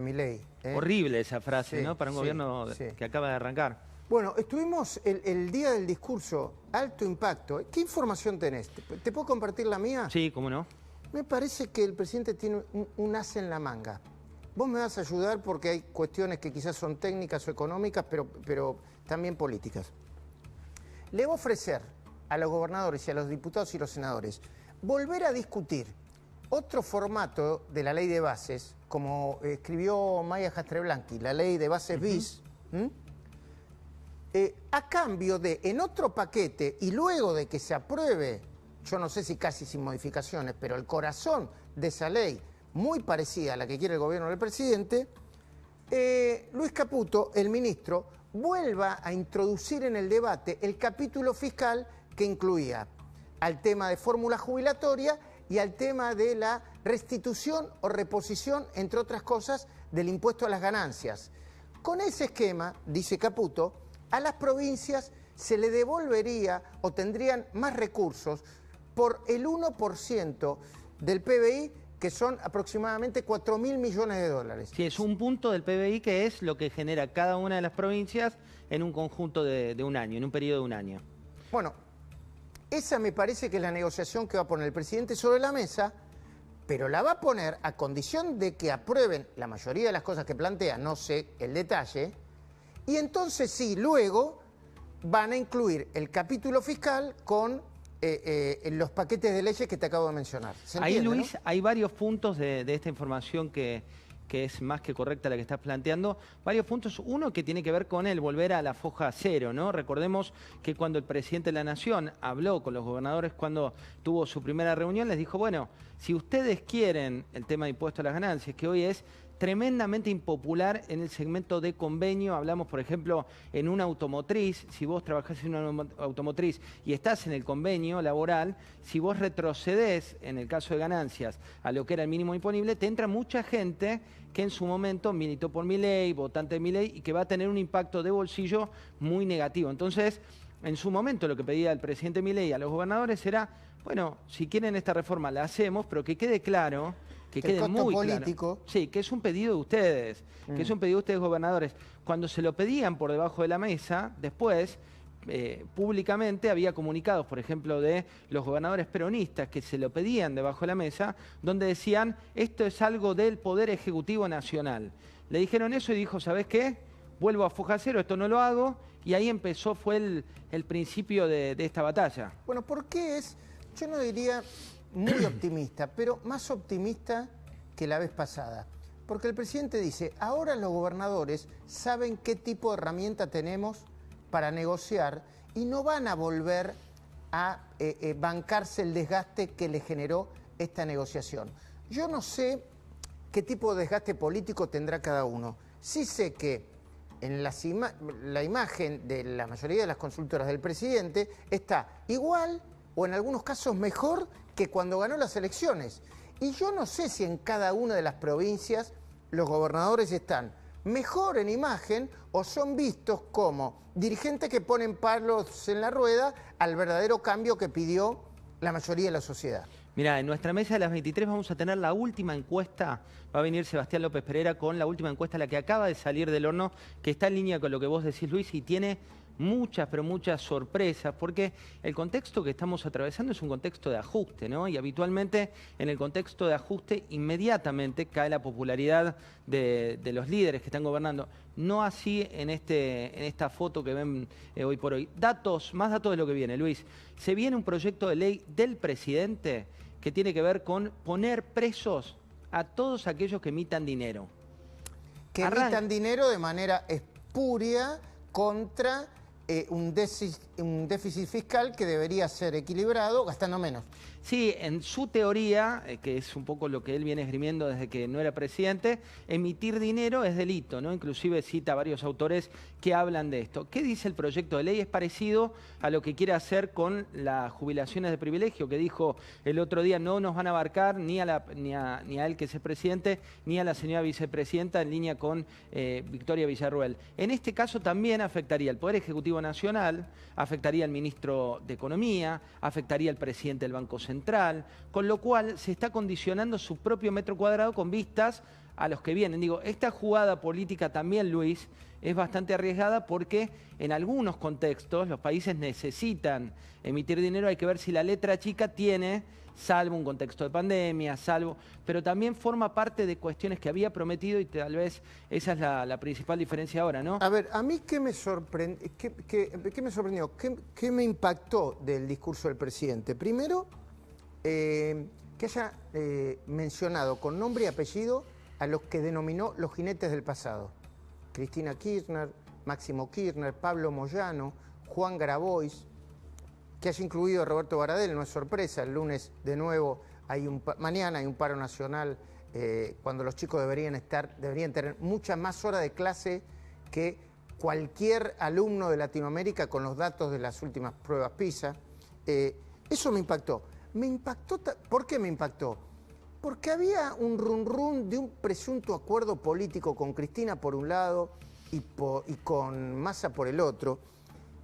Milei. Horrible esa frase, Sí, ¿no? Para un sí, gobierno sí. que acaba de arrancar. Bueno, estuvimos el día del discurso, alto impacto. ¿Qué información tenés? ¿Te puedo compartir la mía? Sí, ¿cómo no? Me parece que el presidente tiene un as en la manga. Vos me vas a ayudar porque hay cuestiones que quizás son técnicas o económicas, pero también políticas. Le va a ofrecer a los gobernadores y a los diputados y los senadores volver a discutir otro formato de la ley de bases, como escribió Maya Jastreblanqui, la ley de bases bis, a cambio de, en otro paquete, y luego de que se apruebe, yo no sé si casi sin modificaciones, pero el corazón de esa ley, muy parecida a la que quiere el gobierno del presidente, Luis Caputo, el ministro, vuelva a introducir en el debate el capítulo fiscal que incluía al tema de fórmula jubilatoria y al tema de la restitución o reposición, entre otras cosas, del impuesto a las ganancias. Con ese esquema, dice Caputo, a las provincias se le devolvería o tendrían más recursos por el 1% del PBI, que son aproximadamente 4.000 millones de dólares. Sí, es un punto del PBI que es lo que genera cada una de las provincias en un conjunto de un año, en un periodo de un año. Bueno, esa me parece que es la negociación que va a poner el presidente sobre la mesa, pero la va a poner a condición de que aprueben la mayoría de las cosas que plantea, no sé el detalle, y entonces sí, luego van a incluir el capítulo fiscal con los paquetes de leyes que te acabo de mencionar. ¿Se entiende, Ahí, Luis, no? hay varios puntos de esta información que es más que correcta la que estás planteando. Varios puntos. Uno que tiene que ver con el volver a la foja cero, ¿no? Recordemos que cuando el presidente de la Nación habló con los gobernadores cuando tuvo su primera reunión, les dijo, bueno, si ustedes quieren el tema de impuesto a las ganancias, que hoy es tremendamente impopular en el segmento de convenio. Hablamos, por ejemplo, en una automotriz. Si vos trabajás en una automotriz y estás en el convenio laboral, si vos retrocedés, en el caso de ganancias, a lo que era el mínimo imponible, te entra mucha gente que en su momento militó por Milei, votante de Milei, y que va a tener un impacto de bolsillo muy negativo. Entonces, en su momento lo que pedía el presidente Milei a los gobernadores era, bueno, si quieren esta reforma la hacemos, pero que quede claro, que quede muy político. claro. Sí, que es un pedido de ustedes, que es un pedido de ustedes, gobernadores. Cuando se lo pedían por debajo de la mesa, después, públicamente había comunicados, por ejemplo, de los gobernadores peronistas que se lo pedían debajo de la mesa, donde decían, esto es algo del Poder Ejecutivo Nacional. Le dijeron eso y dijo, ¿sabés qué? Vuelvo a foja cero, esto no lo hago, y ahí empezó, fue el principio de esta batalla. Bueno, ¿por qué es? Yo no diría muy optimista, pero más optimista que la vez pasada. Porque el presidente dice, ahora los gobernadores saben qué tipo de herramienta tenemos para negociar y no van a volver a bancarse el desgaste que le generó esta negociación. Yo no sé qué tipo de desgaste político tendrá cada uno. Sí sé que en la imagen de la mayoría de las consultoras del presidente está igual o en algunos casos mejor que cuando ganó las elecciones. Y yo no sé si en cada una de las provincias los gobernadores están mejor en imagen o son vistos como dirigentes que ponen palos en la rueda al verdadero cambio que pidió la mayoría de la sociedad. Mirá, en nuestra mesa de las 23 vamos a tener la última encuesta. Va a venir Sebastián López Pereira con la última encuesta, la que acaba de salir del horno, que está en línea con lo que vos decís, Luis, y tiene muchas, pero muchas sorpresas, porque el contexto que estamos atravesando es un contexto de ajuste, ¿no? Y habitualmente en el contexto de ajuste inmediatamente cae la popularidad de los líderes que están gobernando. No así en esta foto que ven hoy por hoy. Más datos de lo que viene, Luis. Se viene un proyecto de ley del presidente que tiene que ver con poner presos a todos aquellos que emitan dinero. Que emitan dinero de manera espuria contra un déficit fiscal que debería ser equilibrado gastando menos. Sí, en su teoría, que es un poco lo que él viene esgrimiendo desde que no era presidente, emitir dinero es delito, ¿no? Inclusive cita a varios autores que hablan de esto. ¿Qué dice el proyecto de ley? Es parecido a lo que quiere hacer con las jubilaciones de privilegio, que dijo el otro día, no nos van a abarcar ni a él que es el presidente, ni a la señora vicepresidenta, en línea con Victoria Villarruel. En este caso también afectaría al Poder Ejecutivo Nacional, afectaría al ministro de Economía, afectaría al presidente del Banco Central, con lo cual se está condicionando su propio metro cuadrado con vistas a los que vienen. Digo, esta jugada política también, Luis, es bastante arriesgada porque en algunos contextos los países necesitan emitir dinero. Hay que ver si la letra chica tiene, salvo un contexto de pandemia, pero también forma parte de cuestiones que había prometido y tal vez esa es la principal diferencia ahora, ¿no? A ver, a mí ¿qué me sorprendió? ¿Qué me impactó del discurso del presidente? Primero, que haya mencionado con nombre y apellido a los que denominó los jinetes del pasado. Cristina Kirchner, Máximo Kirchner, Pablo Moyano, Juan Grabois, que haya incluido a Roberto Baradel, no es sorpresa, el lunes de nuevo mañana hay un paro nacional cuando los chicos deberían tener muchas más horas de clase que cualquier alumno de Latinoamérica con los datos de las últimas pruebas PISA. Eso me impactó. ¿Por qué me impactó? Porque había un run de un presunto acuerdo político con Cristina por un lado y con Massa por el otro.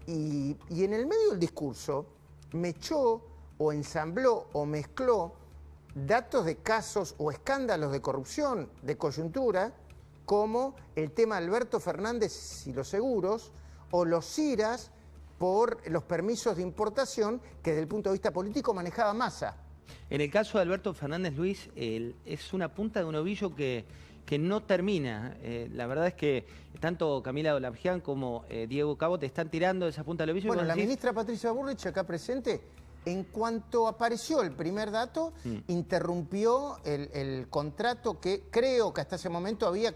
Y en el medio del discurso me echó o ensambló o mezcló datos de casos o escándalos de corrupción, de coyuntura, como el tema de Alberto Fernández y los seguros, o los IRAs por los permisos de importación que desde el punto de vista político manejaba Massa. En el caso de Alberto Fernández, Luis, es una punta de un ovillo que no termina. La verdad es que tanto Camila Dolavgian como Diego Cabo te están tirando esa punta del ovillo. Bueno, la ministra Patricia Bullrich, acá presente, en cuanto apareció el primer dato, interrumpió el contrato que creo que hasta ese momento había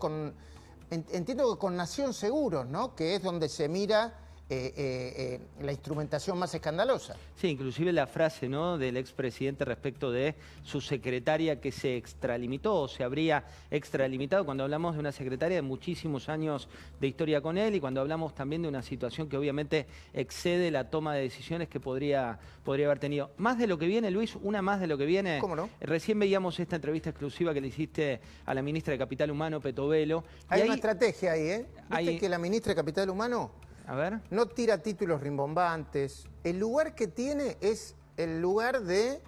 entiendo que con Nación Seguros, ¿no? Que es donde se mira la instrumentación más escandalosa. Sí, inclusive la frase, ¿no?, del expresidente respecto de su secretaria que se extralimitó o se habría extralimitado, cuando hablamos de una secretaria de muchísimos años de historia con él y cuando hablamos también de una situación que obviamente excede la toma de decisiones que podría haber tenido. Más de lo que viene, Luis, una más de lo que viene. ¿Cómo no? Recién veíamos esta entrevista exclusiva que le hiciste a la ministra de Capital Humano, Petovelo. Hay una estrategia ahí, ¿eh? ¿Viste que la ministra de Capital Humano a ver, no tira títulos rimbombantes? El lugar que tiene es el lugar de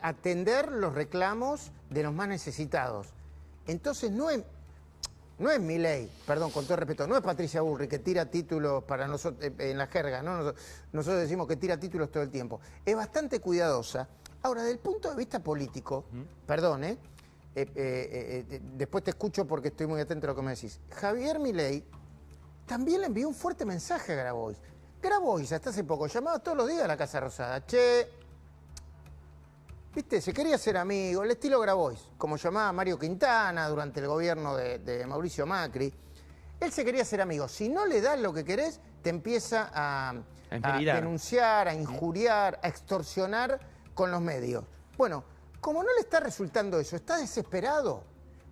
atender los reclamos de los más necesitados. Entonces no es Milei, perdón, con todo respeto, no es Patricia Bullrich que tira títulos para nosotros en la jerga, ¿no? Nosotros decimos que tira títulos todo el tiempo. Es bastante cuidadosa. Ahora, desde el punto de vista político, perdón, después te escucho porque estoy muy atento a lo que me decís. Javier Milei también le envió un fuerte mensaje a Grabois. Grabois, hasta hace poco, llamaba todos los días a la Casa Rosada. Che, viste, se quería hacer amigo, el estilo Grabois, como llamaba Mario Quintana durante el gobierno de Mauricio Macri. Él se quería hacer amigo. Si no le das lo que querés, te empieza a denunciar, a injuriar, a extorsionar con los medios. Bueno, como no le está resultando eso, está desesperado.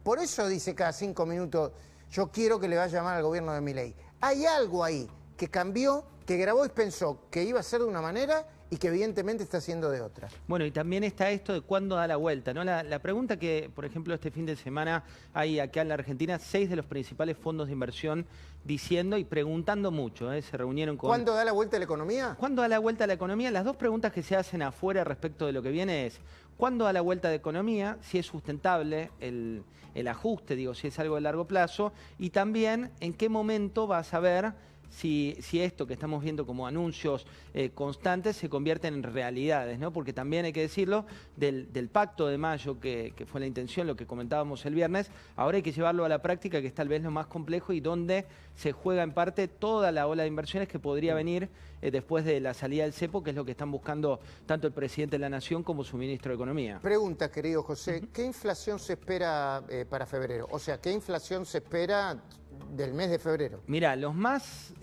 Por eso dice cada 5 minutos, yo quiero que le vaya mal al gobierno de Milei. Hay algo ahí que cambió, que Grabois pensó que iba a ser de una manera y que evidentemente está haciendo de otra. Bueno, y también está esto de cuándo da la vuelta, ¿no? La pregunta que, por ejemplo, este fin de semana hay acá en la Argentina 6 de los principales fondos de inversión diciendo y preguntando mucho, se reunieron con... ¿Cuándo da la vuelta a la economía? ¿Cuándo da la vuelta a la economía? Las dos preguntas que se hacen afuera respecto de lo que viene es ¿cuándo da la vuelta a la economía? Si es sustentable el ajuste, digo, si es algo de largo plazo, y también en qué momento vas a ver si esto que estamos viendo como anuncios constantes se convierten en realidades, ¿no? Porque también hay que decirlo, del pacto de mayo, que fue la intención, lo que comentábamos el viernes, ahora hay que llevarlo a la práctica, que es tal vez lo más complejo y donde se juega en parte toda la ola de inversiones que podría venir después de la salida del cepo, que es lo que están buscando tanto el presidente de la Nación como su ministro de Economía. Pregunta, querido José, ¿qué inflación se espera para febrero? O sea, ¿qué inflación se espera del mes de febrero? Mira, los más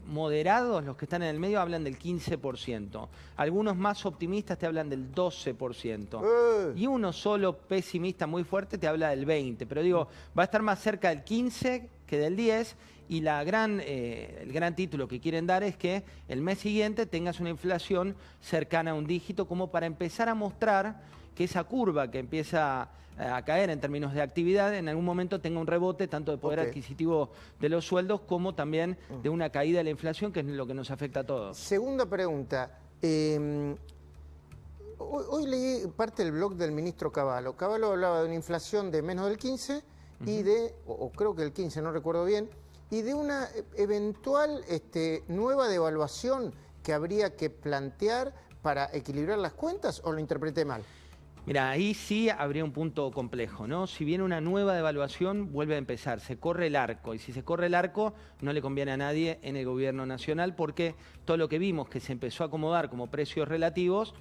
moderados, los que están en el medio, hablan del 15%. Algunos más optimistas te hablan del 12%. Y uno solo pesimista muy fuerte te habla del 20%. Pero digo, va a estar más cerca del 15% que del 10%. Y el gran título que quieren dar es que el mes siguiente tengas una inflación cercana a un dígito, como para empezar a mostrar que esa curva que empieza a caer en términos de actividad, en algún momento tenga un rebote tanto de poder adquisitivo de los sueldos como también de una caída de la inflación, que es lo que nos afecta a todos. Segunda pregunta. Hoy leí parte del blog del ministro Cavallo. Cavallo hablaba de una inflación de menos del 15 y o creo que el 15, no recuerdo bien, y de una eventual nueva devaluación que habría que plantear para equilibrar las cuentas, ¿o lo interpreté mal? Mira, ahí sí habría un punto complejo, ¿no? Si viene una nueva devaluación, vuelve a empezar, se corre el arco, y si se corre el arco, no le conviene a nadie en el gobierno nacional, porque todo lo que vimos que se empezó a acomodar como precios relativos,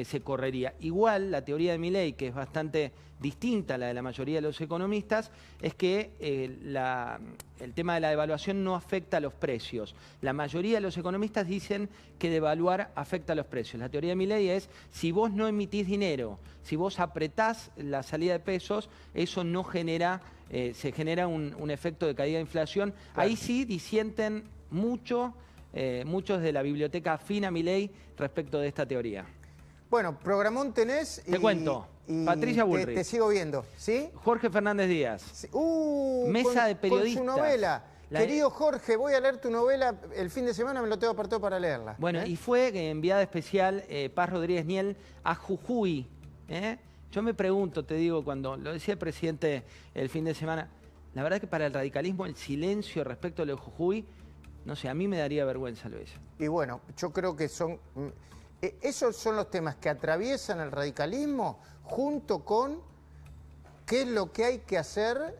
se correría. Igual, la teoría de Milei, que es bastante distinta a la de la mayoría de los economistas, es que el tema de la devaluación no afecta a los precios. La mayoría de los economistas dicen que devaluar afecta a los precios. La teoría de Milei es, si vos no emitís dinero, si vos apretás la salida de pesos, eso no genera, se genera un efecto de caída de inflación. Claro. Ahí sí disienten muchos de la biblioteca afín a Milei respecto de esta teoría. Bueno, programón tenés Te cuento, Patricia Bullrich. Te sigo viendo, ¿sí? Jorge Fernández Díaz. Sí. Mesa de periodistas. Con su novela. Querido Jorge, voy a leer tu novela el fin de semana, me lo tengo apartado para leerla. Bueno, y fue enviada especial Paz Rodríguez Niel a Jujuy. Yo me pregunto, te digo, cuando lo decía el presidente el fin de semana, la verdad que para el radicalismo el silencio respecto a lo de Jujuy, no sé, a mí me daría vergüenza lo de eso. Y bueno, yo creo que esos son los temas que atraviesan el radicalismo junto con qué es lo que hay que hacer,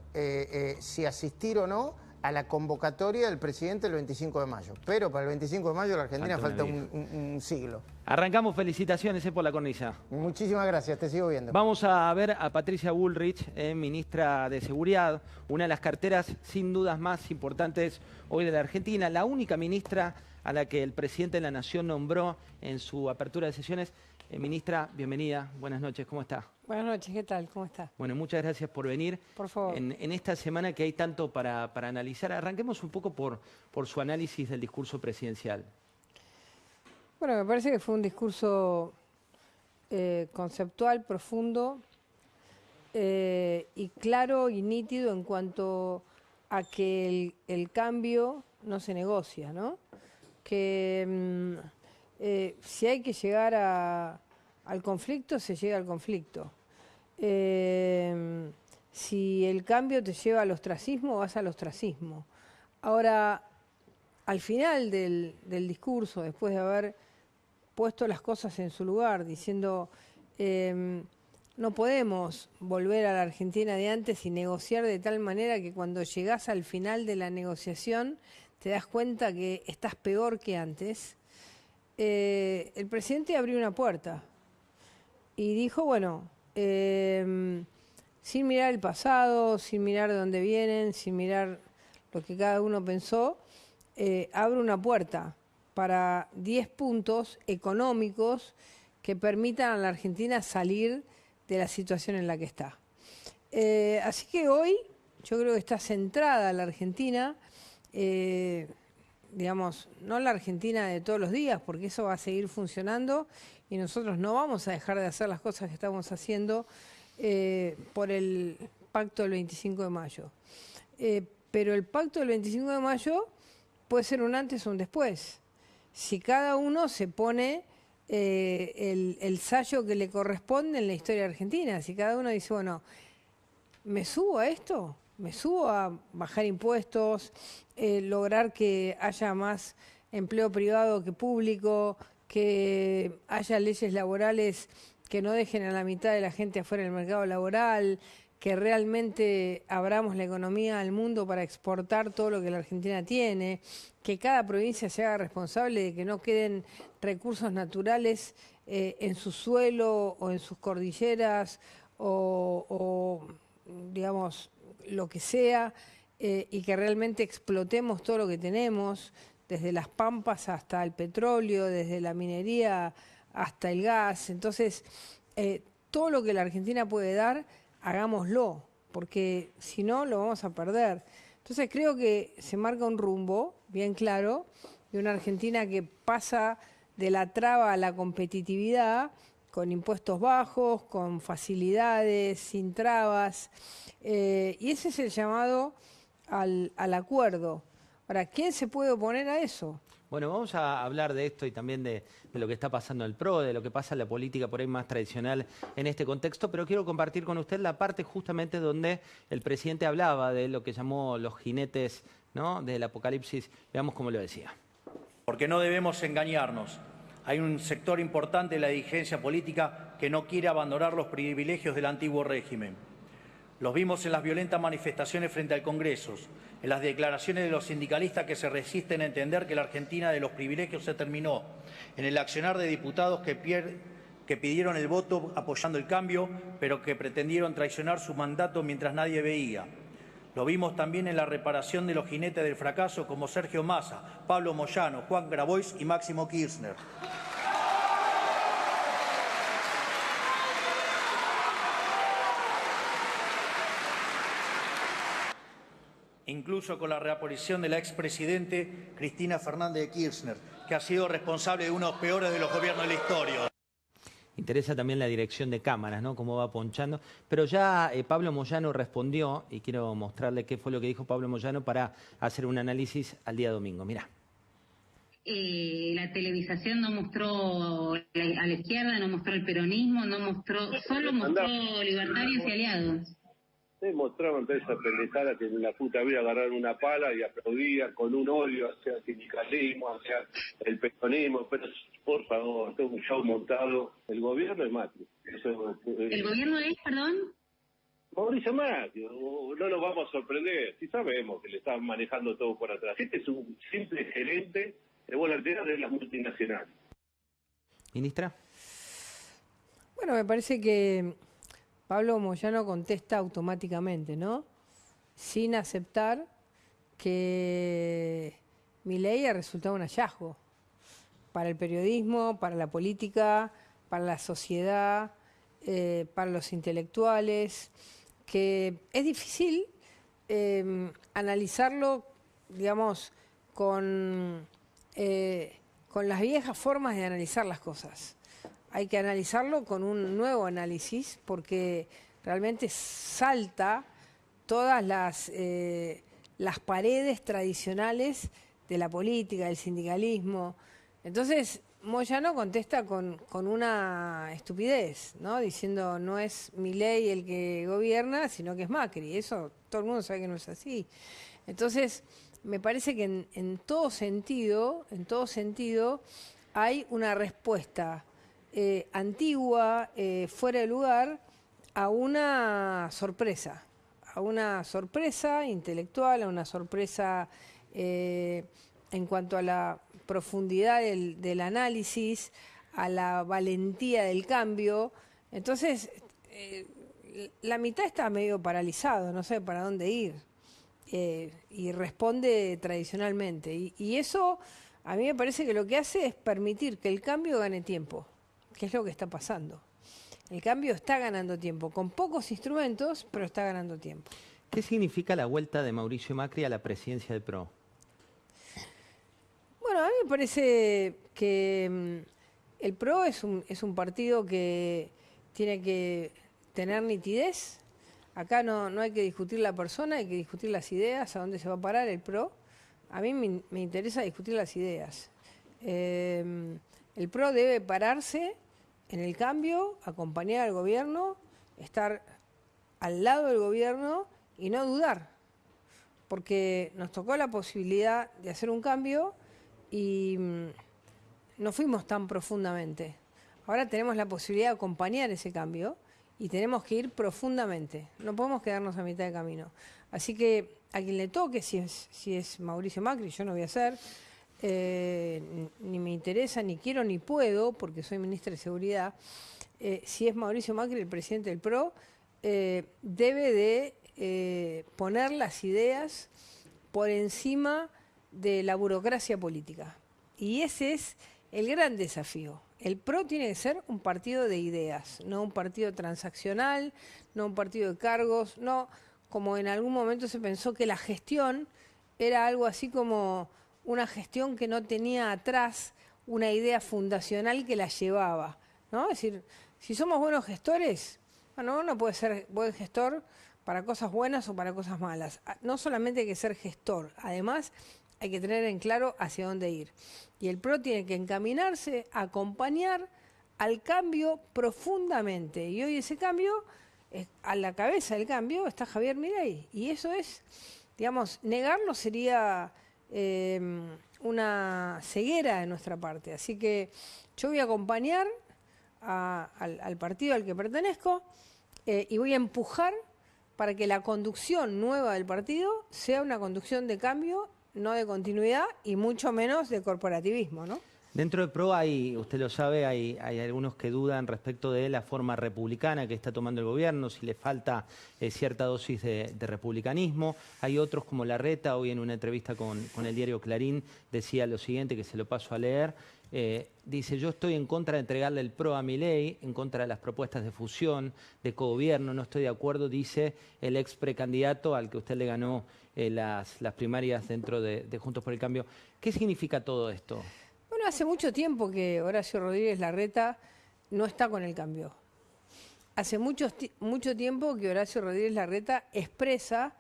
si asistir o no a la convocatoria del presidente el 25 de mayo. Pero para el 25 de mayo la Argentina falta un siglo. Arrancamos, felicitaciones por la cornisa. Muchísimas gracias, te sigo viendo. Vamos a ver a Patricia Bullrich, ministra de Seguridad, una de las carteras sin dudas más importantes hoy de la Argentina, la única ministra a la que el presidente de la Nación nombró en su apertura de sesiones. Ministra, bienvenida, buenas noches, ¿cómo está? Buenas noches, ¿qué tal? ¿Cómo está? Bueno, muchas gracias por venir. Por favor. En esta semana que hay tanto para analizar, arranquemos un poco por su análisis del discurso presidencial. Bueno, me parece que fue un discurso conceptual, profundo y claro y nítido en cuanto a que el cambio no se negocia, ¿no? Que si hay que llegar al conflicto, se llega al conflicto. Si el cambio te lleva al ostracismo, vas al ostracismo. Ahora, al final del discurso, después de haber puesto las cosas en su lugar, diciendo no podemos volver a la Argentina de antes y negociar de tal manera que cuando llegás al final de la negociación te das cuenta que estás peor que antes. El presidente abrió una puerta y dijo, bueno, sin mirar el pasado, sin mirar de dónde vienen, sin mirar lo que cada uno pensó, abre una puerta para 10 puntos económicos que permitan a la Argentina salir de la situación en la que está. Así que hoy yo creo que está centrada la Argentina, digamos, no la Argentina de todos los días, porque eso va a seguir funcionando y nosotros no vamos a dejar de hacer las cosas que estamos haciendo por el pacto del 25 de mayo. Pero el pacto del 25 de mayo puede ser un antes o un después. Si cada uno se pone el sayo que le corresponde en la historia argentina, si cada uno dice, bueno, ¿me subo a esto? ¿Me subo a bajar impuestos, lograr que haya más empleo privado que público, que haya leyes laborales que no dejen a la mitad de la gente afuera del mercado laboral, que realmente abramos la economía al mundo para exportar todo lo que la Argentina tiene, que cada provincia se haga responsable de que no queden recursos naturales en su suelo o en sus cordilleras o digamos, lo que sea, y que realmente explotemos todo lo que tenemos, desde las pampas hasta el petróleo, desde la minería hasta el gas. Entonces, todo lo que la Argentina puede dar, hagámoslo, porque si no, lo vamos a perder. Entonces, creo que se marca un rumbo bien claro de una Argentina que pasa de la traba a la competitividad, con impuestos bajos, con facilidades, sin trabas, y ese es el llamado al acuerdo. Ahora, ¿quién se puede oponer a eso? Bueno, vamos a hablar de esto y también de lo que está pasando en el PRO, de lo que pasa en la política por ahí más tradicional en este contexto, pero quiero compartir con usted la parte justamente donde el presidente hablaba de lo que llamó los jinetes, ¿no?, del apocalipsis. Veamos cómo lo decía. Porque no debemos engañarnos. Hay un sector importante de la dirigencia política que no quiere abandonar los privilegios del antiguo régimen. Los vimos en las violentas manifestaciones frente al Congreso, en las declaraciones de los sindicalistas que se resisten a entender que la Argentina de los privilegios se terminó, en el accionar de diputados que pidieron el voto apoyando el cambio, pero que pretendieron traicionar su mandato mientras nadie veía. Lo vimos también en la reparación de los jinetes del fracaso como Sergio Massa, Pablo Moyano, Juan Grabois y Máximo Kirchner. Incluso con la reaparición de la expresidente Cristina Fernández de Kirchner, que ha sido responsable de uno de los peores de los gobiernos de la historia. Interesa también la dirección de cámaras, ¿no?, cómo va ponchando. Pero ya Pablo Moyano respondió, y quiero mostrarle qué fue lo que dijo Pablo Moyano para hacer un análisis al día domingo. Mirá. La televisación no mostró a la izquierda, no mostró el peronismo, no mostró, solo mostró libertarios y aliados. Mostraban toda esa pendejada que en la puta vida agarraron una pala y aplaudían con un odio hacia el sindicalismo, hacia el peronismo, pero por favor, esto es un show montado. El gobierno es Macri. ¿El gobierno es, perdón? Mauricio Macri, no nos vamos a sorprender, si sabemos que le están manejando todo por atrás. Este es un simple gerente de volanteras de las multinacionales. Ministra. Bueno, me parece que Pablo Moyano contesta automáticamente, ¿no?, sin aceptar que Milei ha resultado un hallazgo para el periodismo, para la política, para la sociedad, para los intelectuales, que es difícil analizarlo, digamos, con las viejas formas de analizar las cosas. Hay que analizarlo con un nuevo análisis porque realmente salta todas las paredes tradicionales de la política, del sindicalismo. Entonces, Moyano contesta con una estupidez, ¿no?, diciendo no es Milei el que gobierna, sino que es Macri. Eso todo el mundo sabe que no es así. Entonces, me parece que en todo sentido hay una respuesta antigua, fuera de lugar, a una sorpresa intelectual, a una sorpresa en cuanto a la profundidad del análisis, a la valentía del cambio. Entonces, la mitad está medio paralizado, no sabe para dónde ir, y responde tradicionalmente. Y eso, a mí me parece que lo que hace es permitir que el cambio gane tiempo, que es lo que está pasando. El cambio está ganando tiempo, con pocos instrumentos, pero está ganando tiempo. ¿Qué significa la vuelta de Mauricio Macri a la presidencia del PRO? Bueno, a mí me parece que el PRO es un partido que tiene que tener nitidez. Acá no hay que discutir la persona, hay que discutir las ideas, a dónde se va a parar el PRO. A mí me interesa discutir las ideas. El PRO debe pararse en el cambio, acompañar al gobierno, estar al lado del gobierno y no dudar, porque nos tocó la posibilidad de hacer un cambio y no fuimos tan profundamente. Ahora tenemos la posibilidad de acompañar ese cambio y tenemos que ir profundamente, no podemos quedarnos a mitad de camino. Así que a quien le toque, si es Mauricio Macri, yo no voy a hacer, ni me interesa, ni quiero, ni puedo, porque soy ministra de Seguridad. Si es Mauricio Macri, el presidente del PRO, debe de poner las ideas por encima de la burocracia política. Y ese es el gran desafío. El PRO tiene que ser un partido de ideas, no un partido transaccional, no un partido de cargos, no como en algún momento se pensó que la gestión era algo así como una gestión que no tenía atrás una idea fundacional que la llevaba, ¿no? Es decir, si somos buenos gestores, bueno, uno puede ser buen gestor para cosas buenas o para cosas malas. No solamente hay que ser gestor, además hay que tener en claro hacia dónde ir. Y el PRO tiene que encaminarse a acompañar al cambio profundamente. Y hoy ese cambio, a la cabeza del cambio está Javier Milei. Y eso es, digamos, negarlo sería una ceguera de nuestra parte. Así que yo voy a acompañar al partido al que pertenezco y voy a empujar para que la conducción nueva del partido sea una conducción de cambio, no de continuidad y mucho menos de corporativismo, ¿no? Dentro del PRO hay, usted lo sabe, hay algunos que dudan respecto de la forma republicana que está tomando el gobierno, si le falta cierta dosis de republicanismo. Hay otros como Larreta, hoy en una entrevista con el diario Clarín, decía lo siguiente, que se lo paso a leer. Dice, yo estoy en contra de entregarle el PRO a Milei, en contra de las propuestas de fusión, de cogobierno, no estoy de acuerdo, dice el ex precandidato al que usted le ganó las primarias dentro de Juntos por el Cambio. ¿Qué significa todo esto? Bueno, hace mucho tiempo que Horacio Rodríguez Larreta no está con el cambio. Hace mucho tiempo que Horacio Rodríguez Larreta expresa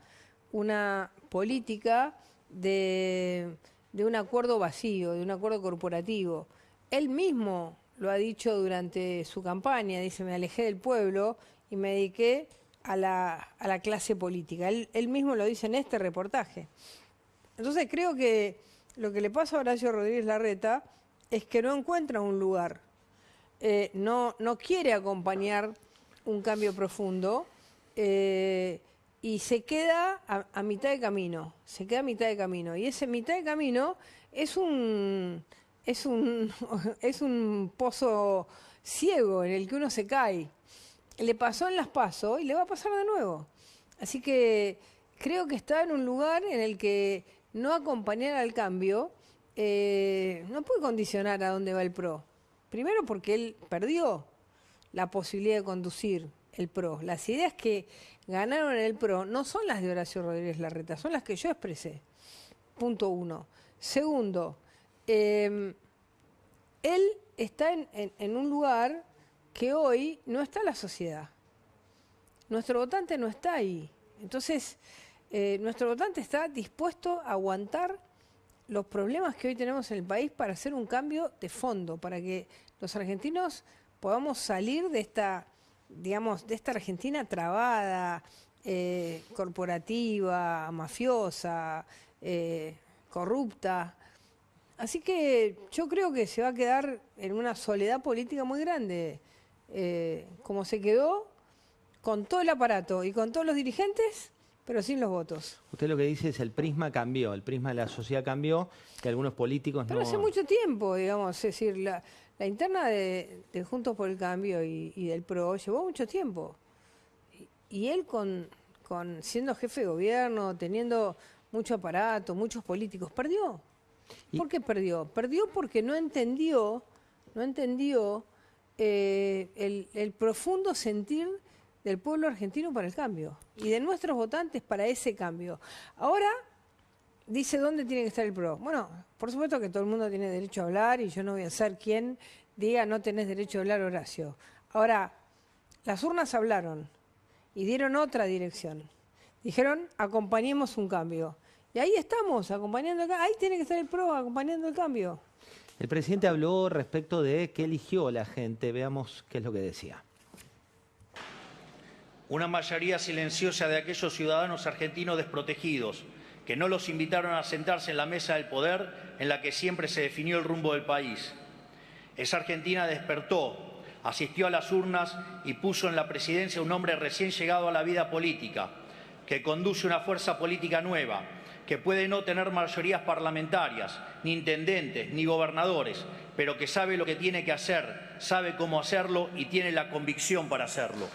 una política de un acuerdo vacío, de un acuerdo corporativo. Él mismo lo ha dicho durante su campaña, dice, me alejé del pueblo y me dediqué a la clase política. Él mismo lo dice en este reportaje. Entonces creo que lo que le pasa a Horacio Rodríguez Larreta es que no encuentra un lugar, no quiere acompañar un cambio profundo y se queda a mitad de camino, y ese mitad de camino es un pozo ciego en el que uno se cae. Le pasó en las PASO y le va a pasar de nuevo. Así que creo que está en un lugar en el que no acompañar al cambio no puede condicionar a dónde va el PRO. Primero porque él perdió la posibilidad de conducir el PRO. Las ideas que ganaron en el PRO no son las de Horacio Rodríguez Larreta, son las que yo expresé. Punto 1. Segundo, él está en un lugar que hoy no está la sociedad. Nuestro votante no está ahí. Entonces, nuestro votante está dispuesto a aguantar los problemas que hoy tenemos en el país para hacer un cambio de fondo, para que los argentinos podamos salir de esta, digamos, de esta Argentina trabada, corporativa, mafiosa, corrupta. Así que yo creo que se va a quedar en una soledad política muy grande, como se quedó con todo el aparato y con todos los dirigentes, pero sin los votos. Usted lo que dice es el prisma cambió, el prisma de la sociedad cambió, que algunos políticos pero no... hace mucho tiempo, digamos, es decir, la interna de Juntos por el Cambio y del PRO llevó mucho tiempo. Y él siendo jefe de gobierno, teniendo mucho aparato, muchos políticos, perdió. ¿Por qué perdió? Perdió porque no entendió el profundo sentir del pueblo argentino para el cambio y de nuestros votantes para ese cambio. Ahora dice dónde tiene que estar el PRO. Bueno, por supuesto que todo el mundo tiene derecho a hablar y yo no voy a ser quien diga no tenés derecho a hablar, Horacio. Ahora, las urnas hablaron y dieron otra dirección. Dijeron, acompañemos un cambio. Y ahí estamos, acompañando el cambio. Ahí tiene que estar el PRO, acompañando el cambio. El presidente habló respecto de qué eligió la gente. Veamos qué es lo que decía. Una mayoría silenciosa de aquellos ciudadanos argentinos desprotegidos que no los invitaron a sentarse en la mesa del poder en la que siempre se definió el rumbo del país. Esa Argentina despertó, asistió a las urnas y puso en la presidencia un hombre recién llegado a la vida política, que conduce una fuerza política nueva, que puede no tener mayorías parlamentarias, ni intendentes, ni gobernadores, pero que sabe lo que tiene que hacer, sabe cómo hacerlo y tiene la convicción para hacerlo.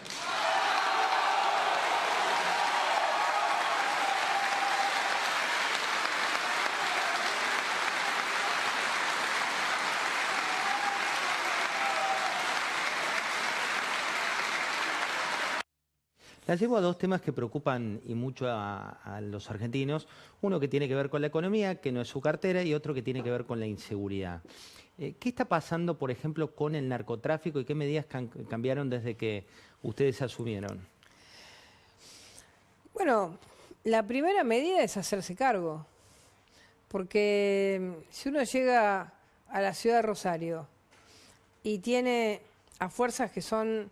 La llevo a dos temas que preocupan y mucho a los argentinos. Uno que tiene que ver con la economía, que no es su cartera, y otro que tiene que ver con la inseguridad. ¿Qué está pasando, por ejemplo, con el narcotráfico y qué medidas cambiaron desde que ustedes asumieron? Bueno, la primera medida es hacerse cargo. Porque si uno llega a la ciudad de Rosario y tiene a fuerzas que son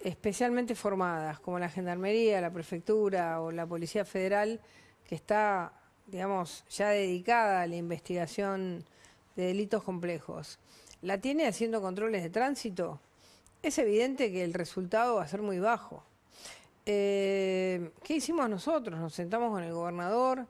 especialmente formadas, como la Gendarmería, la Prefectura o la Policía Federal, que está, digamos, ya dedicada a la investigación de delitos complejos, la tiene haciendo controles de tránsito, es evidente que el resultado va a ser muy bajo. ¿Qué hicimos nosotros? Nos sentamos con el gobernador,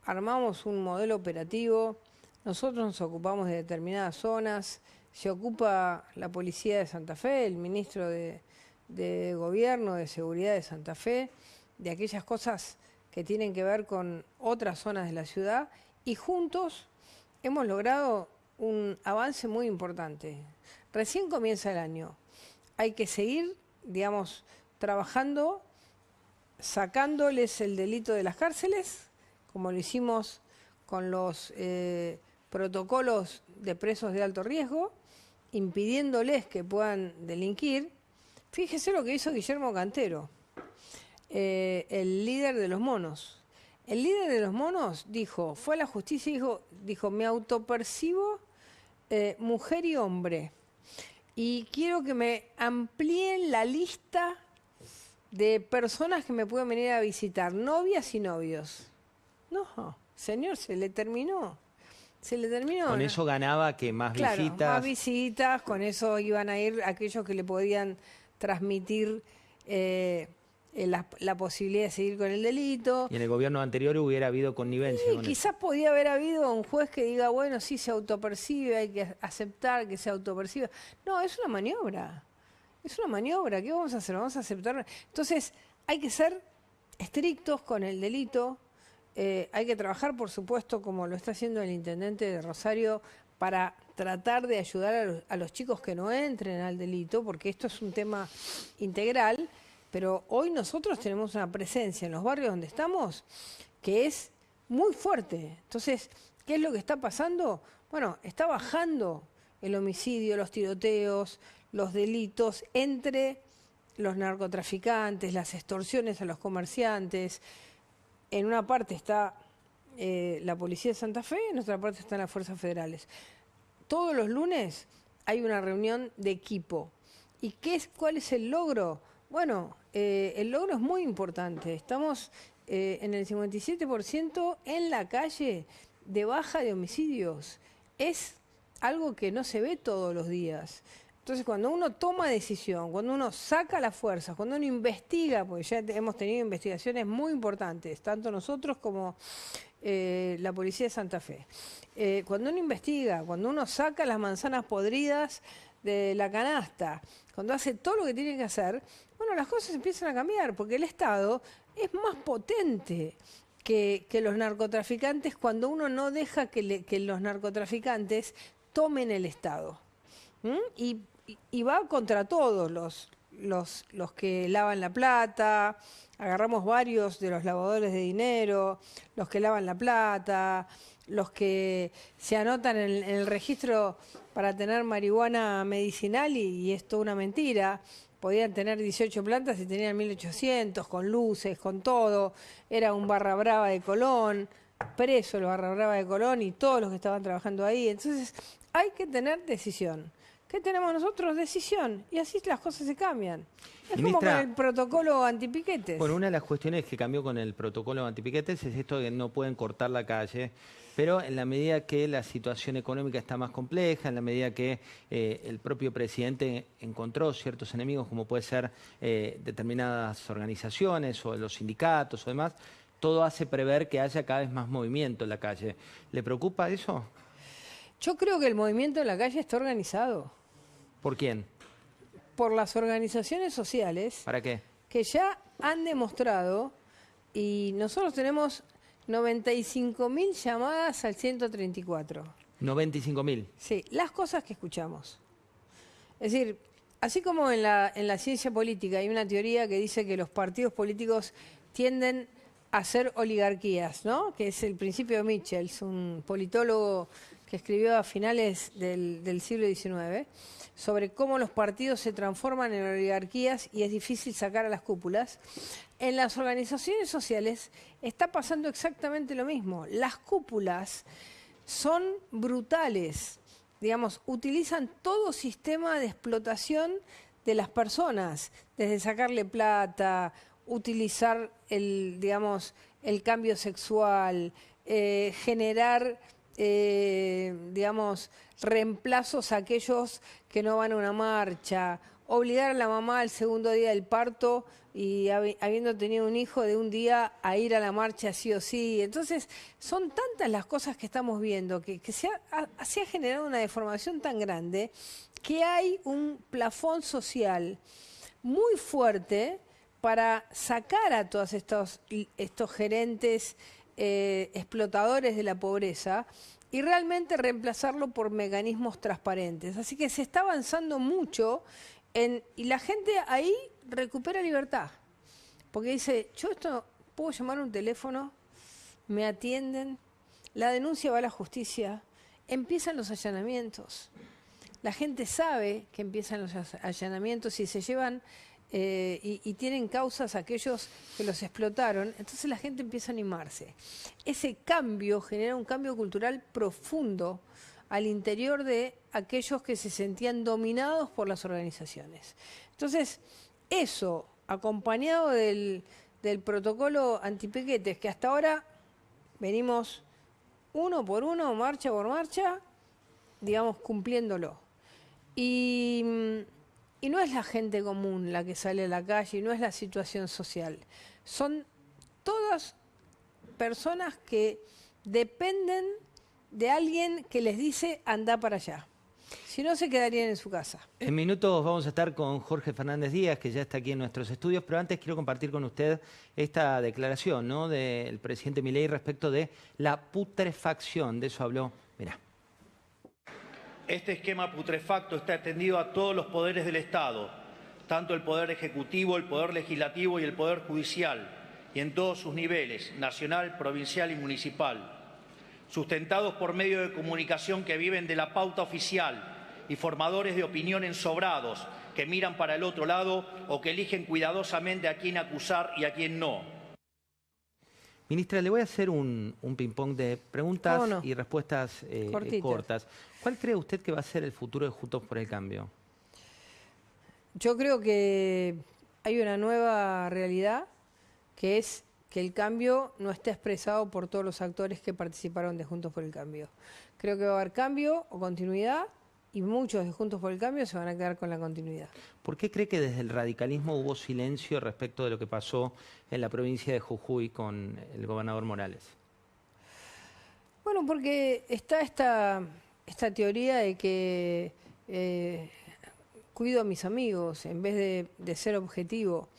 armamos un modelo operativo, nosotros nos ocupamos de determinadas zonas, se ocupa la Policía de Santa Fe, el ministro de Gobierno, de Seguridad de Santa Fe, de aquellas cosas que tienen que ver con otras zonas de la ciudad, y juntos hemos logrado un avance muy importante. Recién comienza el año. Hay que seguir, digamos, trabajando, sacándoles el delito de las cárceles, como lo hicimos con los protocolos de presos de alto riesgo, impidiéndoles que puedan delinquir. Fíjese lo que hizo Guillermo Cantero, el líder de los monos. El líder de los monos dijo, fue a la justicia y dijo, me autopercibo mujer y hombre. Y quiero que me amplíen la lista de personas que me pueden venir a visitar, novias y novios. No, señor, se le terminó. Con eso ganaba que más visitas. Claro, más visitas, con eso iban a ir aquellos que le podían transmitir la posibilidad de seguir con el delito. Y en el gobierno anterior hubiera habido connivencia. Sí, quizás podía haber habido un juez que diga, bueno, sí se autopercibe, hay que aceptar que se autoperciba. No, es una maniobra. Es una maniobra. ¿Qué vamos a hacer? Vamos a aceptar. Entonces, hay que ser estrictos con el delito. Hay que trabajar, por supuesto, como lo está haciendo el intendente de Rosario, para tratar de ayudar a los chicos que no entren al delito, porque esto es un tema integral, pero hoy nosotros tenemos una presencia en los barrios donde estamos que es muy fuerte. Entonces, ¿qué es lo que está pasando? Bueno, está bajando el homicidio, los tiroteos, los delitos entre los narcotraficantes, las extorsiones a los comerciantes. En una parte está la Policía de Santa Fe, en otra parte están las Fuerzas Federales. Todos los lunes hay una reunión de equipo. ¿Y cuál es el logro? Bueno, el logro es muy importante. Estamos en el 57% en la calle de baja de homicidios. Es algo que no se ve todos los días. Entonces, cuando uno toma decisión, cuando uno saca las fuerzas, cuando uno investiga, porque ya hemos tenido investigaciones muy importantes, tanto nosotros como la Policía de Santa Fe. Cuando uno investiga, cuando uno saca las manzanas podridas de la canasta, cuando hace todo lo que tiene que hacer, bueno, las cosas empiezan a cambiar, porque el Estado es más potente que los narcotraficantes cuando uno no deja que los narcotraficantes tomen el Estado. Y va contra todos los que lavan la plata. Agarramos varios de los lavadores de dinero, los que lavan la plata, los que se anotan en el registro para tener marihuana medicinal y es toda una mentira. Podían tener 18 plantas y tenían 1800, con luces, con todo. Era un barra brava de Colón, preso el barra brava de Colón y todos los que estaban trabajando ahí. Entonces hay que tener decisión. ¿Qué tenemos nosotros? Decisión. Y así las cosas se cambian. Es Ministra, como con el protocolo antipiquetes. Bueno, una de las cuestiones que cambió con el protocolo antipiquetes es esto de que no pueden cortar la calle, pero en la medida que la situación económica está más compleja, en la medida que el propio presidente encontró ciertos enemigos, como puede ser determinadas organizaciones o los sindicatos o demás, todo hace prever que haya cada vez más movimiento en la calle. ¿Le preocupa eso? Yo creo que el movimiento en la calle está organizado. ¿Por quién? Por las organizaciones sociales. ¿Para qué? Que ya han demostrado, y nosotros tenemos 95.000 llamadas al 134. 95.000. Sí, las cosas que escuchamos. Es decir, así como en la ciencia política hay una teoría que dice que los partidos políticos tienden a ser oligarquías, ¿no? Que es el principio de Michels, un politólogo que escribió a finales del siglo XIX, sobre cómo los partidos se transforman en oligarquías y es difícil sacar a las cúpulas. En las organizaciones sociales está pasando exactamente lo mismo. Las cúpulas son brutales. Digamos, utilizan todo sistema de explotación de las personas, desde sacarle plata, utilizar el cambio sexual, generar, reemplazos a aquellos que no van a una marcha, obligar a la mamá al segundo día del parto y habiendo tenido un hijo de un día a ir a la marcha sí o sí. Entonces, son tantas las cosas que estamos viendo que se ha generado una deformación tan grande que hay un plafón social muy fuerte para sacar a todos estos gerentes explotadores de la pobreza y realmente reemplazarlo por mecanismos transparentes. Así que se está avanzando mucho y la gente ahí recupera libertad. Porque dice, yo esto puedo llamar un teléfono, me atienden, la denuncia va a la justicia, empiezan los allanamientos. La gente sabe que empiezan los allanamientos y se llevan y tienen causas aquellos que los explotaron, entonces la gente empieza a animarse. Ese cambio genera un cambio cultural profundo al interior de aquellos que se sentían dominados por las organizaciones. Entonces, eso, acompañado del protocolo antipiquetes, que hasta ahora venimos uno por uno, marcha por marcha, cumpliéndolo. Y no es la gente común la que sale a la calle, no es la situación social. Son todas personas que dependen de alguien que les dice anda para allá. Si no, se quedarían en su casa. En minutos vamos a estar con Jorge Fernández Díaz, que ya está aquí en nuestros estudios, pero antes quiero compartir con usted esta declaración, ¿no?, del presidente Milei respecto de la putrefacción. De eso habló, mirá. Este esquema putrefacto está extendido a todos los poderes del Estado, tanto el Poder Ejecutivo, el Poder Legislativo y el Poder Judicial, y en todos sus niveles, nacional, provincial y municipal, sustentados por medios de comunicación que viven de la pauta oficial y formadores de opinión ensobrados que miran para el otro lado o que eligen cuidadosamente a quién acusar y a quién no. Ministra, le voy a hacer un ping-pong de preguntas y respuestas cortas. ¿Cuál cree usted que va a ser el futuro de Juntos por el Cambio? Yo creo que hay una nueva realidad, que es que el cambio no está expresado por todos los actores que participaron de Juntos por el Cambio. Creo que va a haber cambio o continuidad y muchos de Juntos por el Cambio se van a quedar con la continuidad. ¿Por qué cree que desde el radicalismo hubo silencio respecto de lo que pasó en la provincia de Jujuy con el gobernador Morales? Bueno, porque está esta teoría de que cuido a mis amigos en vez de ser objetivo.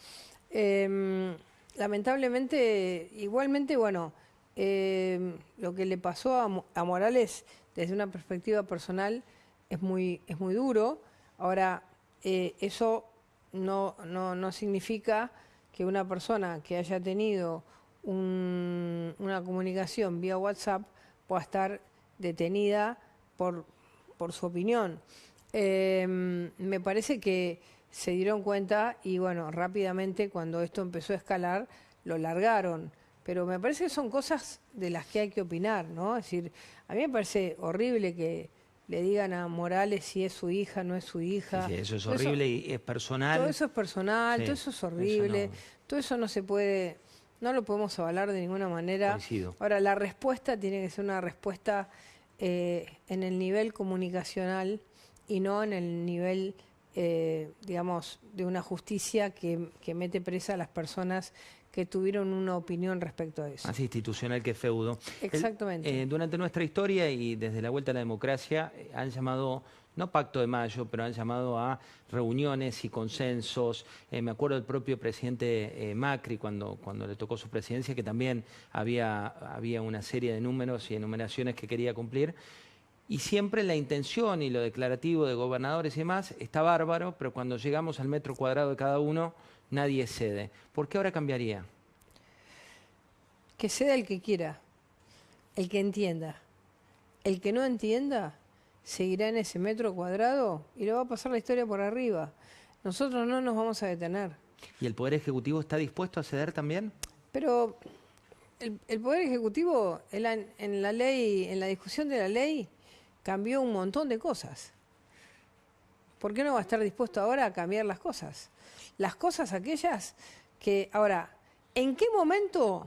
Lamentablemente, igualmente, lo que le pasó a Morales desde una perspectiva personal es muy duro. Ahora, eso no significa que una persona que haya tenido una comunicación vía WhatsApp pueda estar detenida por su opinión. Me parece que se dieron cuenta y rápidamente cuando esto empezó a escalar lo largaron. Pero me parece que son cosas de las que hay que opinar, ¿no? Es decir, a mí me parece horrible que le digan a Morales si es su hija, no es su hija. Sí, eso es horrible y es personal. Todo eso es personal, sí, todo eso es horrible, eso no. todo eso no se puede, no lo podemos avalar de ninguna manera. Coincido. Ahora, la respuesta tiene que ser una respuesta en el nivel comunicacional y no en el nivel, de una justicia que mete presa a las personas que tuvieron una opinión respecto a eso. Más institucional que feudo. Exactamente. Durante nuestra historia y desde la vuelta a la democracia han llamado, no Pacto de Mayo, pero han llamado a reuniones y consensos. Me acuerdo del propio presidente Macri cuando le tocó su presidencia, que también había una serie de números y enumeraciones que quería cumplir. Y siempre la intención y lo declarativo de gobernadores y demás está bárbaro, pero cuando llegamos al metro cuadrado de cada uno, nadie cede. ¿Por qué ahora cambiaría? Que ceda el que quiera, el que entienda. El que no entienda seguirá en ese metro cuadrado y le va a pasar la historia por arriba. Nosotros no nos vamos a detener. ¿Y el Poder Ejecutivo está dispuesto a ceder también? Pero el Poder Ejecutivo en la ley, en la discusión de la ley, cambió un montón de cosas. ¿Por qué no va a estar dispuesto ahora a cambiar las cosas? Las cosas aquellas que... Ahora, ¿en qué momento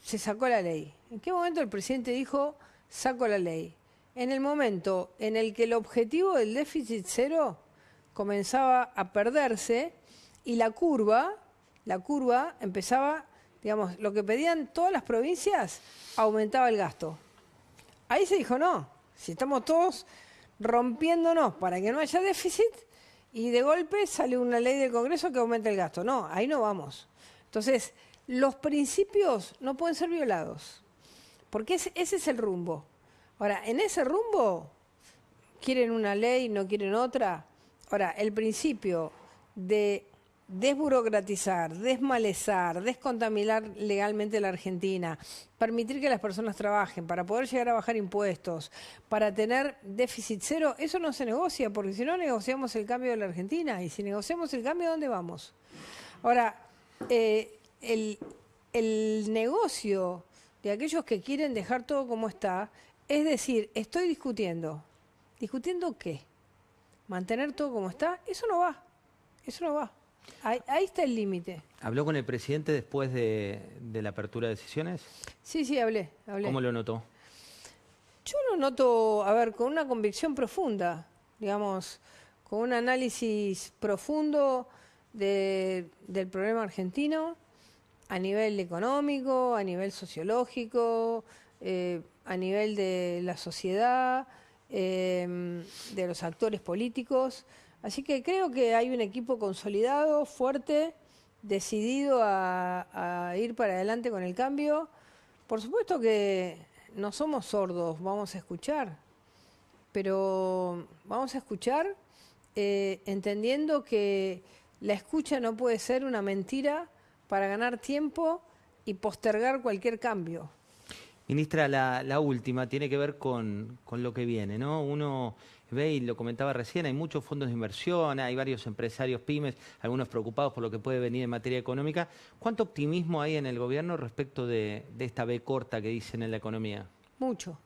se sacó la ley? ¿En qué momento el presidente dijo, saco la ley? En el momento en el que el objetivo del déficit cero comenzaba a perderse y la curva empezaba, digamos, lo que pedían todas las provincias, aumentaba el gasto. Ahí se dijo, no, si estamos todos rompiéndonos para que no haya déficit y de golpe sale una ley del Congreso que aumenta el gasto. No, ahí no vamos. Entonces, los principios no pueden ser violados, porque ese es el rumbo. Ahora, en ese rumbo, quieren una ley, no quieren otra. Ahora, el principio de desburocratizar, desmalezar, descontaminar legalmente la Argentina, permitir que las personas trabajen, para poder llegar a bajar impuestos, para tener déficit cero, eso no se negocia, porque si no negociamos el cambio de la Argentina, y si negociamos el cambio, ¿dónde vamos? Ahora, el negocio de aquellos que quieren dejar todo como está, es decir, estoy discutiendo. ¿Discutiendo qué? ¿Mantener todo como está? Eso no va, eso no va. Ahí está el límite. ¿Habló con el presidente después de la apertura de sesiones? Sí, hablé. ¿Cómo lo notó? Yo lo noto, a ver, con una convicción profunda, digamos, con un análisis profundo del problema argentino, a nivel económico, a nivel sociológico, a nivel de la sociedad, de los actores políticos. Así que creo que hay un equipo consolidado, fuerte, decidido a ir para adelante con el cambio. Por supuesto que no somos sordos, vamos a escuchar, pero vamos a escuchar entendiendo que la escucha no puede ser una mentira para ganar tiempo y postergar cualquier cambio. Ministra, la última tiene que ver con lo que viene, ¿no? Uno ve, y lo comentaba recién, hay muchos fondos de inversión, hay varios empresarios pymes, algunos preocupados por lo que puede venir en materia económica. ¿Cuánto optimismo hay en el gobierno respecto de esta B corta que dicen en la economía? Mucho.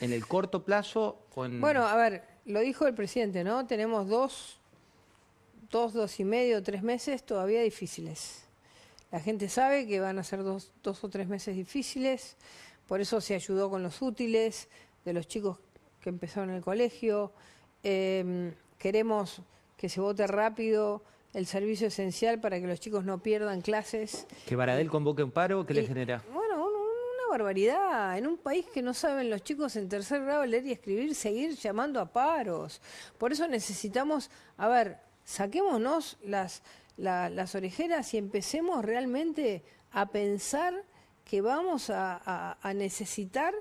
¿En el corto plazo? Bueno, a ver, lo dijo el presidente, ¿no? Tenemos dos y medio, 3 meses todavía difíciles. La gente sabe que van a ser dos o 3 meses difíciles, por eso se ayudó con los útiles de los chicos que empezaron en el colegio. Queremos que se vote rápido el servicio esencial para que los chicos no pierdan clases. ¿Que Baradel convoque un paro? ¿Qué le genera? Bueno, una barbaridad. En un país que no saben los chicos en tercer grado leer y escribir, seguir llamando a paros. Por eso necesitamos, a ver, saquémonos las orejeras y empecemos realmente a pensar que vamos a necesitar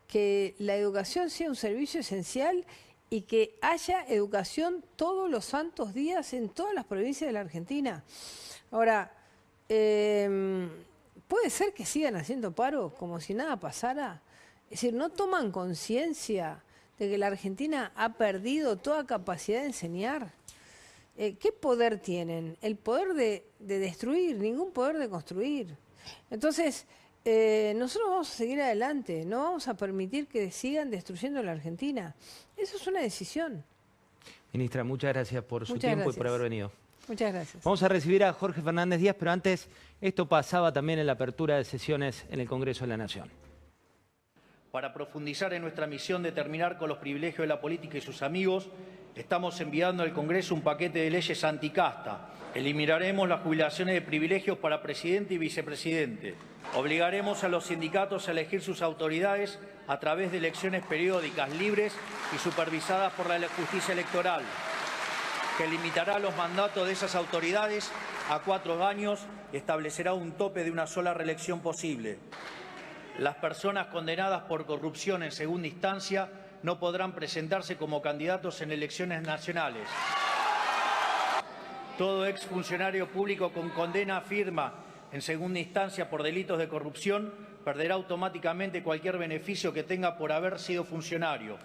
que la educación sea un servicio esencial y que haya educación todos los santos días en todas las provincias de la Argentina. Ahora, ¿puede ser que sigan haciendo paro como si nada pasara? Es decir, ¿no toman conciencia de que la Argentina ha perdido toda capacidad de enseñar? ¿Qué poder tienen? El poder de destruir, ningún poder de construir. Entonces, nosotros vamos a seguir adelante, no vamos a permitir que sigan destruyendo la Argentina. Eso es una decisión. Ministra, muchas gracias por su tiempo y por haber venido. Muchas gracias. Vamos a recibir a Jorge Fernández Díaz, pero antes, esto pasaba también en la apertura de sesiones en el Congreso de la Nación. Para profundizar en nuestra misión de terminar con los privilegios de la política y sus amigos, estamos enviando al Congreso un paquete de leyes anticasta. Eliminaremos las jubilaciones de privilegios para presidente y vicepresidente. Obligaremos a los sindicatos a elegir sus autoridades a través de elecciones periódicas, libres y supervisadas por la justicia electoral, que limitará los mandatos de esas autoridades a 4 años y establecerá un tope de una sola reelección posible. Las personas condenadas por corrupción en segunda instancia no podrán presentarse como candidatos en elecciones nacionales. Todo exfuncionario público con condena firme en segunda instancia por delitos de corrupción perderá automáticamente cualquier beneficio que tenga por haber sido funcionario.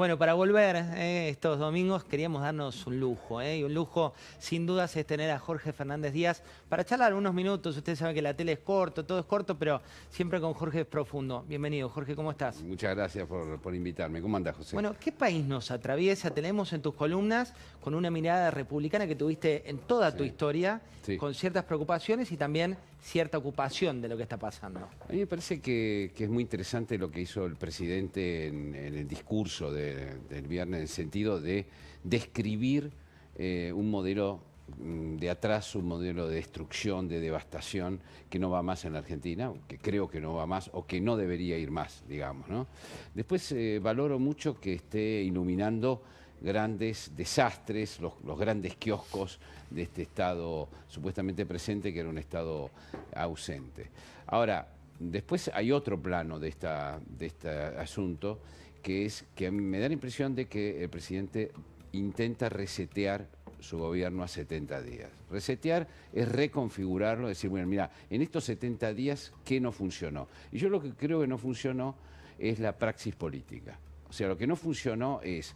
Bueno, para volver estos domingos queríamos darnos un lujo, y un lujo sin dudas es tener a Jorge Fernández Díaz para charlar unos minutos. Ustedes saben que la tele es corto, todo es corto, pero siempre con Jorge es profundo. Bienvenido, Jorge, ¿cómo estás? Muchas gracias por invitarme. ¿Cómo andás, José? Bueno, ¿qué país nos atraviesa? Tenemos en tus columnas con una mirada republicana que tuviste en toda tu historia, con ciertas preocupaciones y también cierta ocupación de lo que está pasando. A mí me parece que es muy interesante lo que hizo el presidente en el discurso del viernes, en el sentido de describir un modelo de atraso, un modelo de destrucción, de devastación, que no va más en la Argentina, que creo que no va más o que no debería ir más, digamos, ¿no? Después valoro mucho que esté iluminando grandes desastres, los grandes kioscos de este Estado supuestamente presente, que era un Estado ausente. Ahora, después hay otro plano de este asunto, que es que a mí me da la impresión de que el presidente intenta resetear su gobierno a 70 días. Resetear es reconfigurarlo, decir, bueno, mira, en estos 70 días, ¿qué no funcionó? Y yo lo que creo que no funcionó es la praxis política. O sea, lo que no funcionó es...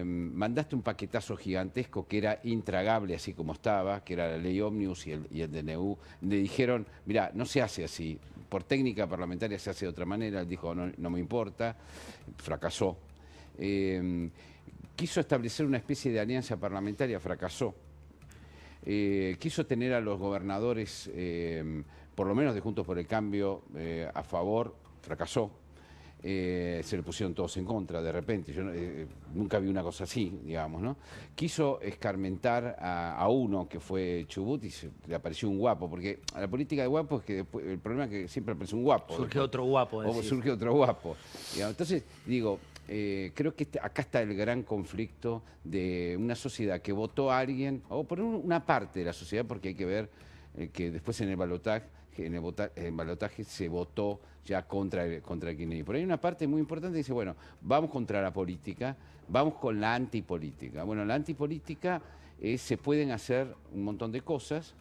mandaste un paquetazo gigantesco que era intragable así como estaba, que era la ley Ómnibus y el DNU. Le dijeron, mira, no se hace así, por técnica parlamentaria se hace de otra manera. Él dijo, no me importa, fracasó. Quiso establecer una especie de alianza parlamentaria, fracasó. Quiso tener a los gobernadores, por lo menos de Juntos por el Cambio, a favor, fracasó. Se le pusieron todos en contra de repente. Yo nunca vi una cosa así, digamos, ¿no? Quiso escarmentar a uno que fue Chubut y le apareció un guapo, porque a la política de guapo es que después, el problema es que siempre aparece un guapo. Surge otro guapo. O surge otro guapo. Entonces, digo, creo que acá está el gran conflicto de una sociedad que votó a alguien, o por una parte de la sociedad, porque hay que ver que después en el balotaje, se votó ya contra el kirchnerismo. Pero hay una parte muy importante que dice, bueno, vamos contra la política, vamos con la antipolítica. Bueno, la antipolítica se pueden hacer un montón de cosas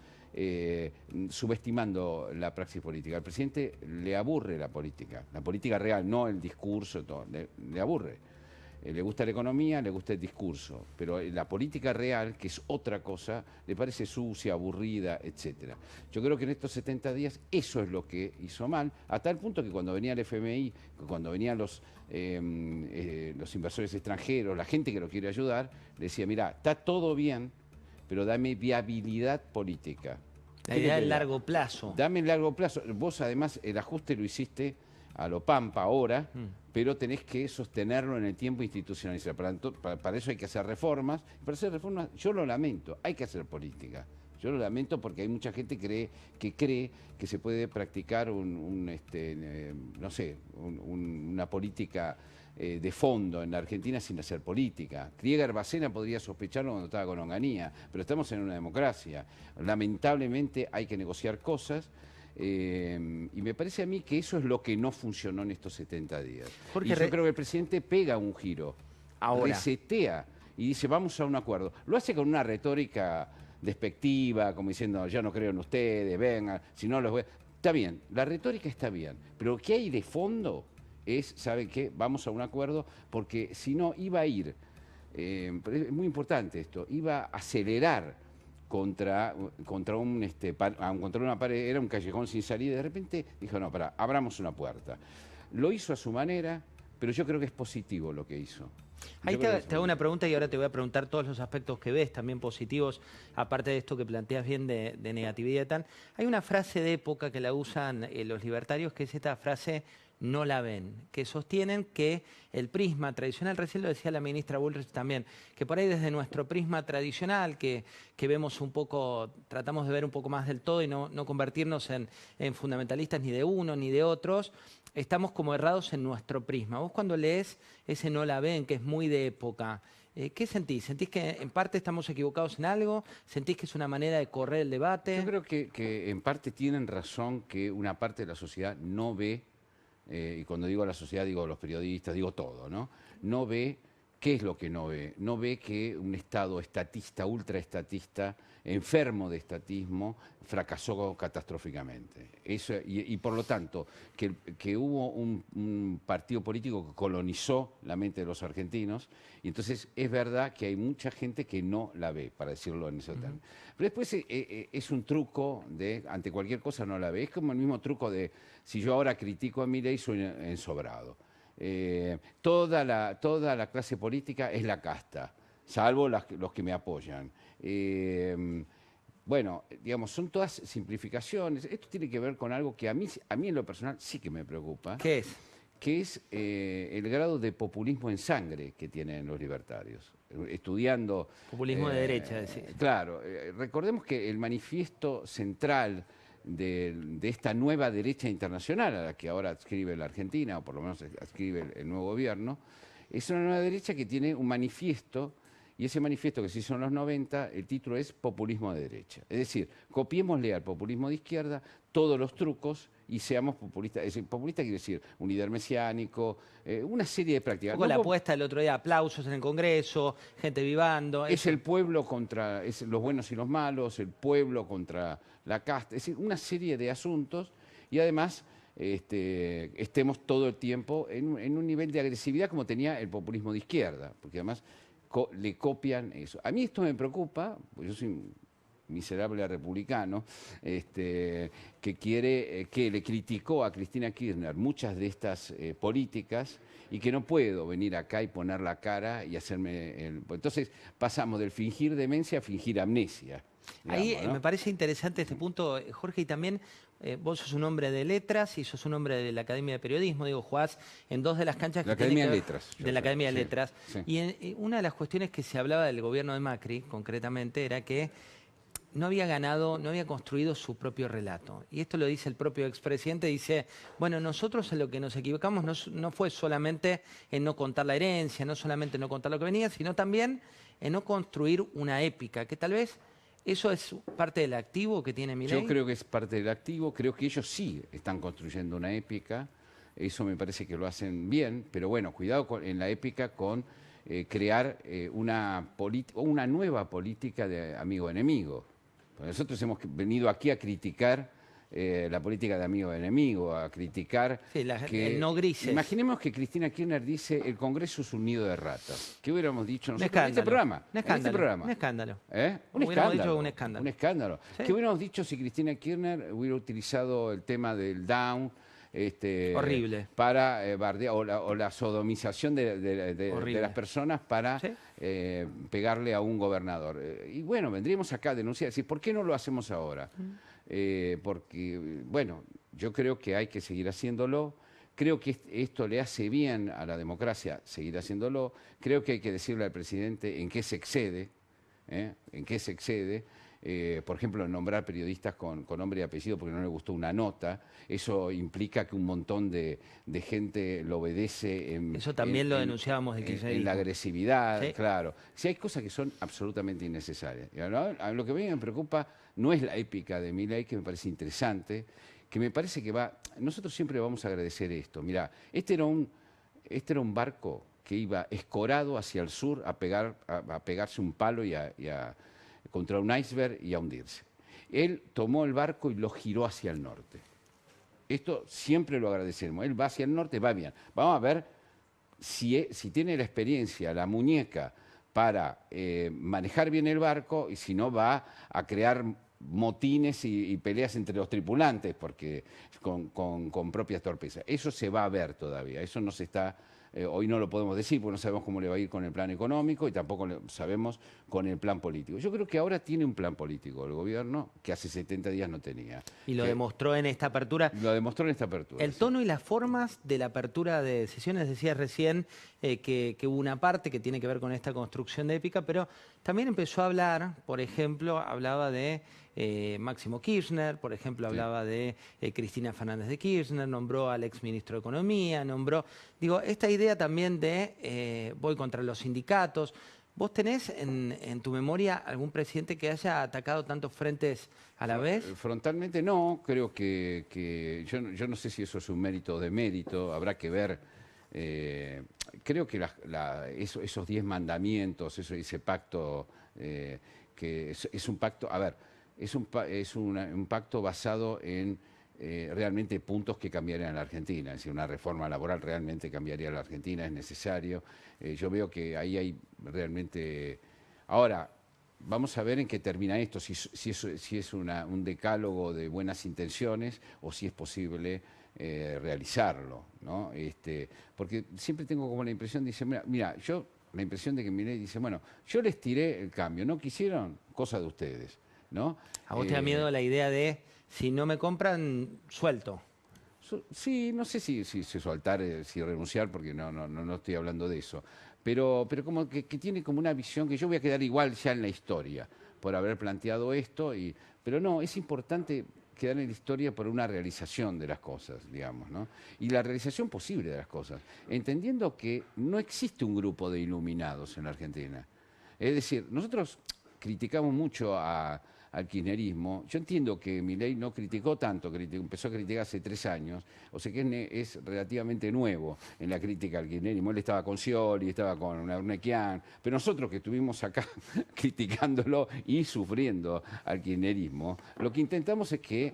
subestimando la praxis política. Al presidente le aburre la política real, no el discurso, todo, le aburre. Le gusta la economía, le gusta el discurso, pero la política real, que es otra cosa, le parece sucia, aburrida, etc. Yo creo que en estos 70 días eso es lo que hizo mal, a tal punto que cuando venía el FMI, cuando venían los inversores extranjeros, la gente que lo quiere ayudar, le decía, mira, está todo bien, pero dame viabilidad política. La idea del largo plazo. Dame el largo plazo. Vos además el ajuste lo hiciste a lo pampa ahora, pero tenés que sostenerlo en el tiempo institucionalizado. Para eso hay que hacer reformas. Para hacer reformas, yo lo lamento, hay que hacer política. Yo lo lamento porque hay mucha gente que cree que se puede practicar una política de fondo en la Argentina sin hacer política. Krieger Bacena podría sospecharlo cuando estaba con Onganía, pero estamos en una democracia. Lamentablemente hay que negociar cosas. Y me parece a mí que eso es lo que no funcionó en estos 70 días. Jorge, y yo creo que el presidente pega un giro, ahora resetea y dice vamos a un acuerdo. Lo hace con una retórica despectiva, como diciendo yo no creo en ustedes, vengan, si no los voy a... Está bien, la retórica está bien, pero lo que hay de fondo es, ¿saben qué? Vamos a un acuerdo, porque si no iba a ir, es muy importante esto, iba a acelerar contra una pared, era un callejón sin salida. De repente dijo, no, pará, abramos una puerta. Lo hizo a su manera, pero yo creo que es positivo lo que hizo. Ahí te hago una pregunta y ahora te voy a preguntar todos los aspectos que ves, también positivos, aparte de esto que planteas bien de negatividad y tal. Hay una frase de época que la usan los libertarios, que es esta frase, no la ven, que sostienen que el prisma tradicional, recién lo decía la ministra Bullrich también, que por ahí desde nuestro prisma tradicional, que vemos un poco, tratamos de ver un poco más del todo y no convertirnos en fundamentalistas ni de uno ni de otros, estamos como errados en nuestro prisma. Vos cuando lees ese no la ven, que es muy de época, ¿qué sentís? ¿Sentís que en parte estamos equivocados en algo? ¿Sentís que es una manera de correr el debate? Yo creo que en parte tienen razón que una parte de la sociedad no ve, y cuando digo la sociedad digo los periodistas, digo todo, ¿no? No ve ¿Qué es lo que no ve? No ve que un Estado estatista, ultraestatista, enfermo de estatismo, fracasó catastróficamente. Eso, y por lo tanto, que hubo un partido político que colonizó la mente de los argentinos, y entonces es verdad que hay mucha gente que no la ve, para decirlo en ese término. Pero después es un truco de, ante cualquier cosa no la ve. Es como el mismo truco de, si yo ahora critico a Milei, soy ensobrado. Toda la clase política es la casta, salvo los que me apoyan. Bueno, digamos, son todas simplificaciones. Esto tiene que ver con algo que a mí en lo personal sí que me preocupa. ¿Qué es? Que es el grado de populismo en sangre que tienen los libertarios. Estudiando... Populismo de derecha, decís. Claro, recordemos que el manifiesto central de esta nueva derecha internacional a la que ahora adscribe la Argentina, o por lo menos adscribe el nuevo gobierno, es una nueva derecha que tiene un manifiesto, y ese manifiesto que se hizo en los 90, el título es Populismo de derecha. Es decir, copiémosle al populismo de izquierda todos los trucos y seamos populistas. Es decir, populista quiere decir un líder mesiánico, una serie de prácticas. Un poco la apuesta el otro día, aplausos en el Congreso, gente vivando. Es el pueblo contra los buenos y los malos, el pueblo contra la casta, es decir, una serie de asuntos, y además estemos todo el tiempo en un nivel de agresividad como tenía el populismo de izquierda, porque además le copian eso. A mí esto me preocupa, porque yo soy un miserable republicano, que le criticó a Cristina Kirchner muchas de estas políticas, y que no puedo venir acá y poner la cara y hacerme... Entonces pasamos del fingir demencia a fingir amnesia. Digamos, ahí ¿no? Me parece interesante este punto, Jorge, y también vos sos un hombre de letras y sos un hombre de la Academia de Periodismo, digo, jugás en dos de las canchas La que Academia tienen de que ver- Letras. de la Academia de Sí, Letras. sí. Y una de las cuestiones que se hablaba del gobierno de Macri, concretamente, era que no había ganado, no había construido su propio relato. Y esto lo dice el propio expresidente, dice, bueno, nosotros en lo que nos equivocamos no fue solamente en no contar la herencia, no solamente en no contar lo que venía, sino también en no construir una épica, que tal vez eso es parte del activo que tiene Milei. Yo creo que es parte del activo, creo que ellos sí están construyendo una épica, eso me parece que lo hacen bien, pero bueno, cuidado en la épica con crear una nueva política de amigo-enemigo. Nosotros hemos venido aquí a criticar la política de amigo-enemigo, a criticar... Sí, el no grises. Imaginemos que Cristina Kirchner dice el Congreso es un nido de ratas. ¿Qué hubiéramos dicho nosotros escándalo. en este programa? Un escándalo. En este programa. Un escándalo. Un Hubiéramos escándalo. dicho un escándalo. Un escándalo. Sí. ¿Qué hubiéramos dicho si Cristina Kirchner hubiera utilizado el tema del down? Horrible. Para bardear, o la sodomización de las personas para Sí. pegarle a un gobernador. Y bueno, vendríamos acá a denunciar, decir, ¿por qué no lo hacemos ahora? Porque, bueno, yo creo que hay que seguir haciéndolo. Creo que esto le hace bien a la democracia seguir haciéndolo. Creo que hay que decirle al presidente en qué se excede, en qué se excede. Por ejemplo, nombrar periodistas con nombre y apellido porque no le gustó una nota, eso implica que un montón de gente lo obedece Eso también lo denunciábamos de en kirchnerismo. la agresividad, Sí. claro. Si hay cosas que son absolutamente innecesarias. Lo que a mí me preocupa no es la épica de Milei, que me parece interesante, que me parece que va... Nosotros siempre vamos a agradecer esto. Mirá, este era un barco que iba escorado hacia el sur a pegarse un palo contra un iceberg y a hundirse. Él tomó el barco y lo giró hacia el norte. Esto siempre lo agradecemos. Él va hacia el norte, va bien. Vamos a ver si tiene la experiencia, la muñeca, para manejar bien el barco, y si no va a crear motines y peleas entre los tripulantes porque con propias torpezas. Eso se va a ver todavía, eso no se está... hoy no lo podemos decir porque no sabemos cómo le va a ir con el plan económico y tampoco sabemos con el plan político. Yo creo que ahora tiene un plan político el gobierno que hace 70 días no tenía. Y lo demostró en esta apertura. Lo demostró en esta apertura. El sí. tono y las formas de la apertura de sesiones, decías recién que hubo una parte que tiene que ver con esta construcción de épica, pero también empezó a hablar, por ejemplo, hablaba de Máximo Kirchner, por ejemplo, hablaba de Cristina Fernández de Kirchner, nombró al exministro de Economía, digo, esta idea también de voy contra los sindicatos. ¿Vos tenés en tu memoria algún presidente que haya atacado tantos frentes a la vez? Frontalmente no, creo que yo no sé si eso es un mérito o demérito, habrá que ver Creo que esos 10 mandamientos, ese pacto, que es un pacto, a ver, es un pacto basado en realmente puntos que cambiarían a la Argentina. Es decir, una reforma laboral realmente cambiaría a la Argentina, es necesario. Yo veo que ahí hay realmente... Ahora, vamos a ver en qué termina esto, si es un decálogo de buenas intenciones o si es posible realizarlo, ¿no? Porque siempre tengo como la impresión, dice, mira, la impresión de que Milei dice, bueno, yo les tiré el cambio, no quisieron, cosa de ustedes, ¿no? ¿A vos te da miedo la idea de, si no me compran, suelto? Sí, no sé si soltar, si renunciar, porque no estoy hablando de eso. Pero como que tiene como una visión que yo voy a quedar igual ya en la historia por haber planteado esto. Pero no, es importante quedar en la historia por una realización de las cosas, digamos, ¿no? Y la realización posible de las cosas, entendiendo que no existe un grupo de iluminados en la Argentina. Es decir, nosotros criticamos mucho al kirchnerismo. Yo entiendo que Milei no criticó tanto, empezó a criticar hace 3 años, o sea que es relativamente nuevo en la crítica al kirchnerismo. Él estaba con Scioli, estaba con Urnequian, pero nosotros que estuvimos acá criticándolo y sufriendo al kirchnerismo, lo que intentamos es que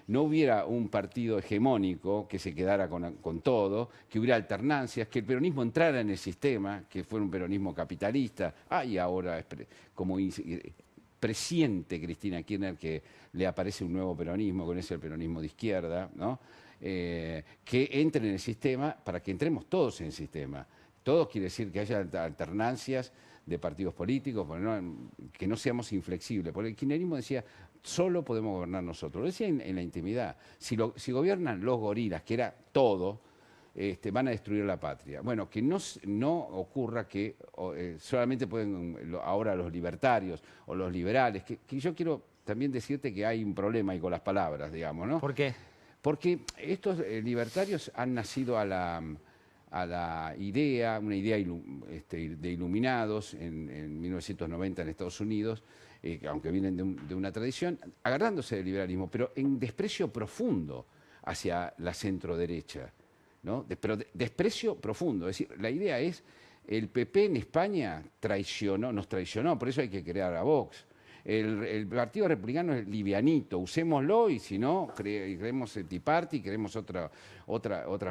no hubiera un partido hegemónico que se quedara con todo, que hubiera alternancias, que el peronismo entrara en el sistema, que fuera un peronismo capitalista. Y ahora como presiente Cristina Kirchner que le aparece un nuevo peronismo, con ese el peronismo de izquierda, ¿no? Que entre en el sistema para que entremos todos en el sistema. Todos quiere decir que haya alternancias de partidos políticos, que no seamos inflexibles. Porque el kirchnerismo decía, solo podemos gobernar nosotros. Lo decía en la intimidad. Si gobiernan los gorilas, que era todo, van a destruir la patria. Bueno, que no ocurra que solamente pueden ahora los libertarios o los liberales, que yo quiero también decirte que hay un problema ahí con las palabras, digamos, ¿no? ¿Por qué? Porque estos libertarios han nacido a la idea, una idea de iluminados en 1990 en Estados Unidos, aunque vienen de una tradición, agarrándose del liberalismo, pero en desprecio profundo hacia la centro-derecha, ¿no? Pero desprecio profundo. Es decir, la idea es, el PP en España nos traicionó, por eso hay que crear a Vox. El Partido Republicano es livianito, usémoslo y si no, creemos el Tea Party, creemos otra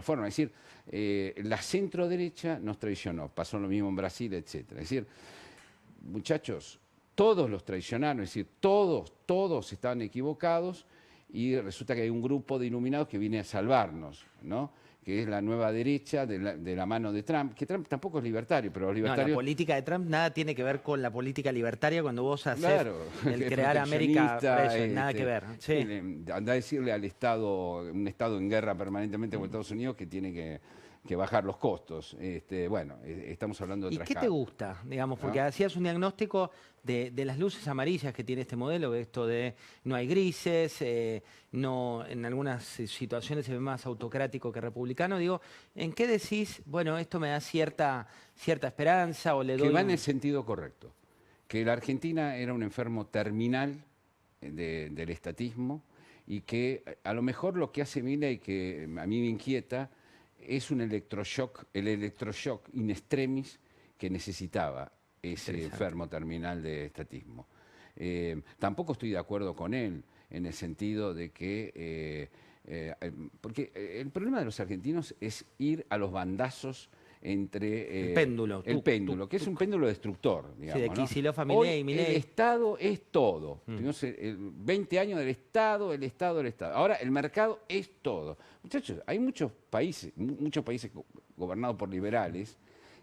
forma. Es decir, la centro-derecha nos traicionó, pasó lo mismo en Brasil, etc. Es decir, muchachos, todos los traicionaron, es decir, todos estaban equivocados y resulta que hay un grupo de iluminados que viene a salvarnos, ¿no? Que es la nueva derecha de la mano de Trump, que Trump tampoco es libertario, pero los libertarios... No, la política de Trump nada tiene que ver con la política libertaria cuando vos haces el es crear América, nada que ver. Sí. Anda a decirle al Estado, un Estado en guerra permanentemente con Estados Unidos, que tiene que bajar los costos. Bueno, estamos hablando de ¿Y otras qué te gusta, digamos? Porque hacías un diagnóstico de las luces amarillas que tiene este modelo, esto de no hay grises, no, en algunas situaciones se ve más autocrático que republicano. Digo, ¿en qué decís, bueno, esto me da cierta esperanza o le doy... Que va en el sentido correcto. Que la Argentina era un enfermo terminal del estatismo y que a lo mejor lo que hace Milei, que a mí me inquieta, es el electroshock in extremis que necesitaba ese enfermo terminal de estatismo. Tampoco estoy de acuerdo con él en el sentido de que... porque el problema de los argentinos es ir a los bandazos entre... el péndulo. Que es un péndulo destructor, digamos. Sí, de Kicillof a Milei. Milei. El Estado es todo. 20 años del Estado, el Estado. Ahora el mercado es todo. Muchachos, hay muchos países gobernados por liberales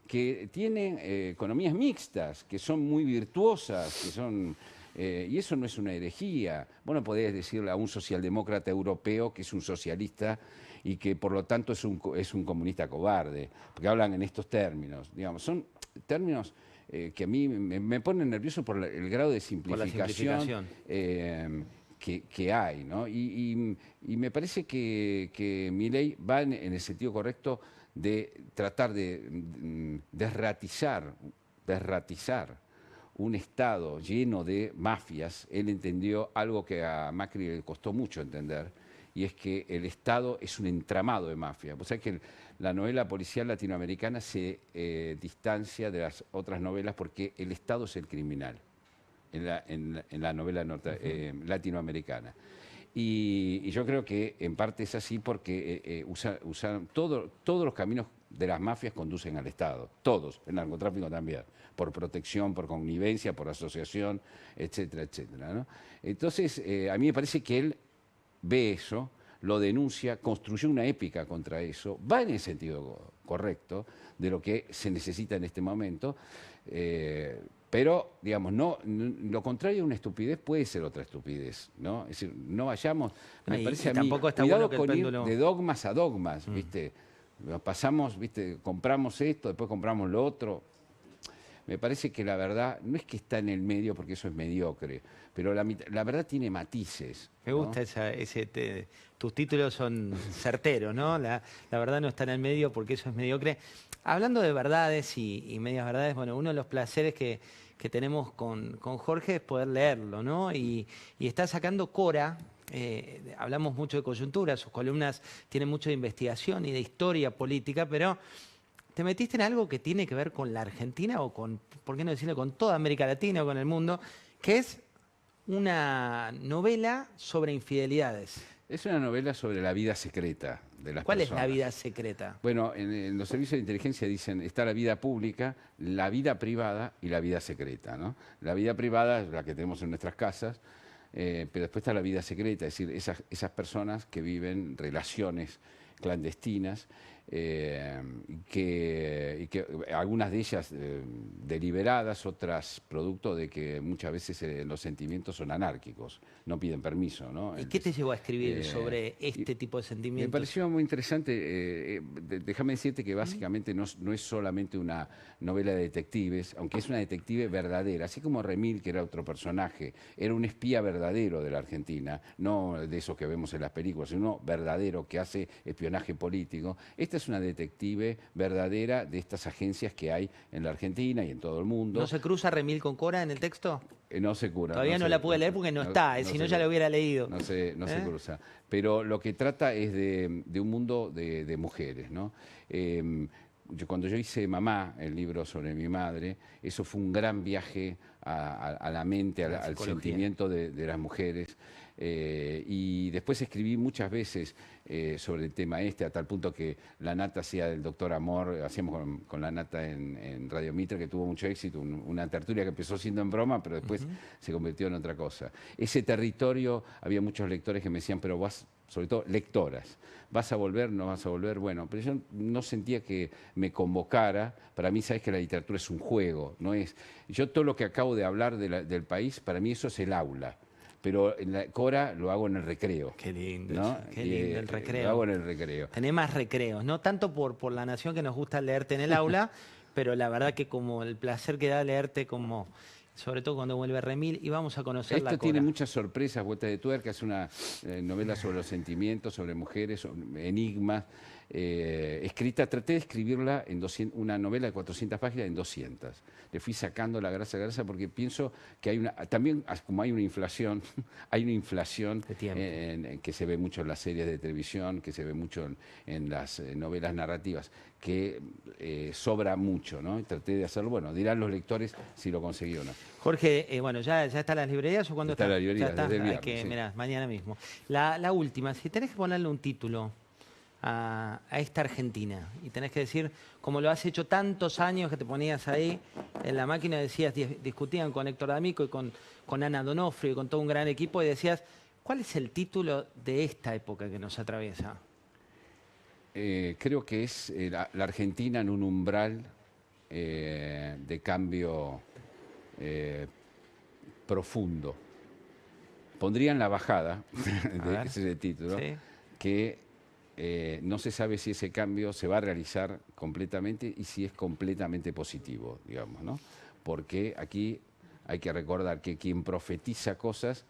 que tienen economías mixtas, que son muy virtuosas, que son... y eso no es una herejía. Vos no podés decirle a un socialdemócrata europeo que es un socialista y que por lo tanto es un comunista cobarde, porque hablan en estos términos, digamos, son términos que a mí me ponen nervioso por el grado de simplificación, que hay, ¿no? Y me parece que Milei va en el sentido correcto de tratar de desratizar un Estado lleno de mafias. Él entendió algo que a Macri le costó mucho entender, y es que el Estado es un entramado de mafia. Vos sabés que la novela policial latinoamericana se distancia de las otras novelas porque el Estado es el criminal en la novela latinoamericana. Y yo creo que en parte es así porque todos los caminos de las mafias conducen al Estado, todos, el narcotráfico también, por protección, por connivencia, por asociación, etcétera, etcétera, ¿no? Entonces, a mí me parece que él ve eso, lo denuncia, construyó una épica contra eso, va en el sentido correcto de lo que se necesita en este momento, pero, digamos, lo contrario a una estupidez puede ser otra estupidez, ¿no? Es decir, no vayamos, me parece a mí, cuidado con ir de dogmas a dogmas, ¿viste? Pasamos, ¿viste? Compramos esto, después compramos lo otro. Me parece que la verdad no es que está en el medio porque eso es mediocre, pero la verdad tiene matices, ¿no? Me gusta tus títulos son certeros, ¿no? La verdad no está en el medio porque eso es mediocre. Hablando de verdades y medias verdades, bueno, uno de los placeres que tenemos con Jorge es poder leerlo, ¿no? Y está sacando Cora. Hablamos mucho de coyuntura, sus columnas tienen mucho de investigación y de historia política, pero te metiste en algo que tiene que ver con la Argentina o con, ¿por qué no decirlo?, con toda América Latina o con el mundo, que es una novela sobre infidelidades. Es una novela sobre la vida secreta de las personas. ¿Cuál es la vida secreta? Bueno, en los servicios de inteligencia dicen, está la vida pública, la vida privada y la vida secreta, ¿no? La vida privada es la que tenemos en nuestras casas, pero después está la vida secreta, es decir, esas personas que viven relaciones clandestinas, que algunas de ellas deliberadas, otras producto de que muchas veces los sentimientos son anárquicos, no piden permiso, ¿no? ¿Y qué te llevó a escribir sobre este tipo de sentimientos? Me pareció muy interesante, déjame decirte que básicamente no es solamente una novela de detectives, aunque es una detective verdadera, así como Remil, que era otro personaje, era un espía verdadero de la Argentina, no de esos que vemos en las películas, sino verdadero, que hace espionaje político. Esta es una detective verdadera de estas agencias que hay en la Argentina y en todo el mundo. ¿No se cruza Remil con Cora en el texto? No se cura. Todavía no la pude leer porque no está, si no ya la hubiera leído. No se cruza. Pero lo que trata es de un mundo de mujeres, ¿no? Cuando yo hice Mamá, el libro sobre mi madre, eso fue un gran viaje a la mente, al sentimiento de las mujeres. Y después escribí muchas veces sobre el tema a tal punto que La Nata hacía del Doctor Amor, hacíamos con La Nata en Radio Mitre, que tuvo mucho éxito, una tertulia que empezó siendo en broma, pero después se convirtió en otra cosa. Ese territorio, había muchos lectores que me decían, pero sobre todo lectoras, ¿vas a volver? ¿No vas a volver? Bueno, pero yo no sentía que me convocara. Para mí, sabes que la literatura es un juego, no es. Yo todo lo que acabo de hablar del país, para mí eso es el aula. Pero en la Cora lo hago en el recreo. Qué lindo, ¿no? Qué lindo el recreo. Lo hago en el recreo. Tenés más recreos, no tanto por la nación que nos gusta leerte en el aula, pero la verdad que como el placer que da leerte como... sobre todo cuando vuelve Remil, y vamos a conocer la Cora. Esto tiene muchas sorpresas, vueltas de tuerca, es una novela sobre los sentimientos, sobre mujeres, sobre enigmas, escrita, traté de escribirla en una novela de 400 páginas en 200. Le fui sacando la grasa porque pienso que hay también como hay una inflación, hay una inflación que se ve mucho en las series de televisión, que se ve mucho en las novelas narrativas, que sobra mucho, ¿no? Y traté de hacerlo, bueno, dirán los lectores si lo conseguí o no. Jorge, bueno, ¿ya están las librerías o cuándo está? Está las librerías, desde el viernes, sí. Mirá, mañana mismo. La última, si tenés que ponerle un título a esta Argentina y tenés que decir, como lo has hecho tantos años que te ponías ahí en la máquina, decías, discutían con Héctor D'Amico y con Ana Donofrio y con todo un gran equipo y decías, ¿cuál es el título de esta época que nos atraviesa? Creo que es la Argentina en un umbral de cambio profundo. Pondrían La Bajada, ese es el título, ¿sí? Que no se sabe si ese cambio se va a realizar completamente y si es completamente positivo, digamos, ¿no? Porque aquí hay que recordar que quien profetiza cosas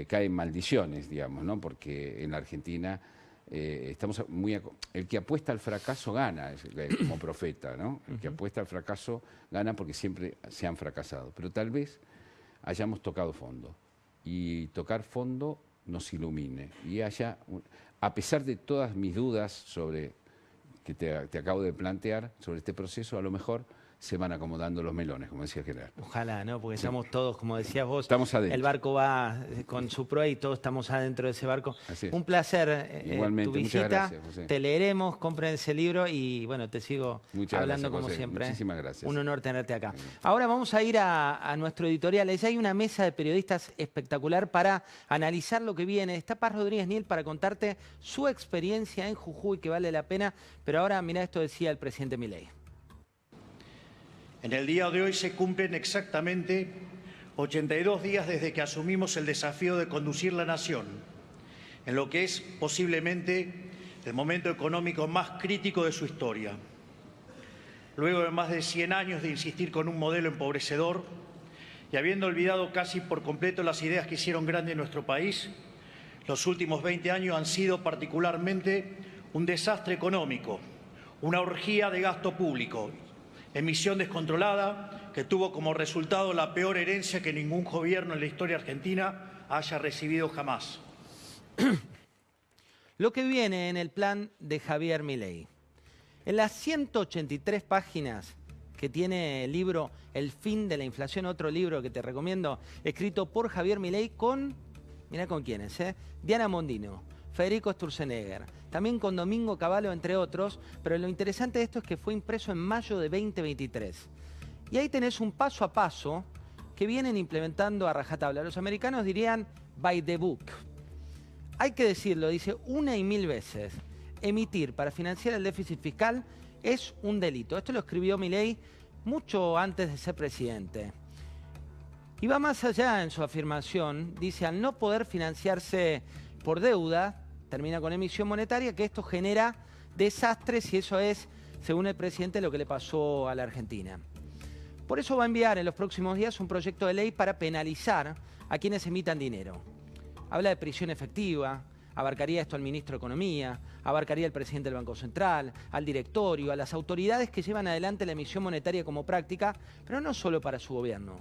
cae en maldiciones, digamos, ¿no? Porque en la Argentina estamos muy... El que apuesta al fracaso gana, como profeta, ¿no? El que apuesta al fracaso gana porque siempre se han fracasado. Pero tal vez hayamos tocado fondo. Y tocar fondo nos ilumine y haya, a pesar de todas mis dudas sobre que te acabo de plantear sobre este proceso, a lo mejor se van acomodando los melones, como decía el general. Ojalá, ¿no? Porque estamos todos, como decías vos, estamos adentro. El barco va con su proa y todos estamos adentro de ese barco. Un placer igualmente, tu visita. muchas gracias, José. Te leeremos, compren ese libro y bueno, te sigo hablando como José. siempre. Muchísimas gracias. Un honor tenerte acá. Ahora vamos a ir a nuestro editorial. Allá hay una mesa de periodistas espectacular para analizar lo que viene. Está Paz Rodríguez Niel para contarte su experiencia en Jujuy, que vale la pena. Pero ahora, mirá, esto decía el presidente Milei. En el día de hoy se cumplen exactamente 82 días desde que asumimos el desafío de conducir la nación en lo que es posiblemente el momento económico más crítico de su historia. Luego de más de 100 años de insistir con un modelo empobrecedor y habiendo olvidado casi por completo las ideas que hicieron grande nuestro país, los últimos 20 años han sido particularmente un desastre económico, una orgía de gasto público, emisión descontrolada que tuvo como resultado la peor herencia que ningún gobierno en la historia argentina haya recibido jamás. Lo que viene en el plan de Javier Milei. En las 183 páginas que tiene el libro El fin de la inflación, otro libro que te recomiendo, escrito por Javier Milei con, mirá con quiénes, Diana Mondino, Federico Sturzenegger, también con Domingo Cavallo, entre otros, pero lo interesante de esto es que fue impreso en mayo de 2023. Y ahí tenés un paso a paso que vienen implementando a rajatabla. Los americanos dirían by the book. Hay que decirlo, dice una y mil veces, emitir para financiar el déficit fiscal es un delito. Esto lo escribió Milei mucho antes de ser presidente. Y va más allá en su afirmación, dice al no poder financiarse por deuda, termina con emisión monetaria, que esto genera desastres y eso es, según el presidente, lo que le pasó a la Argentina. Por eso va a enviar en los próximos días un proyecto de ley para penalizar a quienes emitan dinero. Habla de prisión efectiva, abarcaría esto al ministro de Economía, abarcaría al presidente del Banco Central, al directorio, a las autoridades que llevan adelante la emisión monetaria como práctica, pero no solo para su gobierno,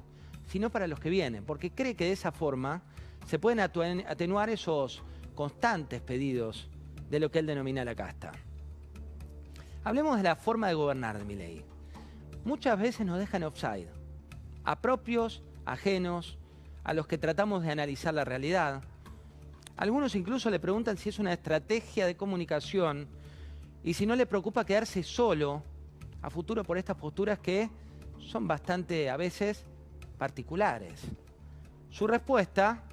sino para los que vienen, porque cree que de esa forma se pueden atenuar esos constantes pedidos de lo que él denomina la casta. Hablemos de la forma de gobernar de Milei. Muchas veces nos dejan offside, a propios, ajenos, a los que tratamos de analizar la realidad. Algunos incluso le preguntan si es una estrategia de comunicación y si no le preocupa quedarse solo a futuro por estas posturas que son bastante, a veces, particulares. Su respuesta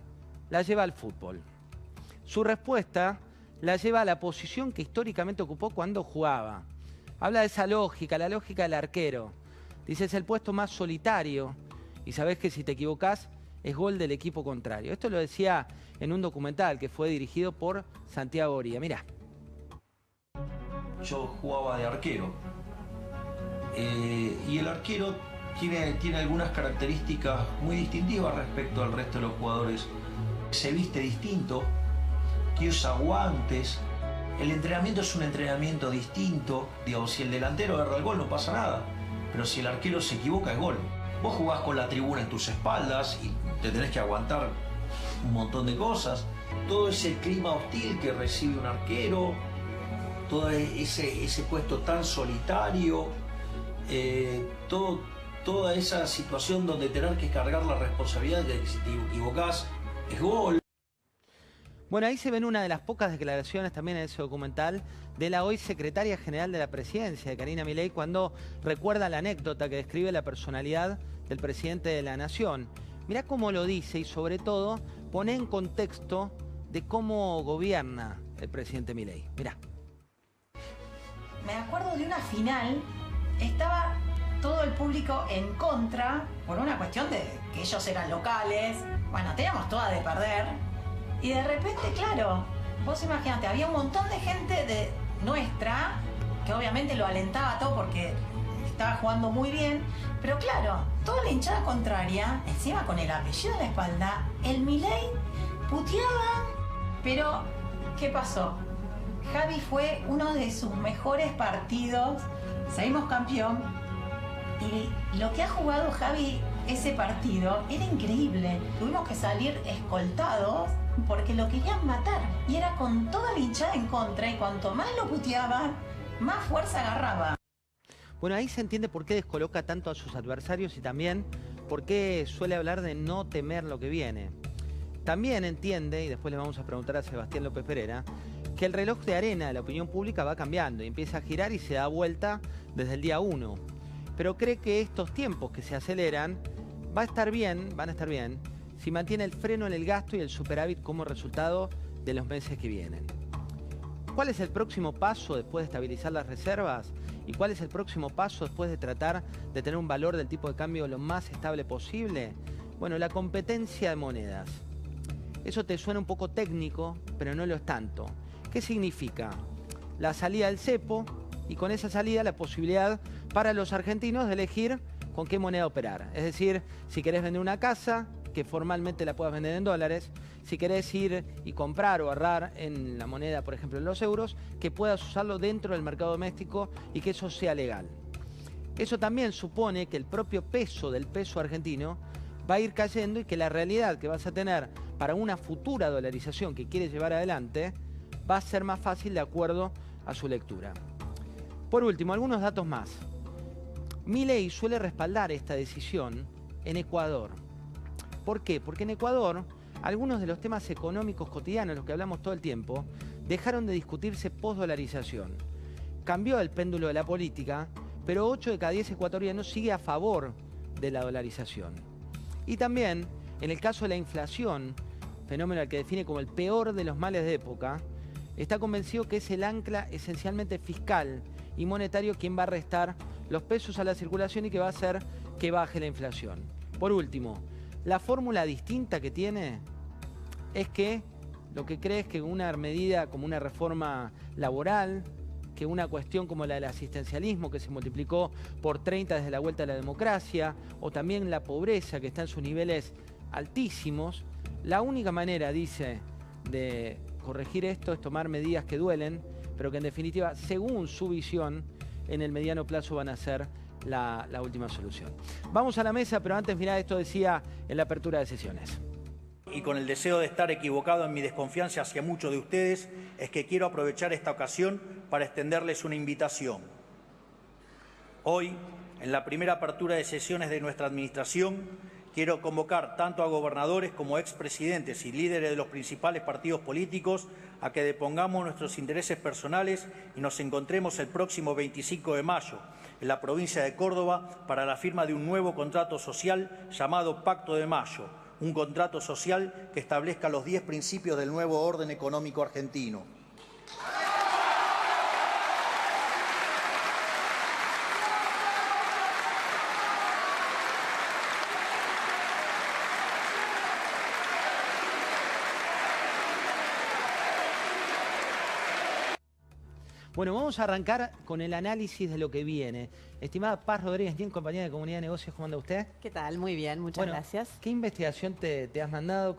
la lleva al fútbol. Su respuesta la lleva a la posición que históricamente ocupó cuando jugaba. Habla de esa lógica, la lógica del arquero. Dice, es el puesto más solitario y sabés que si te equivocás es gol del equipo contrario. Esto lo decía en un documental que fue dirigido por Santiago Oría. Mirá. Yo jugaba de arquero y el arquero tiene algunas características muy distintivas respecto al resto de los jugadores. Se viste distinto, que usa guantes, el entrenamiento es un entrenamiento distinto. Digamos, si el delantero agarra el gol no pasa nada, pero si el arquero se equivoca es gol. Vos jugás con la tribuna en tus espaldas y te tenés que aguantar un montón de cosas. Todo ese clima hostil que recibe un arquero, todo ese puesto tan solitario, toda esa situación donde tener que cargar la responsabilidad de que si te equivocás es gol. Bueno, ahí se ven una de las pocas declaraciones también en ese documental de la hoy secretaria general de la presidencia, de Karina Milei, cuando recuerda la anécdota que describe la personalidad del presidente de la Nación. Mirá cómo lo dice y sobre todo pone en contexto de cómo gobierna el presidente Milei. Mirá. Me acuerdo de una final, estaba todo el público en contra por una cuestión de que ellos eran locales. Bueno, teníamos toda de perder. Y de repente, claro, vos imaginate, había un montón de gente de nuestra que obviamente lo alentaba todo porque estaba jugando muy bien. Pero claro, toda la hinchada contraria, encima con el apellido en la espalda, el Milei puteaba. Pero, ¿qué pasó? Javi fue uno de sus mejores partidos. Salimos campeón. Y lo que ha jugado Javi ese partido era increíble. Tuvimos que salir escoltados porque lo querían matar. Y era con toda la hinchada en contra, y cuanto más lo puteaban, más fuerza agarraba. Bueno, ahí se entiende por qué descoloca tanto a sus adversarios y también por qué suele hablar de no temer lo que viene. También entiende, y después le vamos a preguntar a Sebastián López Pereira, que el reloj de arena de la opinión pública va cambiando y empieza a girar y se da vuelta desde el día 1. Pero cree que estos tiempos que se aceleran van a estar bien si mantiene el freno en el gasto y el superávit como resultado de los meses que vienen. ¿Cuál es el próximo paso después de estabilizar las reservas? ¿Y cuál es el próximo paso después de tratar de tener un valor del tipo de cambio lo más estable posible? Bueno, la competencia de monedas. Eso te suena un poco técnico, pero no lo es tanto. ¿Qué significa? La salida del cepo y con esa salida la posibilidad para los argentinos de elegir con qué moneda operar. Es decir, si querés vender una casa, que formalmente la puedas vender en dólares. Si querés ir y comprar o ahorrar en la moneda, por ejemplo en los euros, que puedas usarlo dentro del mercado doméstico y que eso sea legal. Eso también supone que el propio peso del peso argentino va a ir cayendo y que la realidad que vas a tener para una futura dolarización que quieres llevar adelante va a ser más fácil de acuerdo a su lectura. Por último, algunos datos más. Milei suele respaldar esta decisión en Ecuador. ¿Por qué? Porque en Ecuador algunos de los temas económicos cotidianos, los que hablamos todo el tiempo, dejaron de discutirse post-dolarización. Cambió el péndulo de la política, pero 8 de cada 10 ecuatorianos sigue a favor de la dolarización. Y también, en el caso de la inflación, fenómeno al que define como el peor de los males de época, está convencido que es el ancla esencialmente fiscal y monetario quien va a restar los pesos a la circulación y que va a hacer que baje la inflación. Por último, la fórmula distinta que tiene es que lo que cree es que una medida como una reforma laboral, que una cuestión como la del asistencialismo que se multiplicó por 30 desde la vuelta a la democracia, o también la pobreza que está en sus niveles altísimos, la única manera, dice, de corregir esto es tomar medidas que duelen, pero que en definitiva, según su visión, en el mediano plazo van a ser la última solución. Vamos a la mesa, pero antes, mirá, esto decía en la apertura de sesiones. Y con el deseo de estar equivocado en mi desconfianza hacia muchos de ustedes, es que quiero aprovechar esta ocasión para extenderles una invitación. Hoy, en la primera apertura de sesiones de nuestra administración, quiero convocar tanto a gobernadores como a expresidentes y líderes de los principales partidos políticos a que depongamos nuestros intereses personales y nos encontremos el próximo 25 de mayo en la provincia de Córdoba para la firma de un nuevo contrato social llamado Pacto de Mayo, un contrato social que establezca los 10 principios del nuevo orden económico argentino. Bueno, vamos a arrancar con el análisis de lo que viene. Estimada Paz Rodríguez, ¿tiene compañía de Comunidad de Negocios? ¿Cómo anda usted? ¿Qué tal? Muy bien, muchas gracias. ¿Qué investigación te has mandado?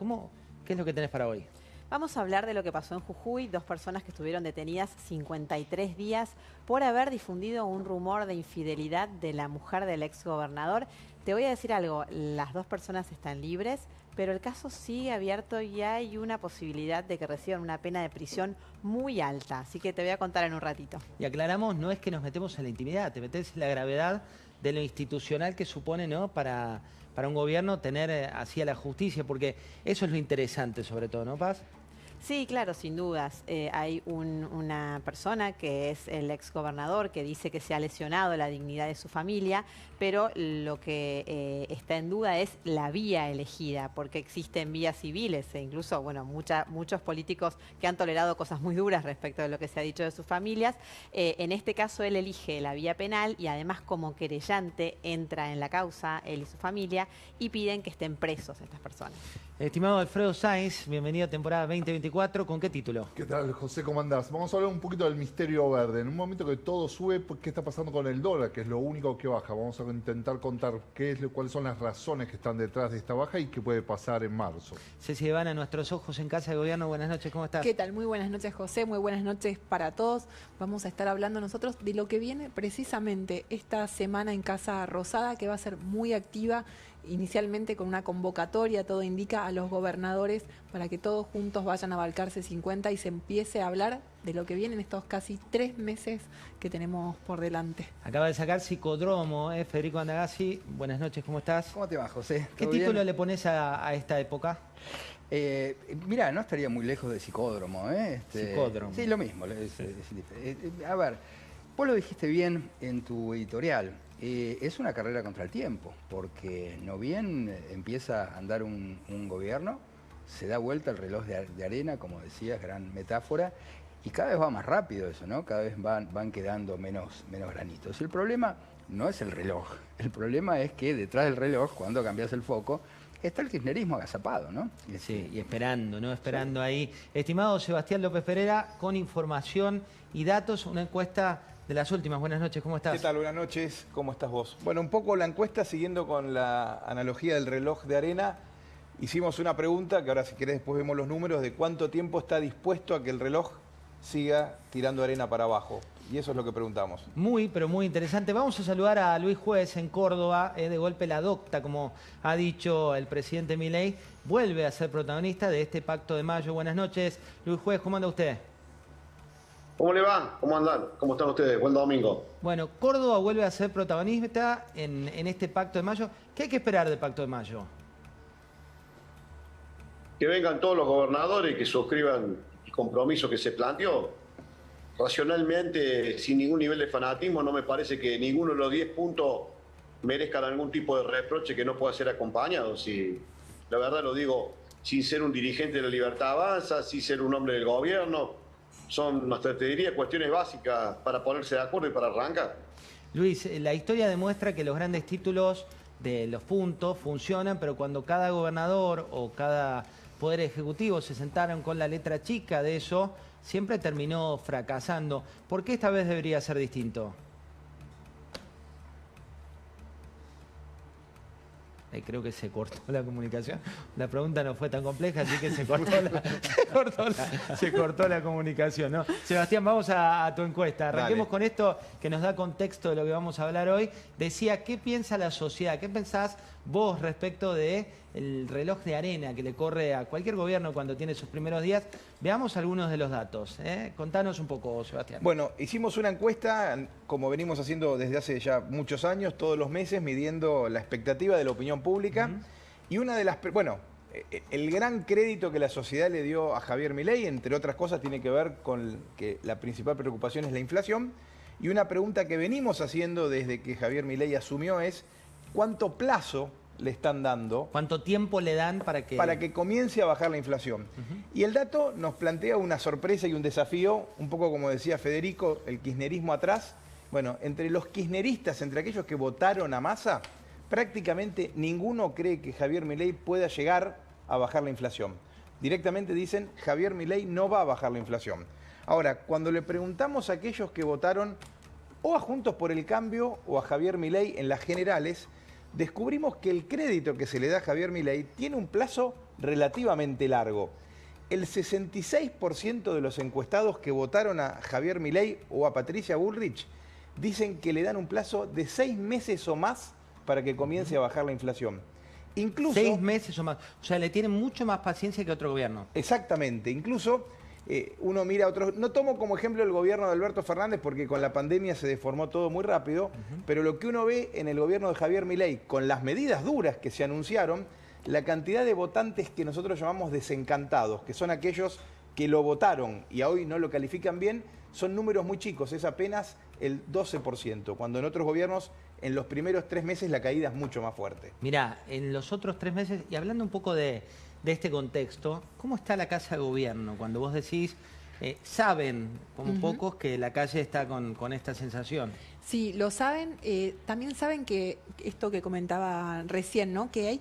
¿Qué es lo que tenés para hoy? Vamos a hablar de lo que pasó en Jujuy, 2 personas que estuvieron detenidas 53 días por haber difundido un rumor de infidelidad de la mujer del exgobernador. Te voy a decir algo, las 2 personas están libres, pero el caso sigue abierto y hay una posibilidad de que reciban una pena de prisión muy alta. Así que te voy a contar en un ratito. Y aclaramos, no es que nos metemos en la intimidad, te metes en la gravedad de lo institucional que supone, ¿no?, para un gobierno tener así a la justicia, porque eso es lo interesante sobre todo, ¿no, Paz? Sí, claro, sin dudas. Hay una persona que es el exgobernador que dice que se ha lesionado la dignidad de su familia, pero lo que está en duda es la vía elegida, porque existen vías civiles e incluso, bueno, muchos políticos que han tolerado cosas muy duras respecto de lo que se ha dicho de sus familias. En este caso, él elige la vía penal y además como querellante entra en la causa, él y su familia, y piden que estén presos estas personas. Estimado Alfredo Sáenz, bienvenido a temporada 2024. ¿Con qué título? ¿Qué tal, José? ¿Cómo andás? Vamos a hablar un poquito del misterio verde. En un momento que todo sube, ¿qué está pasando con el dólar? Que es lo único que baja. Vamos a intentar contar cuáles son las razones que están detrás de esta baja y qué puede pasar en marzo. Ceci Devana, nuestros ojos en Casa de Gobierno. Buenas noches, ¿cómo estás? ¿Qué tal? Muy buenas noches, José. Muy buenas noches para todos. Vamos a estar hablando nosotros de lo que viene precisamente esta semana en Casa Rosada, que va a ser muy activa inicialmente con una convocatoria, todo indica, a los gobernadores para que todos juntos vayan a Balcarce 50 y se empiece a hablar de lo que viene en estos casi 3 meses que tenemos por delante. Acaba de sacar Psicodromo, Federico Andagasi. Buenas noches, ¿cómo estás? ¿Cómo te va, José? ¿Qué título le pones a esta época? Mirá, no estaría muy lejos de Psicódromo. Psicódromo. Sí, lo mismo. A ver, vos lo dijiste bien en tu editorial. Es una carrera contra el tiempo, porque no bien empieza a andar un gobierno, se da vuelta el reloj de arena, como decías, gran metáfora, y cada vez va más rápido eso, ¿no? Cada vez van quedando menos granitos. El problema no es el reloj, el problema es que detrás del reloj, cuando cambias el foco, está el kirchnerismo agazapado, ¿no? Sí, y esperando, ¿no? Esperando ahí. Estimado Sebastián López Pereira, con información y datos, una encuesta de las últimas. Buenas noches, ¿cómo estás? ¿Qué tal? Buenas noches, ¿cómo estás vos? Bueno, un poco la encuesta, siguiendo con la analogía del reloj de arena, hicimos una pregunta, que ahora si querés después vemos los números, de cuánto tiempo está dispuesto a que el reloj siga tirando arena para abajo. Y eso es lo que preguntamos. Muy, pero muy interesante. Vamos a saludar a Luis Juez en Córdoba. De golpe la adopta, como ha dicho el presidente Milei. Vuelve a ser protagonista de este Pacto de Mayo. Buenas noches, Luis Juez, ¿cómo anda usted? ¿Cómo le va? ¿Cómo andan? ¿Cómo están ustedes? Buen domingo. Bueno, Córdoba vuelve a ser protagonista en este Pacto de Mayo. ¿Qué hay que esperar del Pacto de Mayo? Que vengan todos los gobernadores y que suscriban el compromiso que se planteó. Racionalmente, sin ningún nivel de fanatismo, no me parece que ninguno de los 10 puntos merezcan algún tipo de reproche que no pueda ser acompañado. Si, la verdad lo digo, sin ser un dirigente de la Libertad Avanza, sin ser un hombre del gobierno, son, hasta te diría, cuestiones básicas para ponerse de acuerdo y para arrancar. Luis, la historia demuestra que los grandes títulos de los puntos funcionan, pero cuando cada gobernador o cada poder ejecutivo se sentaron con la letra chica de eso, siempre terminó fracasando. ¿Por qué esta vez debería ser distinto? Creo que se cortó la comunicación. La pregunta no fue tan compleja, así que se cortó la comunicación, ¿no? Sebastián, vamos a tu encuesta. Arranquemos con esto que nos da contexto de lo que vamos a hablar hoy. Decía, ¿qué piensa la sociedad? ¿Qué pensás vos respecto del reloj de arena que le corre a cualquier gobierno cuando tiene sus primeros días? Veamos algunos de los datos. Contanos un poco, Sebastián. Bueno, hicimos una encuesta, como venimos haciendo desde hace ya muchos años, todos los meses, midiendo la expectativa de la opinión pública. Y una de las... Bueno, el gran crédito que la sociedad le dio a Javier Milei, entre otras cosas, tiene que ver con que la principal preocupación es la inflación. Y una pregunta que venimos haciendo desde que Javier Milei asumió es ¿cuánto plazo le están dando? ¿Cuánto tiempo le dan para que comience a bajar la inflación? Y el dato nos plantea una sorpresa y un desafío, un poco como decía Federico, el kirchnerismo atrás. Bueno, entre los kirchneristas, entre aquellos que votaron a Massa, prácticamente ninguno cree que Javier Milei pueda llegar a bajar la inflación. Directamente dicen, Javier Milei no va a bajar la inflación. Ahora, cuando le preguntamos a aquellos que votaron o a Juntos por el Cambio o a Javier Milei en las generales, descubrimos que el crédito que se le da a Javier Milei tiene un plazo relativamente largo. El 66% de los encuestados que votaron a Javier Milei o a Patricia Bullrich dicen que le dan un plazo de 6 meses o más para que comience a bajar la inflación. Incluso 6 meses o más. O sea, le tienen mucho más paciencia que otro gobierno. Exactamente. Incluso uno mira a otros... No tomo como ejemplo el gobierno de Alberto Fernández porque con la pandemia se deformó todo muy rápido, pero lo que uno ve en el gobierno de Javier Milei, con las medidas duras que se anunciaron, la cantidad de votantes que nosotros llamamos desencantados, que son aquellos que lo votaron y a hoy no lo califican bien, son números muy chicos, es apenas el 12%, cuando en otros gobiernos en los primeros 3 meses la caída es mucho más fuerte. Mirá, en los otros 3 meses, y hablando un poco de este contexto, ¿cómo está la Casa de Gobierno? Cuando vos decís, saben, como pocos, que la calle está con esta sensación. Sí, lo saben. También saben que esto que comentaba recién, ¿no? Que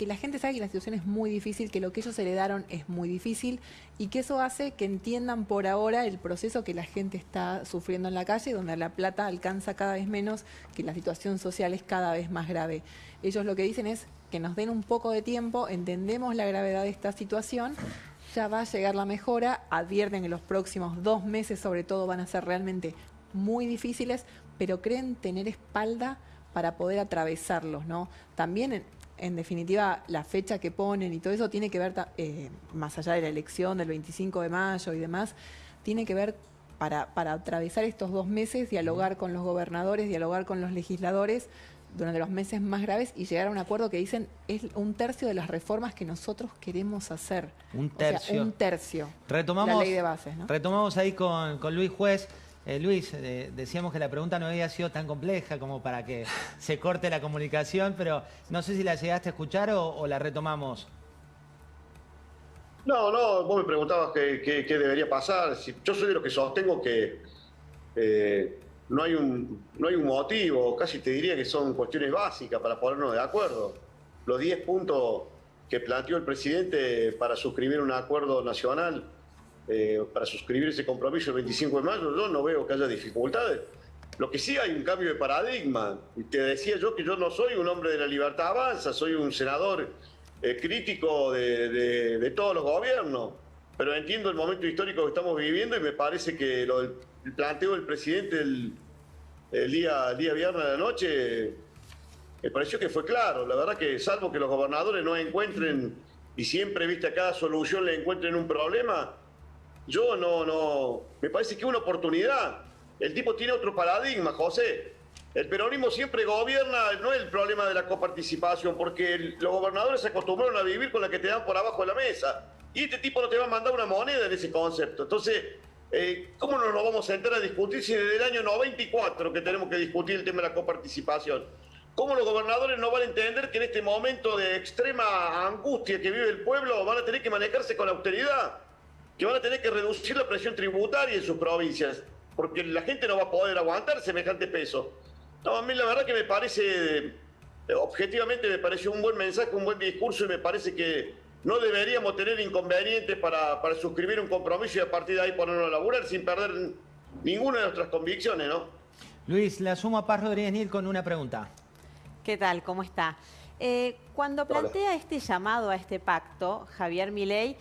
la gente sabe que la situación es muy difícil, que lo que ellos heredaron es muy difícil y que eso hace que entiendan por ahora el proceso que la gente está sufriendo en la calle, donde la plata alcanza cada vez menos, que la situación social es cada vez más grave. Ellos lo que dicen es que nos den un poco de tiempo, entendemos la gravedad de esta situación, ya va a llegar la mejora, advierten que los próximos 2 meses sobre todo van a ser realmente muy difíciles, pero creen tener espalda para poder atravesarlos, ¿no? También, en definitiva, la fecha que ponen y todo eso tiene que ver, más allá de la elección del 25 de mayo y demás, tiene que ver para atravesar estos 2 meses, dialogar con los gobernadores, dialogar con los legisladores durante los meses más graves y llegar a un acuerdo que dicen es 1/3 de las reformas que nosotros queremos hacer. 1/3. O sea, 1/3. Retomamos, la ley de bases, ¿no? Retomamos ahí con Luis Juez. Luis, decíamos que la pregunta no había sido tan compleja como para que se corte la comunicación, pero no sé si la llegaste a escuchar o la retomamos. No, vos me preguntabas qué debería pasar. Yo soy de los que sostengo que no hay un motivo, casi te diría que son cuestiones básicas para ponernos de acuerdo. Los 10 puntos que planteó el presidente para suscribir un acuerdo nacional, para suscribir ese compromiso el 25 de mayo, yo no veo que haya dificultades. Lo que sí hay un cambio de paradigma. Te decía yo que yo no soy un hombre de la libertad avanza, soy un senador crítico de todos los gobiernos, pero entiendo el momento histórico que estamos viviendo y me parece que el planteo del presidente el día viernes de la noche me pareció que fue claro. La verdad que salvo que los gobernadores no encuentren y siempre, viste, a cada solución le encuentren un problema, yo no, me parece que es una oportunidad. El tipo tiene otro paradigma, José. El peronismo siempre gobierna, no es el problema de la coparticipación, porque los gobernadores se acostumbraron a vivir con la que te dan por abajo de la mesa. Y este tipo no te va a mandar una moneda en ese concepto. Entonces, ¿cómo nos lo vamos a sentar a discutir si desde el año 94 que tenemos que discutir el tema de la coparticipación? ¿Cómo los gobernadores no van a entender que en este momento de extrema angustia que vive el pueblo van a tener que manejarse con austeridad? Que van a tener que reducir la presión tributaria en sus provincias, porque la gente no va a poder aguantar semejante peso. No, a mí la verdad que me parece, objetivamente me pareció un buen mensaje, un buen discurso y me parece que no deberíamos tener inconvenientes para suscribir un compromiso y a partir de ahí ponernos a laburar sin perder ninguna de nuestras convicciones, ¿no? Luis, la sumo a Paz Rodríguez Nil con una pregunta. ¿Qué tal? ¿Cómo está? Cuando plantea este llamado a este pacto, Javier Milei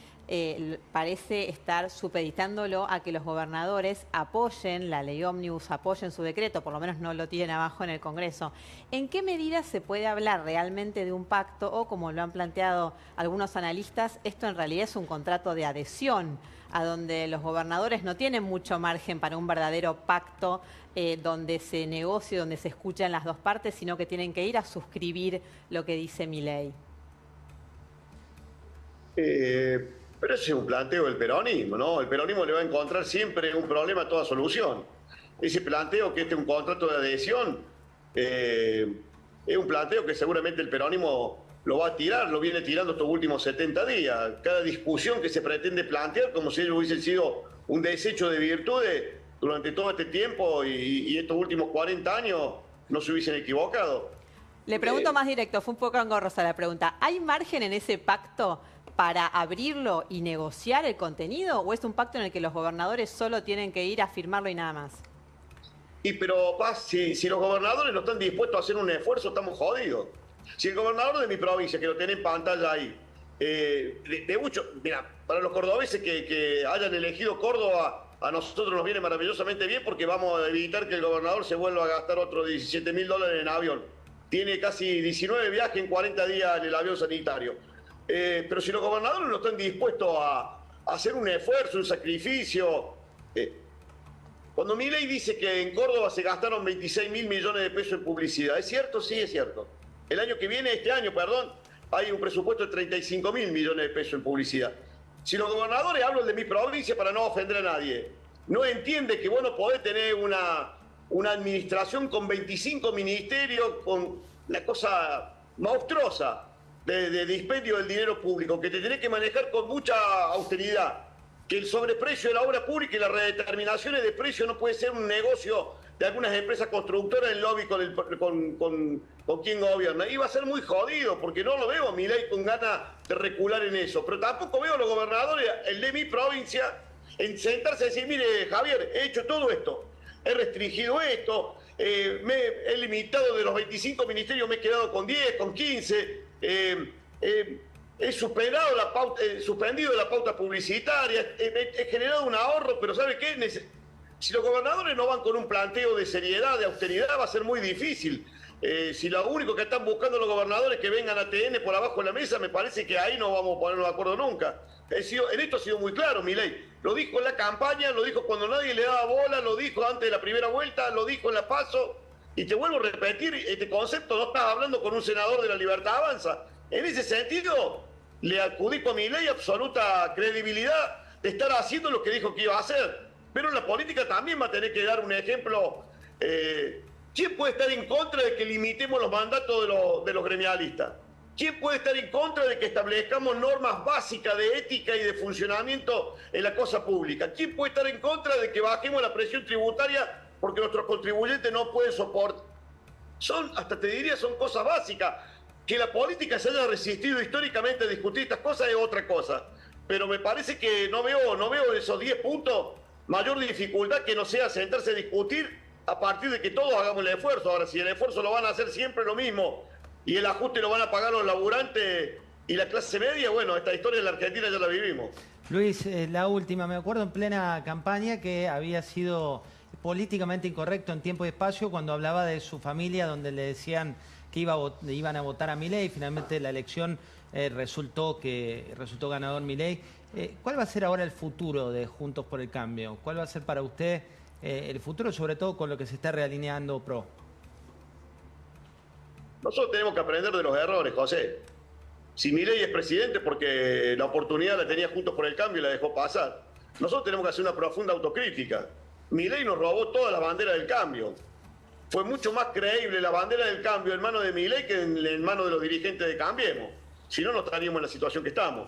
parece estar supeditándolo a que los gobernadores apoyen la ley ómnibus, apoyen su decreto, por lo menos no lo tienen abajo en el Congreso. ¿En qué medida se puede hablar realmente de un pacto o, como lo han planteado algunos analistas, esto en realidad es un contrato de adhesión, a donde los gobernadores no tienen mucho margen para un verdadero pacto donde se negocie, donde se escuchan las dos partes, sino que tienen que ir a suscribir lo que dice Milei? Pero ese es un planteo del peronismo, ¿no? El peronismo le va a encontrar siempre un problema a toda solución. Ese planteo que este es un contrato de adhesión es un planteo que seguramente el peronismo lo va a tirar, lo viene tirando estos últimos 70 días. Cada discusión que se pretende plantear como si ello hubiese sido un desecho de virtudes durante todo este tiempo y estos últimos 40 años no se hubiesen equivocado. Le pregunto más directo, fue un poco engorrosa la pregunta. ¿Hay margen en ese pacto para abrirlo y negociar el contenido o es un pacto en el que los gobernadores solo tienen que ir a firmarlo y nada más? Pero Paz, si los gobernadores no están dispuestos a hacer un esfuerzo, estamos jodidos. Si el gobernador de mi provincia, que lo tiene en pantalla ahí, de mucho, mira, para los cordobeses que hayan elegido Córdoba, a nosotros nos viene maravillosamente bien porque vamos a evitar que el gobernador se vuelva a gastar otros $17.000 en avión. Tiene casi 19 viajes en 40 días en el avión sanitario. Pero si los gobernadores no están dispuestos a hacer un esfuerzo, un sacrificio. Cuando Milei dice que en Córdoba se gastaron 26.000 millones de pesos en publicidad, ¿es cierto? Sí, es cierto. El año que viene, este año, perdón, hay un presupuesto de 35.000 millones de pesos en publicidad. Si los gobernadores, hablo de mi provincia para no ofender a nadie, no entiende que vos no podés tener una administración con 25 ministerios, con una cosa monstruosa de dispendio del dinero público, que te tenés que manejar con mucha austeridad, que el sobreprecio de la obra pública y las redeterminaciones de precio no puede ser un negocio de algunas empresas constructoras en lobby con quien gobierna. Y va a ser muy jodido, porque no lo veo a Milei con ganas de recular en eso, pero tampoco veo a los gobernadores, el de mi provincia, en sentarse a decir, mire, Javier, he hecho todo esto, he restringido esto, he limitado de los 25 ministerios, me he quedado con 10, con 15, he suspendido la pauta publicitaria, he generado un ahorro, pero ¿sabe qué? Si los gobernadores no van con un planteo de seriedad, de austeridad, va a ser muy difícil. Si lo único que están buscando los gobernadores es que vengan a TN por abajo de la mesa, me parece que ahí no vamos a ponernos de acuerdo nunca. En esto ha sido muy claro Milei. Lo dijo en la campaña, lo dijo cuando nadie le daba bola, lo dijo antes de la primera vuelta, lo dijo en la PASO. Y te vuelvo a repetir, este concepto no estás hablando con un senador de la Libertad Avanza. En ese sentido, le adjudico a Milei absoluta credibilidad de estar haciendo lo que dijo que iba a hacer. Pero en la política también va a tener que dar un ejemplo. ¿Quién puede estar en contra de que limitemos los mandatos de los gremialistas? ¿Quién puede estar en contra de que establezcamos normas básicas de ética y de funcionamiento en la cosa pública? ¿Quién puede estar en contra de que bajemos la presión tributaria porque nuestros contribuyentes no pueden soportar? Hasta te diría, son cosas básicas. Que la política se haya resistido históricamente a discutir estas cosas es otra cosa. Pero me parece que no veo esos 10 puntos mayor dificultad que no sea sentarse a discutir a partir de que todos hagamos el esfuerzo. Ahora, si el esfuerzo lo van a hacer siempre lo mismo y el ajuste lo van a pagar los laburantes y la clase media, bueno, esta historia de la Argentina ya la vivimos. Luis, la última, me acuerdo en plena campaña que había sido políticamente incorrecto en tiempo y espacio cuando hablaba de su familia, donde le decían que iban a votar a Milei. Finalmente la elección resultó ganador Milei. ¿Cuál va a ser ahora el futuro de Juntos por el Cambio? ¿Cuál va a ser para usted el futuro, sobre todo con lo que se está realineando PRO? Nosotros tenemos que aprender de los errores, José. Si Milei es presidente porque la oportunidad la tenía Juntos por el Cambio y la dejó pasar. Nosotros tenemos que hacer una profunda autocrítica. Milei nos robó toda la bandera del cambio. Fue mucho más creíble la bandera del cambio en manos de Milei que en manos de los dirigentes de Cambiemos. Si no, no estaríamos en la situación que estamos.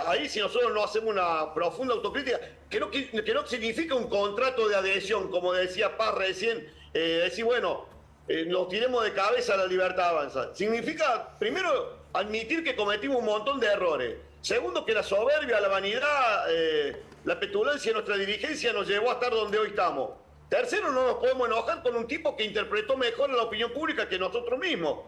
Ahí si nosotros no hacemos una profunda autocrítica, que no significa un contrato de adhesión, como decía Paz recién, decir, bueno, nos tiremos de cabeza a la Libertad Avanza. Significa, primero, admitir que cometimos un montón de errores. Segundo, que la soberbia, la vanidad, la petulancia de nuestra dirigencia nos llevó a estar donde hoy estamos. Tercero, no nos podemos enojar con un tipo que interpretó mejor a la opinión pública que nosotros mismos.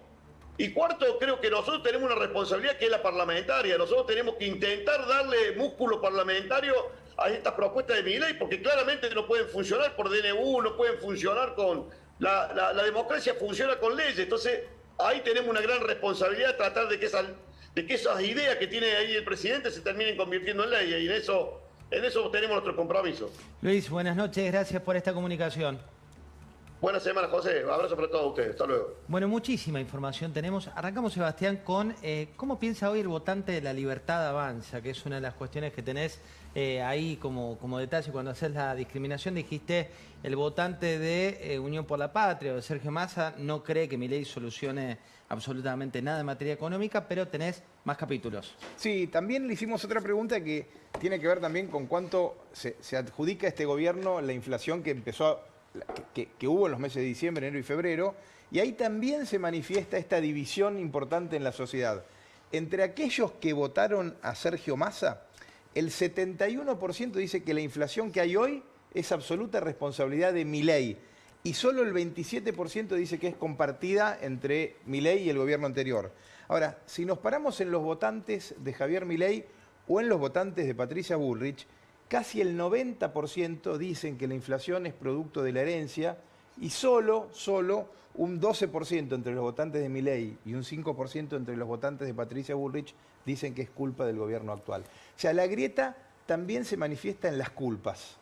Y cuarto, creo que nosotros tenemos una responsabilidad que es la parlamentaria. Nosotros tenemos que intentar darle músculo parlamentario a estas propuestas de Milei, porque claramente no pueden funcionar por DNU, no pueden funcionar con... La democracia funciona con leyes. Entonces, ahí tenemos una gran responsabilidad de tratar de que esas ideas que tiene ahí el presidente se terminen convirtiendo en leyes. Y en eso tenemos nuestro compromiso. Luis, buenas noches. Gracias por esta comunicación. Buena semana, José. Un abrazo para todos ustedes. Hasta luego. Bueno, muchísima información tenemos. Arrancamos, Sebastián, con cómo piensa hoy el votante de la Libertad Avanza, que es una de las cuestiones que tenés ahí como detalle. Cuando haces la discriminación, dijiste el votante de Unión por la Patria o de Sergio Massa no cree que Milei solucione absolutamente nada en materia económica, pero tenés más capítulos. Sí, también le hicimos otra pregunta que tiene que ver también con cuánto se adjudica a este gobierno la inflación que empezó que hubo en los meses de diciembre, enero y febrero, y ahí también se manifiesta esta división importante en la sociedad. Entre aquellos que votaron a Sergio Massa, el 71% dice que la inflación que hay hoy es absoluta responsabilidad de Milei, y solo el 27% dice que es compartida entre Milei y el gobierno anterior. Ahora, si nos paramos en los votantes de Javier Milei o en los votantes de Patricia Bullrich, casi el 90% dicen que la inflación es producto de la herencia y solo un 12% entre los votantes de Milei y un 5% entre los votantes de Patricia Bullrich dicen que es culpa del gobierno actual. O sea, la grieta también se manifiesta en las culpas.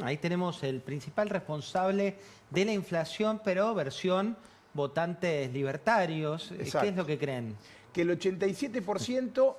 Ahí tenemos el principal responsable de la inflación, pero versión votantes libertarios. Exacto. ¿Qué es lo que creen? Que el 87%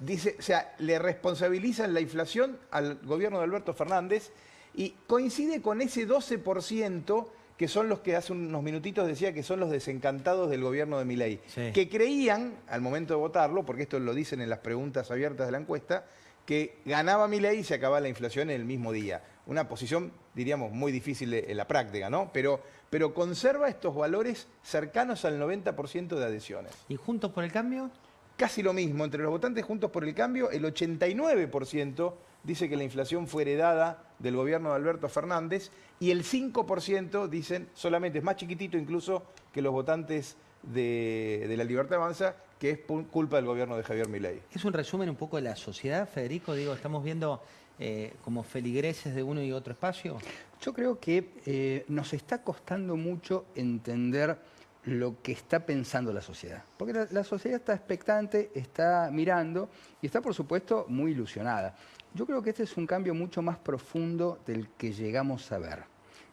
dice, o sea, le responsabilizan la inflación al gobierno de Alberto Fernández y coincide con ese 12% que son los que hace unos minutitos decía que son los desencantados del gobierno de Milei, sí, que creían, al momento de votarlo, porque esto lo dicen en las preguntas abiertas de la encuesta, que ganaba Milei y se acababa la inflación en el mismo día. Una posición, diríamos, muy difícil en la práctica, ¿no? Pero conserva estos valores cercanos al 90% de adhesiones. ¿Y Juntos por el Cambio? Casi lo mismo. Entre los votantes Juntos por el Cambio, el 89% dice que la inflación fue heredada del gobierno de Alberto Fernández y el 5% dicen, solamente es más chiquitito incluso que los votantes de la Libertad Avanza, que es culpa del gobierno de Javier Milei. Es un resumen un poco de la sociedad, Federico. Digo, estamos viendo como feligreses de uno y otro espacio. Yo creo que nos está costando mucho entender lo que está pensando la sociedad. Porque la sociedad está expectante, está mirando y está, por supuesto, muy ilusionada. Yo creo que este es un cambio mucho más profundo del que llegamos a ver.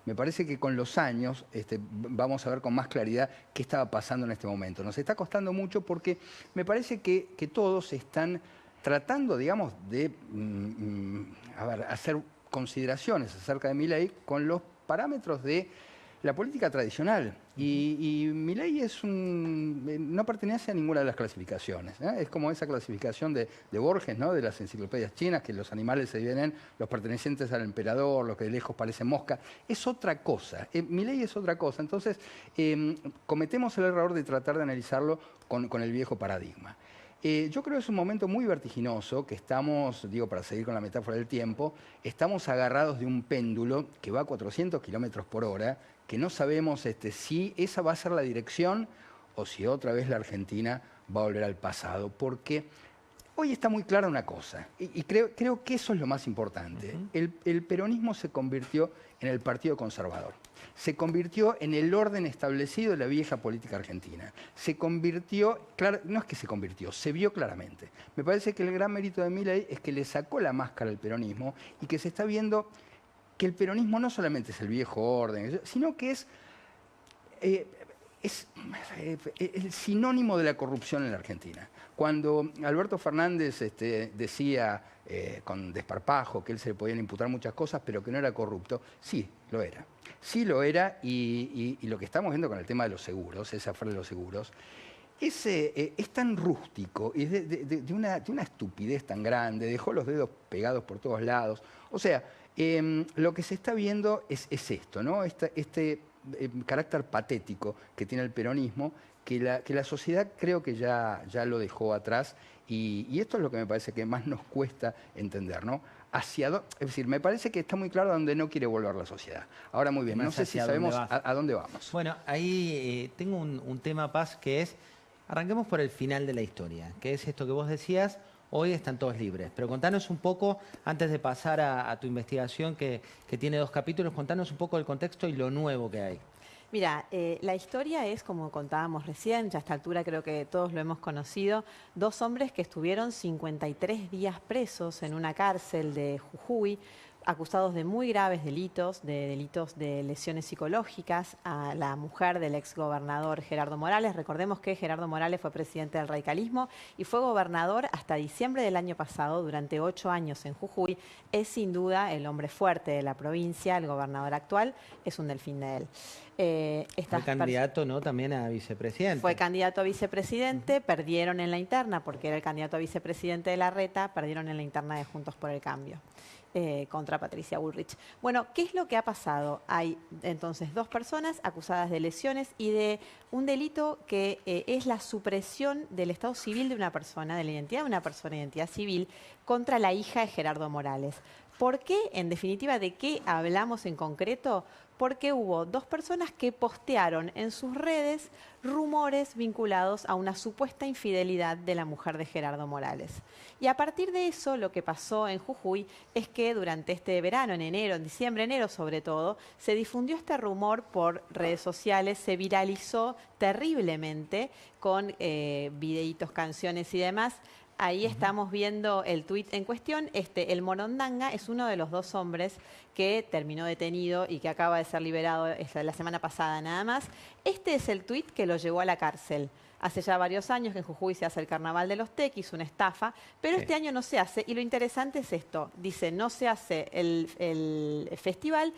Me parece que con los años vamos a ver con más claridad qué estaba pasando en este momento. Nos está costando mucho porque me parece que todos están tratando, digamos, de hacer consideraciones acerca de Milei con los parámetros de la política tradicional. Y Milei no pertenece a ninguna de las clasificaciones, ¿eh? Es como esa clasificación de Borges, ¿no? De las enciclopedias chinas, que los animales se vienen, los pertenecientes al emperador, los que de lejos parecen mosca. Es otra cosa. Milei es otra cosa. Entonces, cometemos el error de tratar de analizarlo con el viejo paradigma. Yo creo que es un momento muy vertiginoso, que estamos, para seguir con la metáfora del tiempo, estamos agarrados de un péndulo que va a 400 kilómetros por hora, que no sabemos si esa va a ser la dirección o si otra vez la Argentina va a volver al pasado, porque hoy está muy clara una cosa, y creo que eso es lo más importante. El peronismo se convirtió en el Partido Conservador. Se convirtió en el orden establecido de la vieja política argentina. Se convirtió, no es que se convirtió, se vio claramente. Me parece que el gran mérito de Milei es que le sacó la máscara al peronismo y que se está viendo que el peronismo no solamente es el viejo orden, sino que es el sinónimo de la corrupción en la Argentina. Cuando Alberto Fernández decía con desparpajo que él se le podían imputar muchas cosas, pero que no era corrupto, sí, lo era. Sí lo era, y lo que estamos viendo con el tema de los seguros, esa afán de los seguros, es tan rústico y de una estupidez tan grande, dejó los dedos pegados por todos lados. O sea, lo que se está viendo es esto, ¿no? Este carácter patético que tiene el peronismo, que la sociedad creo que ya lo dejó atrás, y esto es lo que me parece que más nos cuesta entender, ¿no? Es decir, me parece que está muy claro a dónde no quiere volver la sociedad. Ahora, muy bien, no sé si sabemos a dónde vamos. Bueno, ahí tengo un tema, Paz, que es, arranquemos por el final de la historia, que es esto que vos decías, hoy están todos libres. Pero contanos un poco, antes de pasar a tu investigación que tiene 2 capítulos, contanos un poco el contexto y lo nuevo que hay. Mira, la historia es, como contábamos recién, ya a esta altura creo que todos lo hemos conocido, 2 hombres que estuvieron 53 días presos en una cárcel de Jujuy, acusados de muy graves delitos de lesiones psicológicas a la mujer del exgobernador Gerardo Morales. Recordemos que Gerardo Morales fue presidente del radicalismo y fue gobernador hasta diciembre del año pasado, durante 8 años en Jujuy. Es sin duda el hombre fuerte de la provincia, el gobernador actual, es un delfín de él. Fue candidato, ¿no?, también a vicepresidente. Fue candidato a vicepresidente, perdieron en la interna porque era el candidato a vicepresidente de Larreta, perdieron en la interna de Juntos por el Cambio. Contra Patricia Bullrich. Bueno, ¿qué es lo que ha pasado? Hay entonces 2 personas acusadas de lesiones y de un delito que es la supresión del estado civil de una persona, de la identidad de una persona, identidad civil, contra la hija de Gerardo Morales. ¿Por qué? En definitiva, ¿de qué hablamos en concreto? Porque hubo 2 personas que postearon en sus redes rumores vinculados a una supuesta infidelidad de la mujer de Gerardo Morales. Y a partir de eso, lo que pasó en Jujuy es que durante este verano, en diciembre, enero sobre todo, se difundió este rumor por redes sociales, se viralizó terriblemente con videitos, canciones y demás. Ahí estamos viendo el tuit en cuestión. El Morondanga es uno de los 2 hombres que terminó detenido y que acaba de ser liberado la semana pasada nada más. Este es el tuit que lo llevó a la cárcel. Hace ya varios años que en Jujuy se hace el Carnaval de los Tequis, una estafa, pero este año no se hace. Y lo interesante es esto. Dice, no se hace el festival.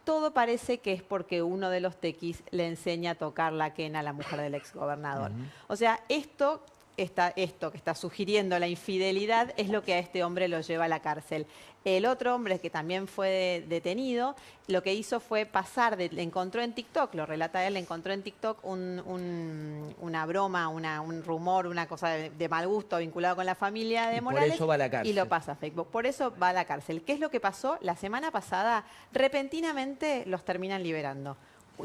Todo parece que es porque uno de los tequis le enseña a tocar la quena a la mujer del exgobernador. O sea, esto que está sugiriendo la infidelidad es lo que a este hombre lo lleva a la cárcel. El otro hombre que también fue detenido, lo que hizo fue le encontró en TikTok, lo relata él, le encontró en TikTok una broma, un rumor, una cosa de mal gusto vinculado con la familia de Morales. Por eso va a la cárcel. Y lo pasa a Facebook. Por eso va a la cárcel. ¿Qué es lo que pasó? La semana pasada, repentinamente los terminan liberando.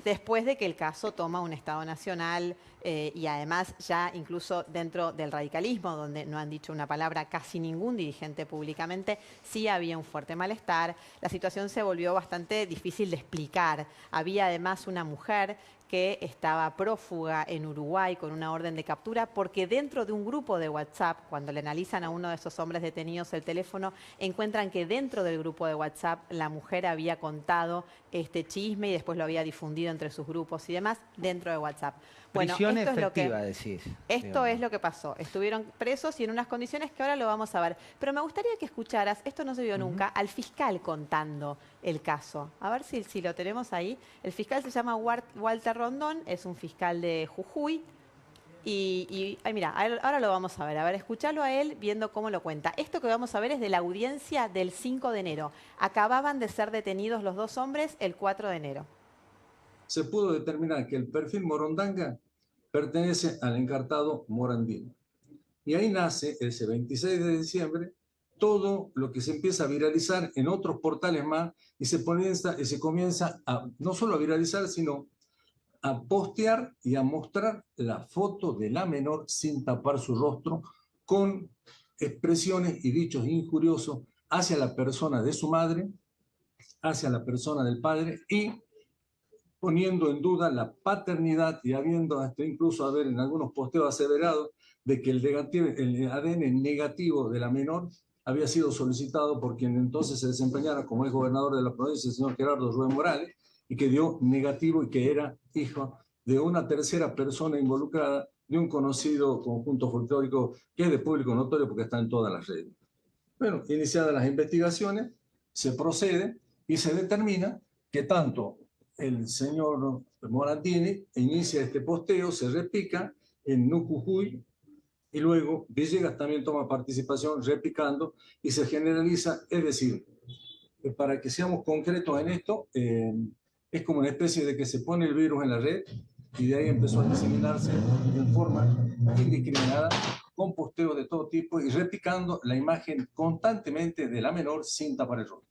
después de que el caso toma un estado nacional y además ya incluso dentro del radicalismo, donde no han dicho una palabra casi ningún dirigente públicamente, sí había un fuerte malestar. La situación se volvió bastante difícil de explicar. Había además una mujer que estaba prófuga en Uruguay con una orden de captura porque dentro de un grupo de WhatsApp, cuando le analizan a uno de esos hombres detenidos el teléfono, encuentran que dentro del grupo de WhatsApp la mujer había contado este chisme y después lo había difundido entre sus grupos y demás dentro de WhatsApp. Bueno, Prisión esto efectiva, es decís. Esto es lo que pasó. Estuvieron presos y en unas condiciones que ahora lo vamos a ver. Pero me gustaría que escucharas, esto no se vio nunca, al fiscal contando el caso. A ver si lo tenemos ahí. El fiscal se llama Walter Rondón, es un fiscal de Jujuy. Ay, mira, ahora lo vamos a ver. A ver, escuchalo a él viendo cómo lo cuenta. Esto que vamos a ver es de la audiencia del 5 de enero. Acababan de ser detenidos los dos hombres el 4 de enero. Se pudo determinar que el perfil Morondanga pertenece al encartado Morandini. Y ahí nace, ese 26 de diciembre, todo lo que se empieza a viralizar en otros portales más y se comienza a no solo a viralizar, sino a postear y a mostrar la foto de la menor sin tapar su rostro, con expresiones y dichos injuriosos hacia la persona de su madre, hacia la persona del padre y poniendo en duda la paternidad y habiendo hasta incluso haber en algunos posteos aseverado de que el ADN negativo de la menor había sido solicitado por quien entonces se desempeñara como ex gobernador de la provincia, el señor Gerardo Rubén Morales, y que dio negativo y que era hijo de una tercera persona involucrada de un conocido conjunto folclórico que es de público notorio porque está en todas las redes. Bueno, iniciadas las investigaciones, se procede y se determina que tanto el señor Morandini inicia este posteo, se repica en Jujuy y luego Villegas también toma participación repicando y se generaliza, es decir, para que seamos concretos en esto, es como una especie de que se pone el virus en la red y de ahí empezó a diseminarse en forma indiscriminada con posteos de todo tipo y repicando la imagen constantemente de la menor sin tapar el rostro.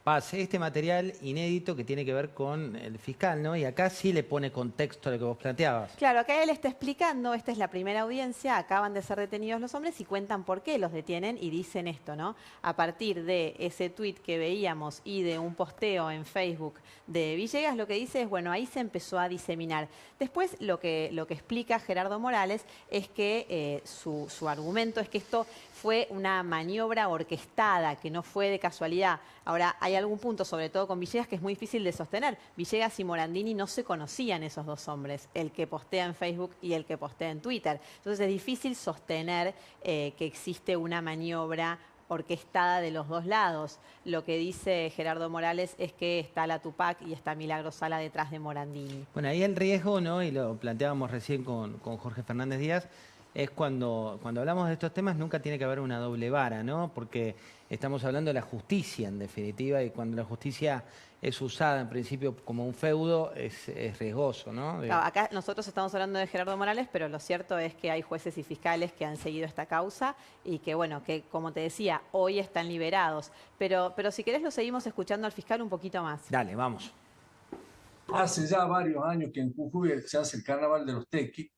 Paz, este material inédito que tiene que ver con el fiscal, ¿no? Y acá sí le pone contexto a lo que vos planteabas. Claro, acá él está explicando, esta es la primera audiencia, acaban de ser detenidos los hombres y cuentan por qué los detienen y dicen esto, ¿no? A partir de ese tuit que veíamos y de un posteo en Facebook de Villegas, lo que dice es, bueno, ahí se empezó a diseminar. Después lo que explica Gerardo Morales es que su argumento es que esto fue una maniobra orquestada, que no fue de casualidad. Ahora, hay algún punto, sobre todo con Villegas, que es muy difícil de sostener. Villegas y Morandini no se conocían esos dos hombres, el que postea en Facebook y el que postea en Twitter. Entonces es difícil sostener que existe una maniobra orquestada de los dos lados. Lo que dice Gerardo Morales es que está la Tupac y está Milagro Sala detrás de Morandini. Bueno, ahí el riesgo, ¿no? Y lo planteábamos recién con Jorge Fernández Díaz, es cuando hablamos de estos temas nunca tiene que haber una doble vara, ¿no? Porque estamos hablando de la justicia, en definitiva, y cuando la justicia es usada en principio como un feudo, es riesgoso, ¿no? Claro, acá nosotros estamos hablando de Gerardo Morales, pero lo cierto es que hay jueces y fiscales que han seguido esta causa y que, bueno, que como te decía, hoy están liberados. Pero si querés lo seguimos escuchando al fiscal un poquito más. Dale, vamos. Hace ya varios años que en Jujuy se hace el carnaval de los tequis,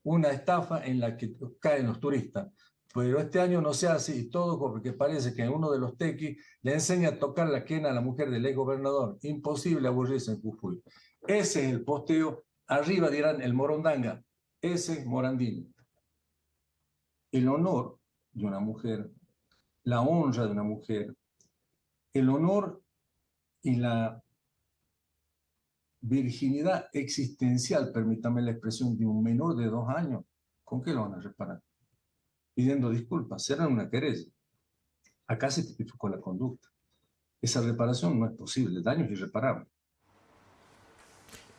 una estafa en la que caen los turistas. Pero este año no se hace y todo porque parece que uno de los tequis le enseña a tocar la quena a la mujer del ex gobernador. Imposible aburrirse en Jujuy. Ese es el posteo. Arriba dirán el Morondanga. Ese es Morandini. El honor de una mujer, la honra de una mujer, el honor y la virginidad existencial, permítame la expresión, de un menor de 2 años, ¿con qué lo van a reparar? Pidiendo disculpas, será una querella. Acá se tipificó la conducta. Esa reparación no es posible, el daño es irreparable.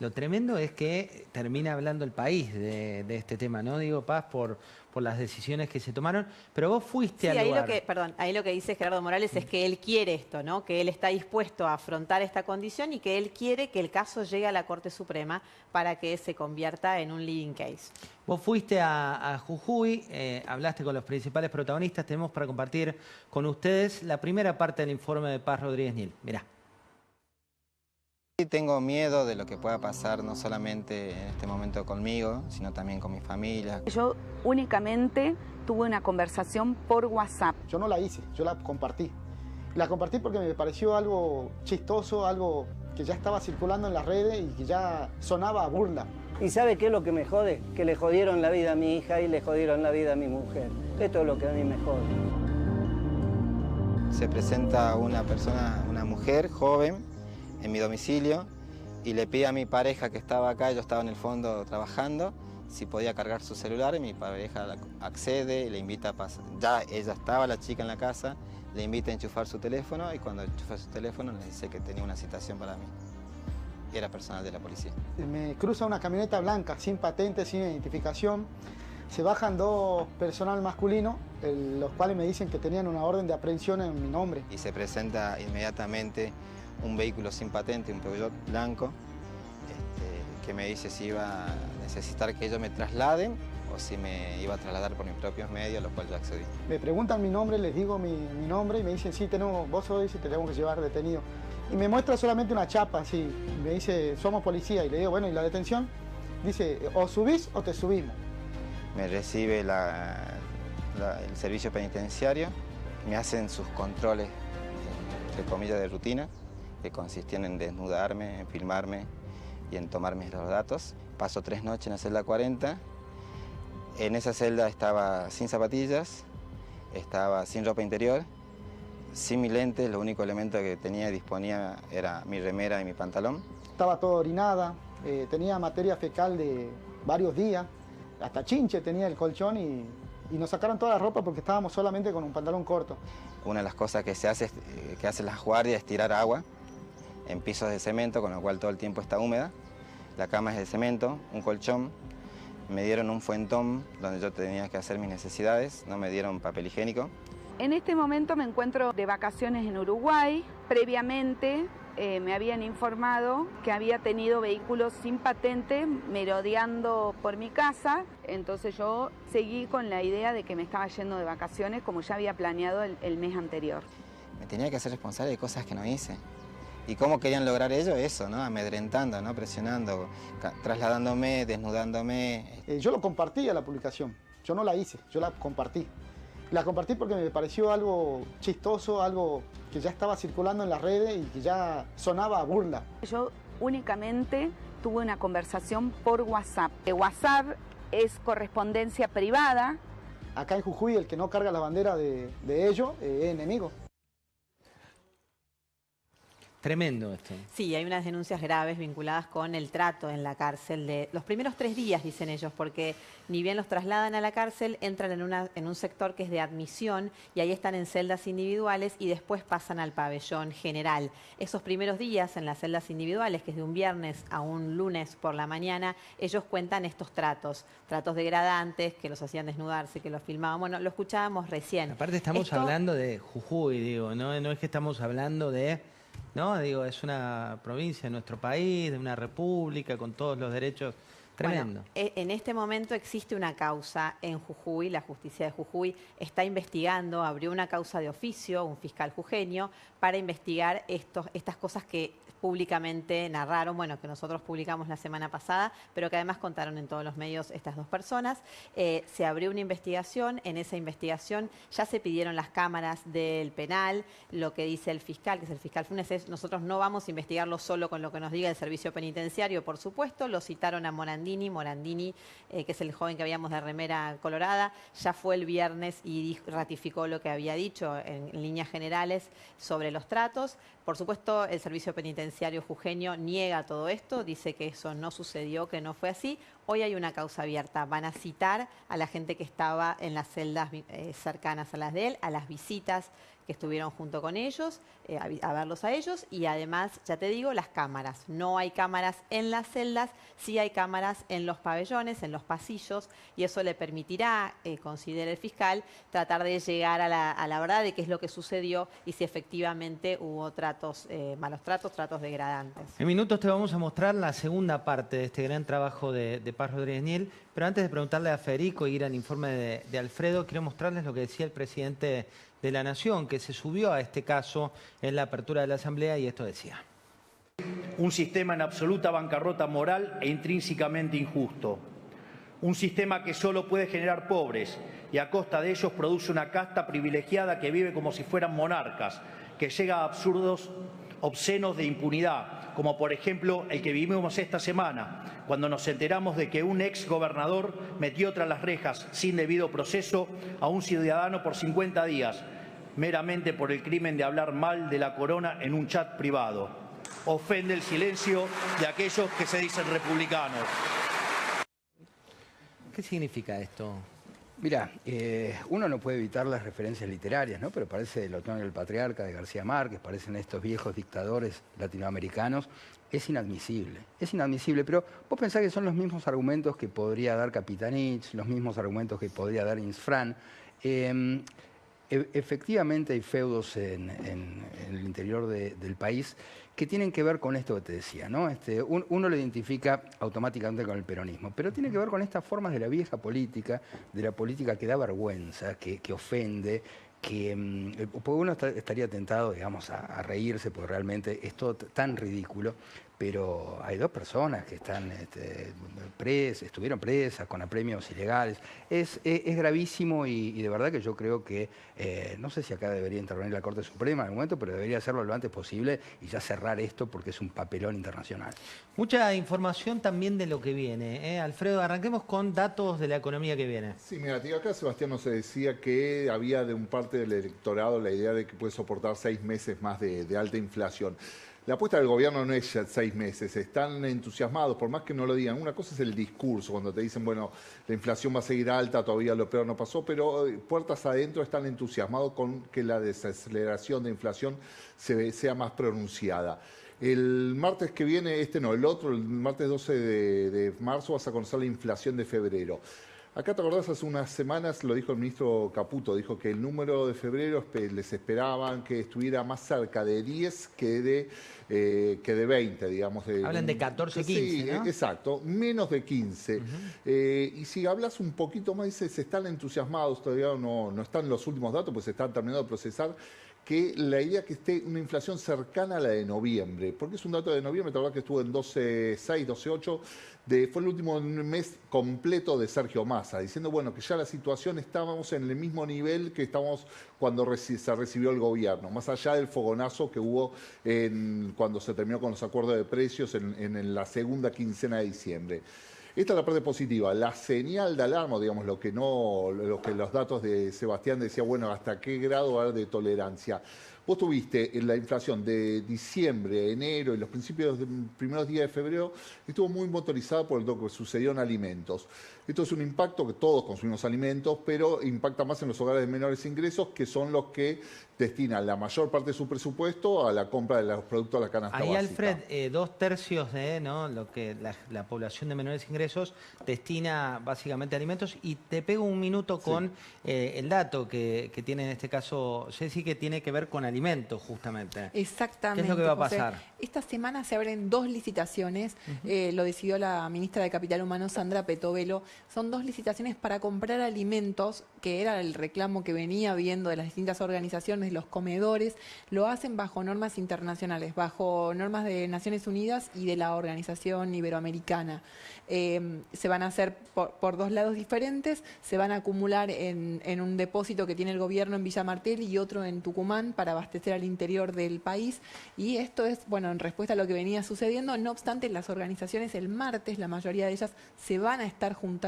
Lo tremendo es que termina hablando el país de este tema, ¿no? Digo, Paz, por las decisiones que se tomaron, pero vos fuiste al lugar. Ahí lo que dice Gerardo Morales es que él quiere esto, ¿no? Que él está dispuesto a afrontar esta condición y que él quiere que el caso llegue a la Corte Suprema para que se convierta en un leading case. Vos fuiste a Jujuy, hablaste con los principales protagonistas, tenemos para compartir con ustedes la primera parte del informe de Paz Rodríguez Niel. Mirá. Tengo miedo de lo que pueda pasar no solamente en este momento conmigo, sino también con mi familia. Yo únicamente tuve una conversación por WhatsApp. Yo no la hice, yo la compartí. La compartí porque me pareció algo chistoso, algo que ya estaba circulando en las redes y que ya sonaba a burla. ¿Y sabe qué es lo que me jode? Que le jodieron la vida a mi hija y le jodieron la vida a mi mujer. Esto es lo que a mí me jode. Se presenta una persona, una mujer joven, en mi domicilio y le pide a mi pareja que estaba acá, yo estaba en el fondo trabajando, si podía cargar su celular y mi pareja accede y le invita a pasar. Ya ella estaba, la chica en la casa, le invita a enchufar su teléfono y cuando enchufa su teléfono le dice que tenía una citación para mí. Y era personal de la policía. Me cruza una camioneta blanca, sin patente, sin identificación. Se bajan dos personal masculino, los cuales me dicen que tenían una orden de aprehensión en mi nombre. Y se presenta inmediatamente un vehículo sin patente, un Peugeot blanco, que me dice si iba a necesitar que ellos me trasladen o si me iba a trasladar por mis propios medios, a lo cual yo accedí. Me preguntan mi nombre, les digo mi nombre y me dicen, sí, vos sois y te tenemos que llevar detenido. Y me muestra solamente una chapa, así, me dice, somos policía, y le digo, bueno, ¿y la detención? Dice, o subís o te subimos. Me recibe el servicio penitenciario, me hacen sus controles, entre comillas, de rutina, que consistían en desnudarme, en filmarme y en tomarme los datos. Paso 3 noches en la celda 40. En esa celda estaba sin zapatillas, estaba sin ropa interior, sin mi lente, lo único elemento que tenía y disponía era mi remera y mi pantalón. Estaba toda orinada, tenía materia fecal de varios días, hasta chinche tenía el colchón y nos sacaron toda la ropa porque estábamos solamente con un pantalón corto. Una de las cosas que se hace, que hacen las guardias es tirar agua en pisos de cemento, con lo cual todo el tiempo está húmeda. La cama es de cemento, un colchón. Me dieron un fuentón donde yo tenía que hacer mis necesidades, no me dieron papel higiénico. En este momento me encuentro de vacaciones en Uruguay. Previamente me habían informado que había tenido vehículos sin patente merodeando por mi casa. Entonces yo seguí con la idea de que me estaba yendo de vacaciones como ya había planeado el mes anterior. Me tenía que hacer responsable de cosas que no hice. ¿Y cómo querían lograr ello? Eso, ¿no? Amedrentando, ¿no? Presionando, trasladándome, desnudándome. Yo lo compartí a la publicación. Yo no la hice, yo la compartí. La compartí porque me pareció algo chistoso, algo que ya estaba circulando en las redes y que ya sonaba a burla. Yo únicamente tuve una conversación por WhatsApp. WhatsApp es correspondencia privada. Acá en Jujuy el que no carga la bandera de ellos es enemigo. Tremendo esto. Sí, hay unas denuncias graves vinculadas con el trato en la cárcel de los primeros 3 días, dicen ellos, porque ni bien los trasladan a la cárcel, entran en un sector que es de admisión y ahí están en celdas individuales y después pasan al pabellón general. Esos primeros días en las celdas individuales, que es de un viernes a un lunes por la mañana, ellos cuentan estos tratos degradantes, que los hacían desnudarse, que los filmaban. Bueno, lo escuchábamos recién. Aparte estamos hablando de Jujuy, digo, no es que estamos hablando de... No, digo, es una provincia de nuestro país, de una república, con todos los derechos. Tremendo. Bueno, en este momento existe una causa en Jujuy, la justicia de Jujuy está investigando, abrió una causa de oficio, un fiscal jujeño, para investigar estas cosas que públicamente narraron, bueno, que nosotros publicamos la semana pasada, pero que además contaron en todos los medios estas 2 personas. Se abrió una investigación, en esa investigación ya se pidieron las cámaras del penal, lo que dice el fiscal, que es el fiscal Funes, es nosotros no vamos a investigarlo solo con lo que nos diga el servicio penitenciario, por supuesto, lo citaron a Morandini, que es el joven que habíamos de remera colorada, ya fue el viernes y ratificó lo que había dicho en líneas generales sobre los tratos. Por supuesto, el servicio penitenciario jujeño niega todo esto, dice que eso no sucedió, que no fue así. Hoy hay una causa abierta. Van a citar a la gente que estaba en las celdas cercanas a las de él, a las visitas que estuvieron junto con ellos, a verlos a ellos y además, ya te digo, las cámaras. No hay cámaras en las celdas, sí hay cámaras en los pabellones, en los pasillos y eso le permitirá, considera el fiscal, tratar de llegar a la verdad de qué es lo que sucedió y si efectivamente hubo malos tratos degradantes. En minutos te vamos a mostrar la segunda parte de este gran trabajo de Paz Rodríguez Niel, pero antes de preguntarle a Federico y ir al informe de Alfredo, quiero mostrarles lo que decía el presidente de la Nación, que se subió a este caso en la apertura de la Asamblea y esto decía. un sistema en absoluta bancarrota moral e intrínsecamente injusto. Un sistema que solo puede generar pobres y a costa de ellos produce una casta privilegiada que vive como si fueran monarcas, que llega a absurdos obscenos de impunidad, como por ejemplo el que vivimos esta semana, cuando nos enteramos de que un ex gobernador metió tras las rejas sin debido proceso a un ciudadano por 50 días, meramente por el crimen de hablar mal de la corona en un chat privado. Ofende el silencio de aquellos que se dicen republicanos. ¿Qué significa esto? Mira, uno no puede evitar las referencias literarias, ¿no? Pero parece el Otoño del Patriarca de García Márquez, parecen estos viejos dictadores latinoamericanos. Es inadmisible, pero vos pensás que son los mismos argumentos que podría dar Capitanich, los mismos argumentos que podría dar Insfrán. Efectivamente hay feudos en el interior del país que tienen que ver con esto que te decía, ¿no? Uno lo identifica automáticamente con el peronismo, pero tiene que ver con estas formas de la vieja política, de la política que da vergüenza, que ofende, porque uno estaría tentado, digamos, a reírse, porque realmente es todo tan ridículo, pero hay dos personas que están estuvieron presas con apremios ilegales. Es gravísimo y de verdad que yo creo que, no sé si acá debería intervenir la Corte Suprema en algún momento, pero debería hacerlo lo antes posible y ya cerrar esto porque es un papelón internacional. Mucha información también de lo que viene. Alfredo, arranquemos con datos de la economía que viene. Sí, mira, tío, acá Sebastián nos decía que había de un parte del electorado la idea de que puede soportar 6 meses más de alta inflación. La apuesta del gobierno no es ya 6 meses, están entusiasmados, por más que no lo digan. Una cosa es el discurso, cuando te dicen, bueno, la inflación va a seguir alta, todavía lo peor no pasó, pero puertas adentro están entusiasmados con que la desaceleración de inflación sea más pronunciada. El martes que viene, el otro, el martes 12 de marzo, vas a conocer la inflación de febrero. Acá, ¿te acordás? Hace unas semanas lo dijo el ministro Caputo, dijo que el número de febrero les esperaban que estuviera más cerca de 10 que de 20, digamos. Hablan de 14, 15, sí, ¿no? Exacto, menos de 15. Y si hablas un poquito más, dices, están entusiasmados, todavía no están los últimos datos, pues se están terminando de procesar, que la idea que esté una inflación cercana a la de noviembre, porque es un dato de noviembre, te acordás que estuvo en 12.6, 12.8, fue el último mes completo de Sergio Massa, diciendo, bueno, que ya la situación estábamos en el mismo nivel que estábamos cuando se recibió el gobierno, más allá del fogonazo que hubo cuando se terminó con los acuerdos de precios en la segunda quincena de diciembre. Esta es la parte positiva. La señal de alarma, digamos, lo que los datos de Sebastián decía, bueno, hasta qué grado va a haber de tolerancia. Vos tuviste en la inflación de diciembre, enero y los primeros días de febrero, estuvo muy motorizada por lo que sucedió en alimentos. Esto es un impacto que todos consumimos alimentos, pero impacta más en los hogares de menores ingresos, que son los que destinan la mayor parte de su presupuesto a la compra de los productos de la canasta básica. Ahí, Alfred, 2/3 de lo que la población de menores ingresos destina básicamente a alimentos. Y te pego un minuto con el dato que tiene en este caso Ceci, que tiene que ver con alimentos, justamente. Exactamente. ¿Qué es lo que va a José. pasar? Esta semana se abren 2 licitaciones, lo decidió la ministra de Capital Humano, Sandra Petovelo. Son 2 licitaciones para comprar alimentos, que era el reclamo que venía viendo de las distintas organizaciones, los comedores. Lo hacen bajo normas internacionales, bajo normas de Naciones Unidas y de la Organización Iberoamericana. Se van a hacer por 2 lados diferentes, se van a acumular en un depósito que tiene el gobierno en Villa Martelli y otro en Tucumán para abastecer al interior del país. Y esto es, bueno, en respuesta a lo que venía sucediendo. No obstante, las organizaciones el martes, la mayoría de ellas, se van a estar juntando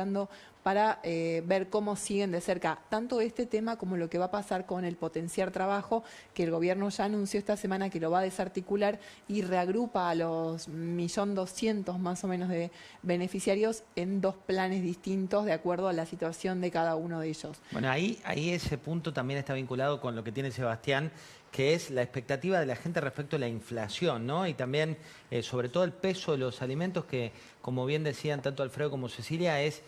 para ver cómo siguen de cerca tanto este tema como lo que va a pasar con el potenciar trabajo, que el gobierno ya anunció esta semana que lo va a desarticular y reagrupa a los 1.200.000 más o menos de beneficiarios en 2 planes distintos de acuerdo a la situación de cada uno de ellos. Bueno, ahí ese punto también está vinculado con lo que tiene Sebastián, que es la expectativa de la gente respecto a la inflación, ¿no? Y también, sobre todo, el peso de los alimentos que, como bien decían tanto Alfredo como Cecilia, es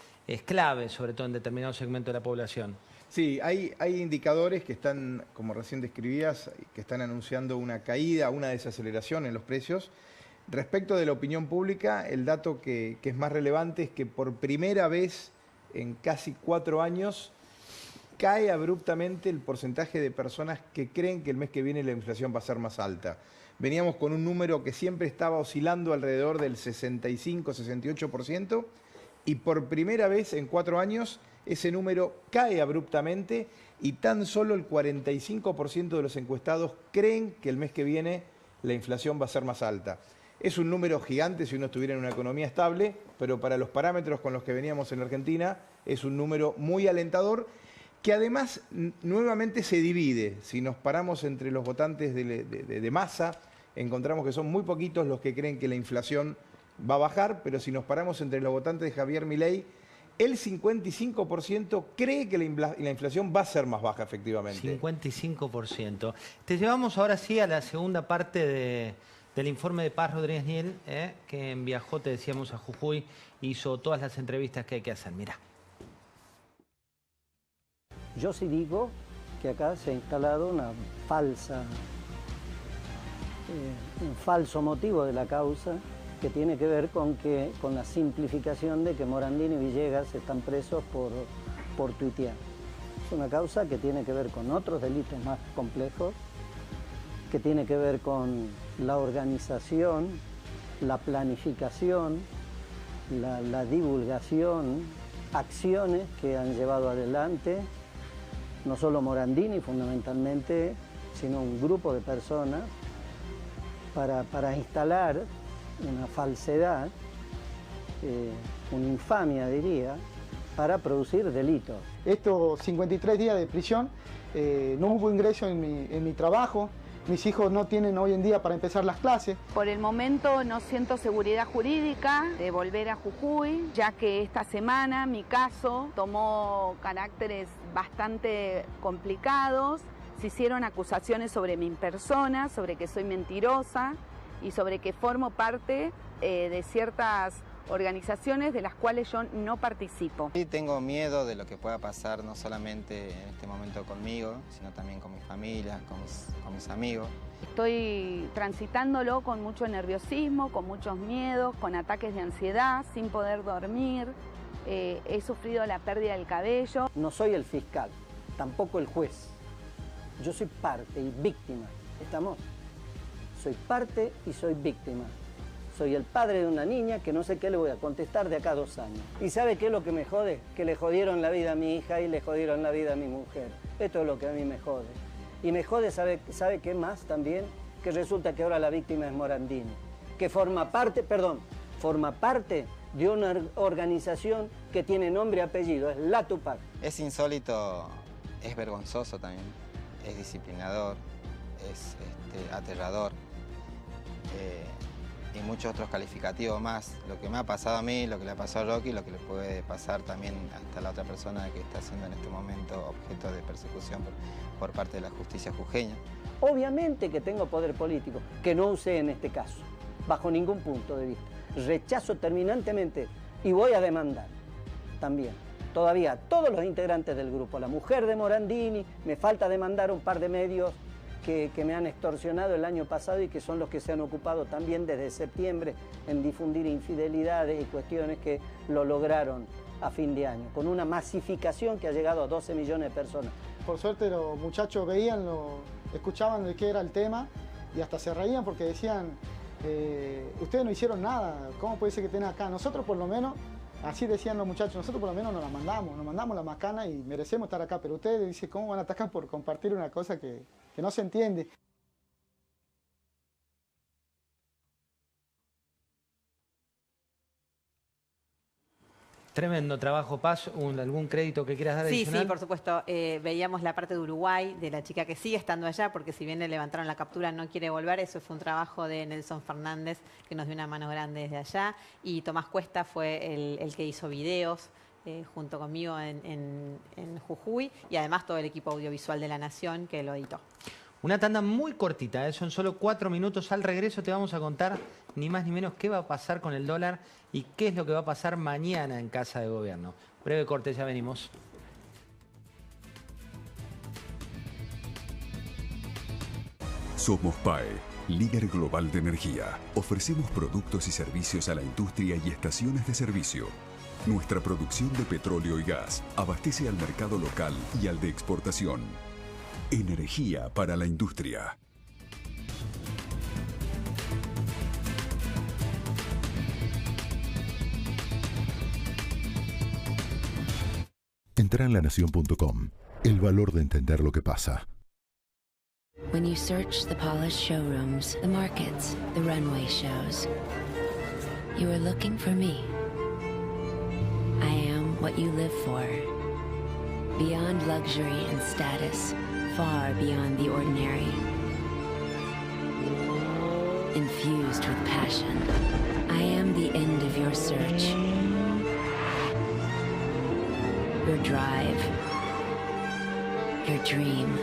clave, sobre todo en determinados segmentos de la población. Sí, hay indicadores que están, como recién describías, que están anunciando una caída, una desaceleración en los precios. Respecto de la opinión pública, el dato que es más relevante es que por primera vez en casi 4 años cae abruptamente el porcentaje de personas que creen que el mes que viene la inflación va a ser más alta. veníamos con un número que siempre estaba oscilando alrededor del 65-68%, y por primera vez en 4 años ese número cae abruptamente y tan solo el 45% de los encuestados creen que el mes que viene la inflación va a ser más alta. Es un número gigante si uno estuviera en una economía estable, pero para los parámetros con los que veníamos en la Argentina es un número muy alentador, que además nuevamente se divide. Si nos paramos entre los votantes de Massa, encontramos que son muy poquitos los que creen que la inflación va a bajar, pero si nos paramos entre los votantes de Javier Milei, el 55% cree que la inflación va a ser más baja, efectivamente. 55%. Te llevamos ahora sí a la segunda parte del informe de Paz Rodríguez Niel, que viajó, te decíamos, a Jujuy, hizo todas las entrevistas que hay que hacer. Mirá. Yo sí digo que acá se ha instalado un falso motivo de la causa, que tiene que ver con la simplificación de que Morandini y Villegas están presos por tuitear. Es una causa que tiene que ver con otros delitos más complejos, que tiene que ver con la organización, la planificación, la divulgación, acciones que han llevado adelante no solo Morandini fundamentalmente, sino un grupo de personas para instalar una falsedad, una infamia diría, para producir delitos. Estos 53 días de prisión, no hubo ingreso en mi trabajo, mis hijos no tienen hoy en día para empezar las clases. Por el momento no siento seguridad jurídica de volver a Jujuy, ya que esta semana mi caso tomó caracteres bastante complicados. Se hicieron acusaciones sobre mi persona, sobre que soy mentirosa y sobre que formo parte de ciertas organizaciones de las cuales yo no participo. Sí, tengo miedo de lo que pueda pasar no solamente en este momento conmigo, sino también con mi familia, con mis amigos. Estoy transitándolo con mucho nerviosismo, con muchos miedos, con ataques de ansiedad, sin poder dormir. He sufrido la pérdida del cabello. No soy el fiscal, tampoco el juez. Yo soy parte y víctima. ¿Estamos? Soy parte y soy víctima. Soy el padre de una niña que no sé qué le voy a contestar de acá a 2 años. ¿Y sabe qué es lo que me jode? Que le jodieron la vida a mi hija y le jodieron la vida a mi mujer. Esto es lo que a mí me jode. Y me jode, ¿sabe qué más también? Que resulta que ahora la víctima es Morandini, que forma parte de una organización que tiene nombre y apellido, es la Tupac. Es insólito, es vergonzoso también, es disciplinador, es aterrador. Y muchos otros calificativos más. Lo que me ha pasado a mí, lo que le ha pasado a Rocky, lo que le puede pasar también hasta la otra persona que está siendo en este momento objeto de persecución por parte de la justicia jujeña. Obviamente que tengo poder político, que no usé en este caso, bajo ningún punto de vista. Rechazo terminantemente y voy a demandar también. Todavía todos los integrantes del grupo, la mujer de Morandini, me falta demandar un par de medios que me han extorsionado el año pasado y que son los que se han ocupado también desde septiembre en difundir infidelidades y cuestiones que lo lograron a fin de año, con una masificación que ha llegado a 12 millones de personas. Por suerte los muchachos veían, escuchaban de qué era el tema y hasta se reían porque decían, ustedes no hicieron nada, ¿cómo puede ser que estén acá? Nosotros por lo menos, así decían los muchachos, nosotros por lo menos nos mandamos la macana y merecemos estar acá, pero ustedes dicen, ¿cómo van a atacar por compartir una cosa que no se entiende? Tremendo trabajo, Paz. ¿Algún crédito que quieras dar adicional? Sí, por supuesto. Veíamos la parte de Uruguay, de la chica que sigue estando allá, porque si bien le levantaron la captura, no quiere volver. Eso fue un trabajo de Nelson Fernández, que nos dio una mano grande desde allá. Y Tomás Cuesta fue el que hizo videos junto conmigo en Jujuy. Y además todo el equipo audiovisual de La Nación que lo editó. Una tanda muy cortita, son solo 4 minutos. Al regreso te vamos a contar ni más ni menos qué va a pasar con el dólar y qué es lo que va a pasar mañana en Casa de Gobierno. Breve corte, ya venimos. Somos PAE, líder global de energía. Ofrecemos productos y servicios a la industria y estaciones de servicio. Nuestra producción de petróleo y gas abastece al mercado local y al de exportación. Energía para la industria. Entra en lanación.com. El valor de entender lo que pasa. When you search the polished showrooms, the markets, the runway shows, you are looking for me. I am what you live for. Beyond luxury and status, far beyond the ordinary. Infused with passion, I am the end of your search. Your drive, your dream.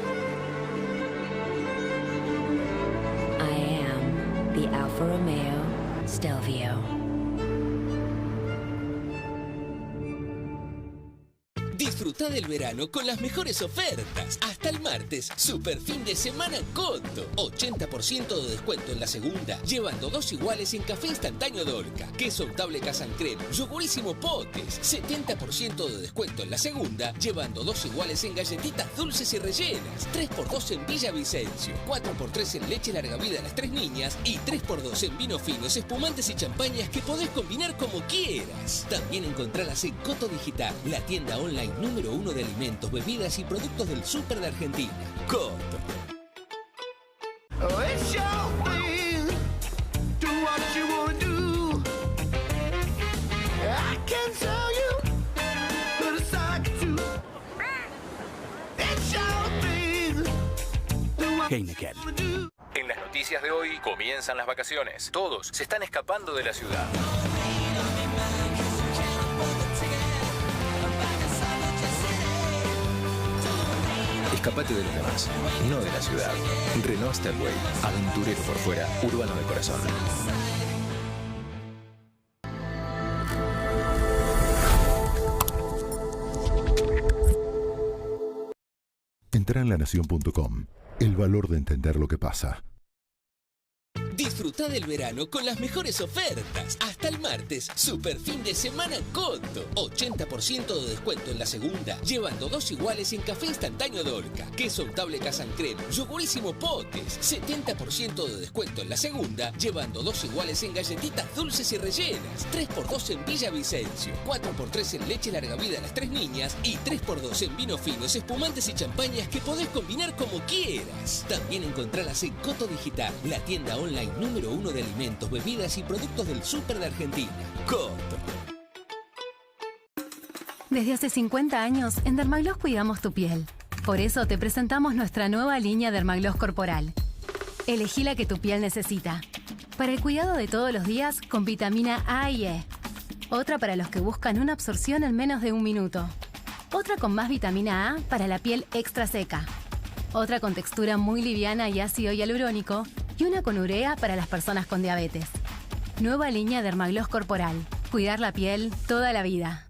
I am the Alfa Romeo Stelvio. Disfruta del verano con las mejores ofertas. Hasta el martes, super fin de semana Coto. 80% de descuento en la segunda, llevando 2 iguales en café instantáneo Dolca, queso untable Casancrem, yogurísimo Potes. 70% de descuento en la segunda, llevando 2 iguales en galletitas dulces y rellenas. 3x2 en Villa Vicencio, 4x3 en leche larga vida a las 3 niñas y 3x2 en vinos finos, espumantes y champañas que podés combinar como quieras. También encontralas en Coto Digital, la tienda online número 1 de alimentos, bebidas y productos del súper de Argentina. Coto. Heineken. En las noticias de hoy comienzan las vacaciones. Todos se están escapando de la ciudad. Escapate de los demás, no de la ciudad. Renault Stepway, aventurero por fuera, urbano de corazón. Entra en lanación.com. El valor de entender lo que pasa. Disfruta del verano con las mejores ofertas. Hasta el martes, super fin de semana Coto. 80% de descuento en la segunda, llevando 2 iguales en café instantáneo Dolca, queso untable Casancrem, yogurísimo Potes. 70% de descuento en la segunda, llevando 2 iguales en galletitas dulces y rellenas. 3x2 en Villa Vicencio, 4x3 en leche larga vida a las 3 niñas y 3x2 en vinos finos, espumantes y champañas que podés combinar como quieras. También encontralas en Coto Digital, la tienda online número 1 de alimentos, bebidas y productos del súper de Argentina. Coto. Desde hace 50 años, en Dermagloss cuidamos tu piel. Por eso te presentamos nuestra nueva línea Dermagloss Corporal. Elegí la que tu piel necesita. Para el cuidado de todos los días, con vitamina A y E. Otra para los que buscan una absorción en menos de 1 minuto. Otra con más vitamina A para la piel extra seca. Otra con textura muy liviana y ácido hialurónico. Y una con urea para las personas con diabetes. Nueva línea Dermagloss Corporal. Cuidar la piel toda la vida.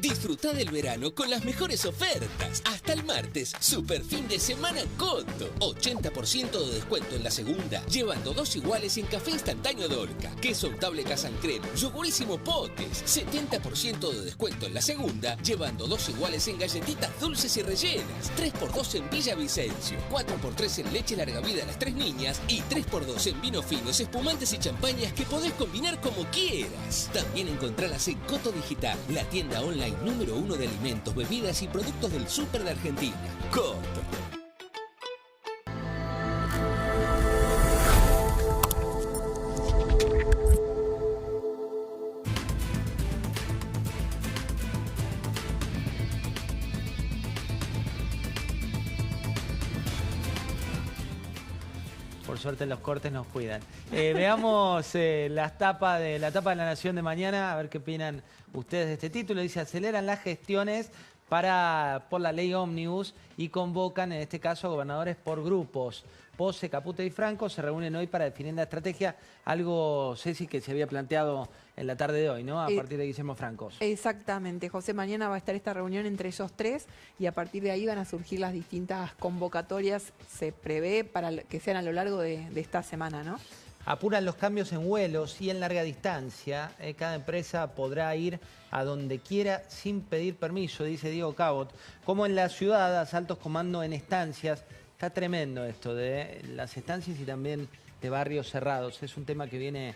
Disfruta del verano con las mejores ofertas. Hasta el martes, super fin de semana Coto. 80% de descuento en la segunda, llevando 2 iguales en café instantáneo Dolca, queso untable Casancrem, yogurísimo Potes. 70% de descuento en la segunda, llevando 2 iguales en galletitas dulces y rellenas. 3x2 en Villa Vicencio, 4x3 en leche larga vida a las 3 niñas y 3x2 en vinos finos, espumantes y champañas que podés combinar como quieras. También encontralas en Coto Digital, la tienda online número 1 de alimentos, bebidas y productos del súper de Argentina. Coto. Por suerte los cortes nos cuidan. Veamos la tapa de la Nación de mañana, a ver qué opinan ustedes de este título. Dice, aceleran las gestiones por la ley Ómnibus y convocan, en este caso, a gobernadores por grupos. Pose, Caputo y Franco se reúnen hoy para definir la estrategia, algo, Ceci, que se había planteado en la tarde de hoy, ¿no? A partir de Guillermo Francos. Exactamente, José, mañana va a estar esta reunión entre ellos 3 y a partir de ahí van a surgir las distintas convocatorias, se prevé para que sean a lo largo de esta semana, ¿no? Apuran los cambios en vuelos y en larga distancia. Cada empresa podrá ir a donde quiera sin pedir permiso, dice Diego Cabot. Como en la ciudad, asaltos comando en estancias. Está tremendo esto de las estancias y también de barrios cerrados. Es un tema que viene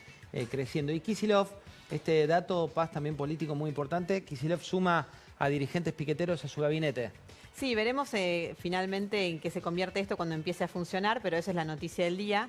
creciendo. Y Kicillof Este dato, Paz, también político muy importante. Kicillof suma a dirigentes piqueteros a su gabinete. Sí, veremos finalmente en qué se convierte esto cuando empiece a funcionar, pero esa es la noticia del día,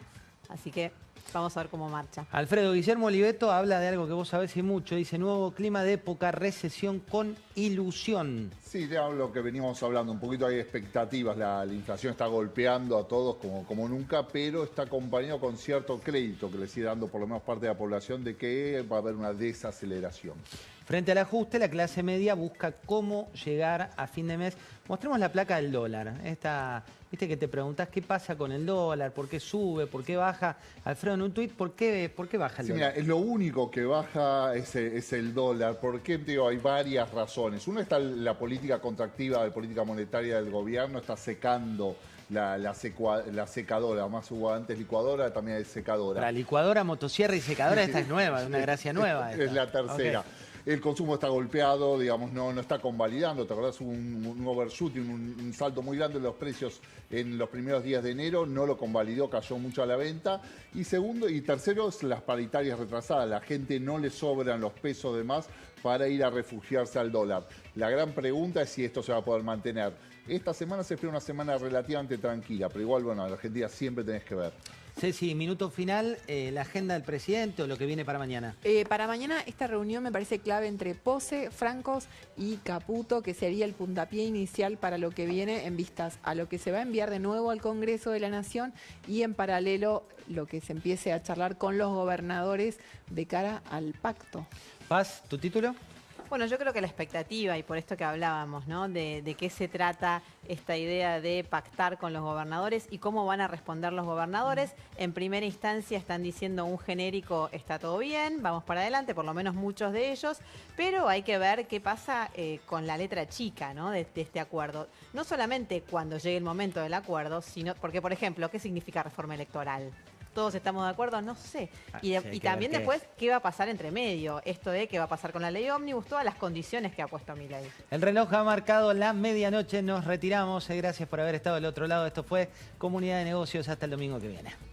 así que vamos a ver cómo marcha. Alfredo, Guillermo Oliveto habla de algo que vos sabés y mucho, dice nuevo clima de época, recesión con ilusión. Sí, ya lo que veníamos hablando, un poquito hay expectativas, la inflación está golpeando a todos como nunca, pero está acompañado con cierto crédito que le sigue dando por lo menos parte de la población de que va a haber una desaceleración. Frente al ajuste, la clase media busca cómo llegar a fin de mes. Mostremos la placa del dólar. Viste que te preguntás qué pasa con el dólar, por qué sube, por qué baja. Alfredo, en un tuit, ¿por qué baja el dólar? Mira, es lo único que baja es el dólar. ¿Por qué? Digo, hay varias razones. Una está la política contractiva, la política monetaria del gobierno, está secando la secadora, más hubo antes licuadora, también hay secadora. La licuadora, motosierra y secadora, esta es nueva, es una gracia nueva. Es la tercera. Okay. El consumo está golpeado, digamos, no está convalidando. ¿Te acordás? Un overshooting, un salto muy grande de los precios en los primeros días de enero, no lo convalidó, cayó mucho a la venta. Y tercero, es las paritarias retrasadas. La gente no le sobran los pesos de más para ir a refugiarse al dólar. La gran pregunta es si esto se va a poder mantener. Esta semana se espera una semana relativamente tranquila, pero igual, bueno, en Argentina siempre tenés que ver. Ceci, minuto final, la agenda del presidente o lo que viene para mañana. Para mañana esta reunión me parece clave entre Pose, Francos y Caputo, que sería el puntapié inicial para lo que viene en vistas a lo que se va a enviar de nuevo al Congreso de la Nación y en paralelo lo que se empiece a charlar con los gobernadores de cara al pacto. Paz, ¿tu título? Bueno, yo creo que la expectativa, y por esto que hablábamos, ¿no? De qué se trata esta idea de pactar con los gobernadores y cómo van a responder los gobernadores. En primera instancia están diciendo un genérico, está todo bien, vamos para adelante, por lo menos muchos de ellos, pero hay que ver qué pasa con la letra chica, ¿no? de este acuerdo. No solamente cuando llegue el momento del acuerdo, sino porque, por ejemplo, ¿qué significa reforma electoral? ¿Todos estamos de acuerdo? No sé. Y también después, ¿qué va a pasar entre medio? Esto de qué va a pasar con la ley ómnibus, todas las condiciones que ha puesto Milei. El reloj ha marcado la medianoche, nos retiramos. Gracias por haber estado del otro lado. Esto fue Comunidad de Negocios. Hasta el domingo que viene.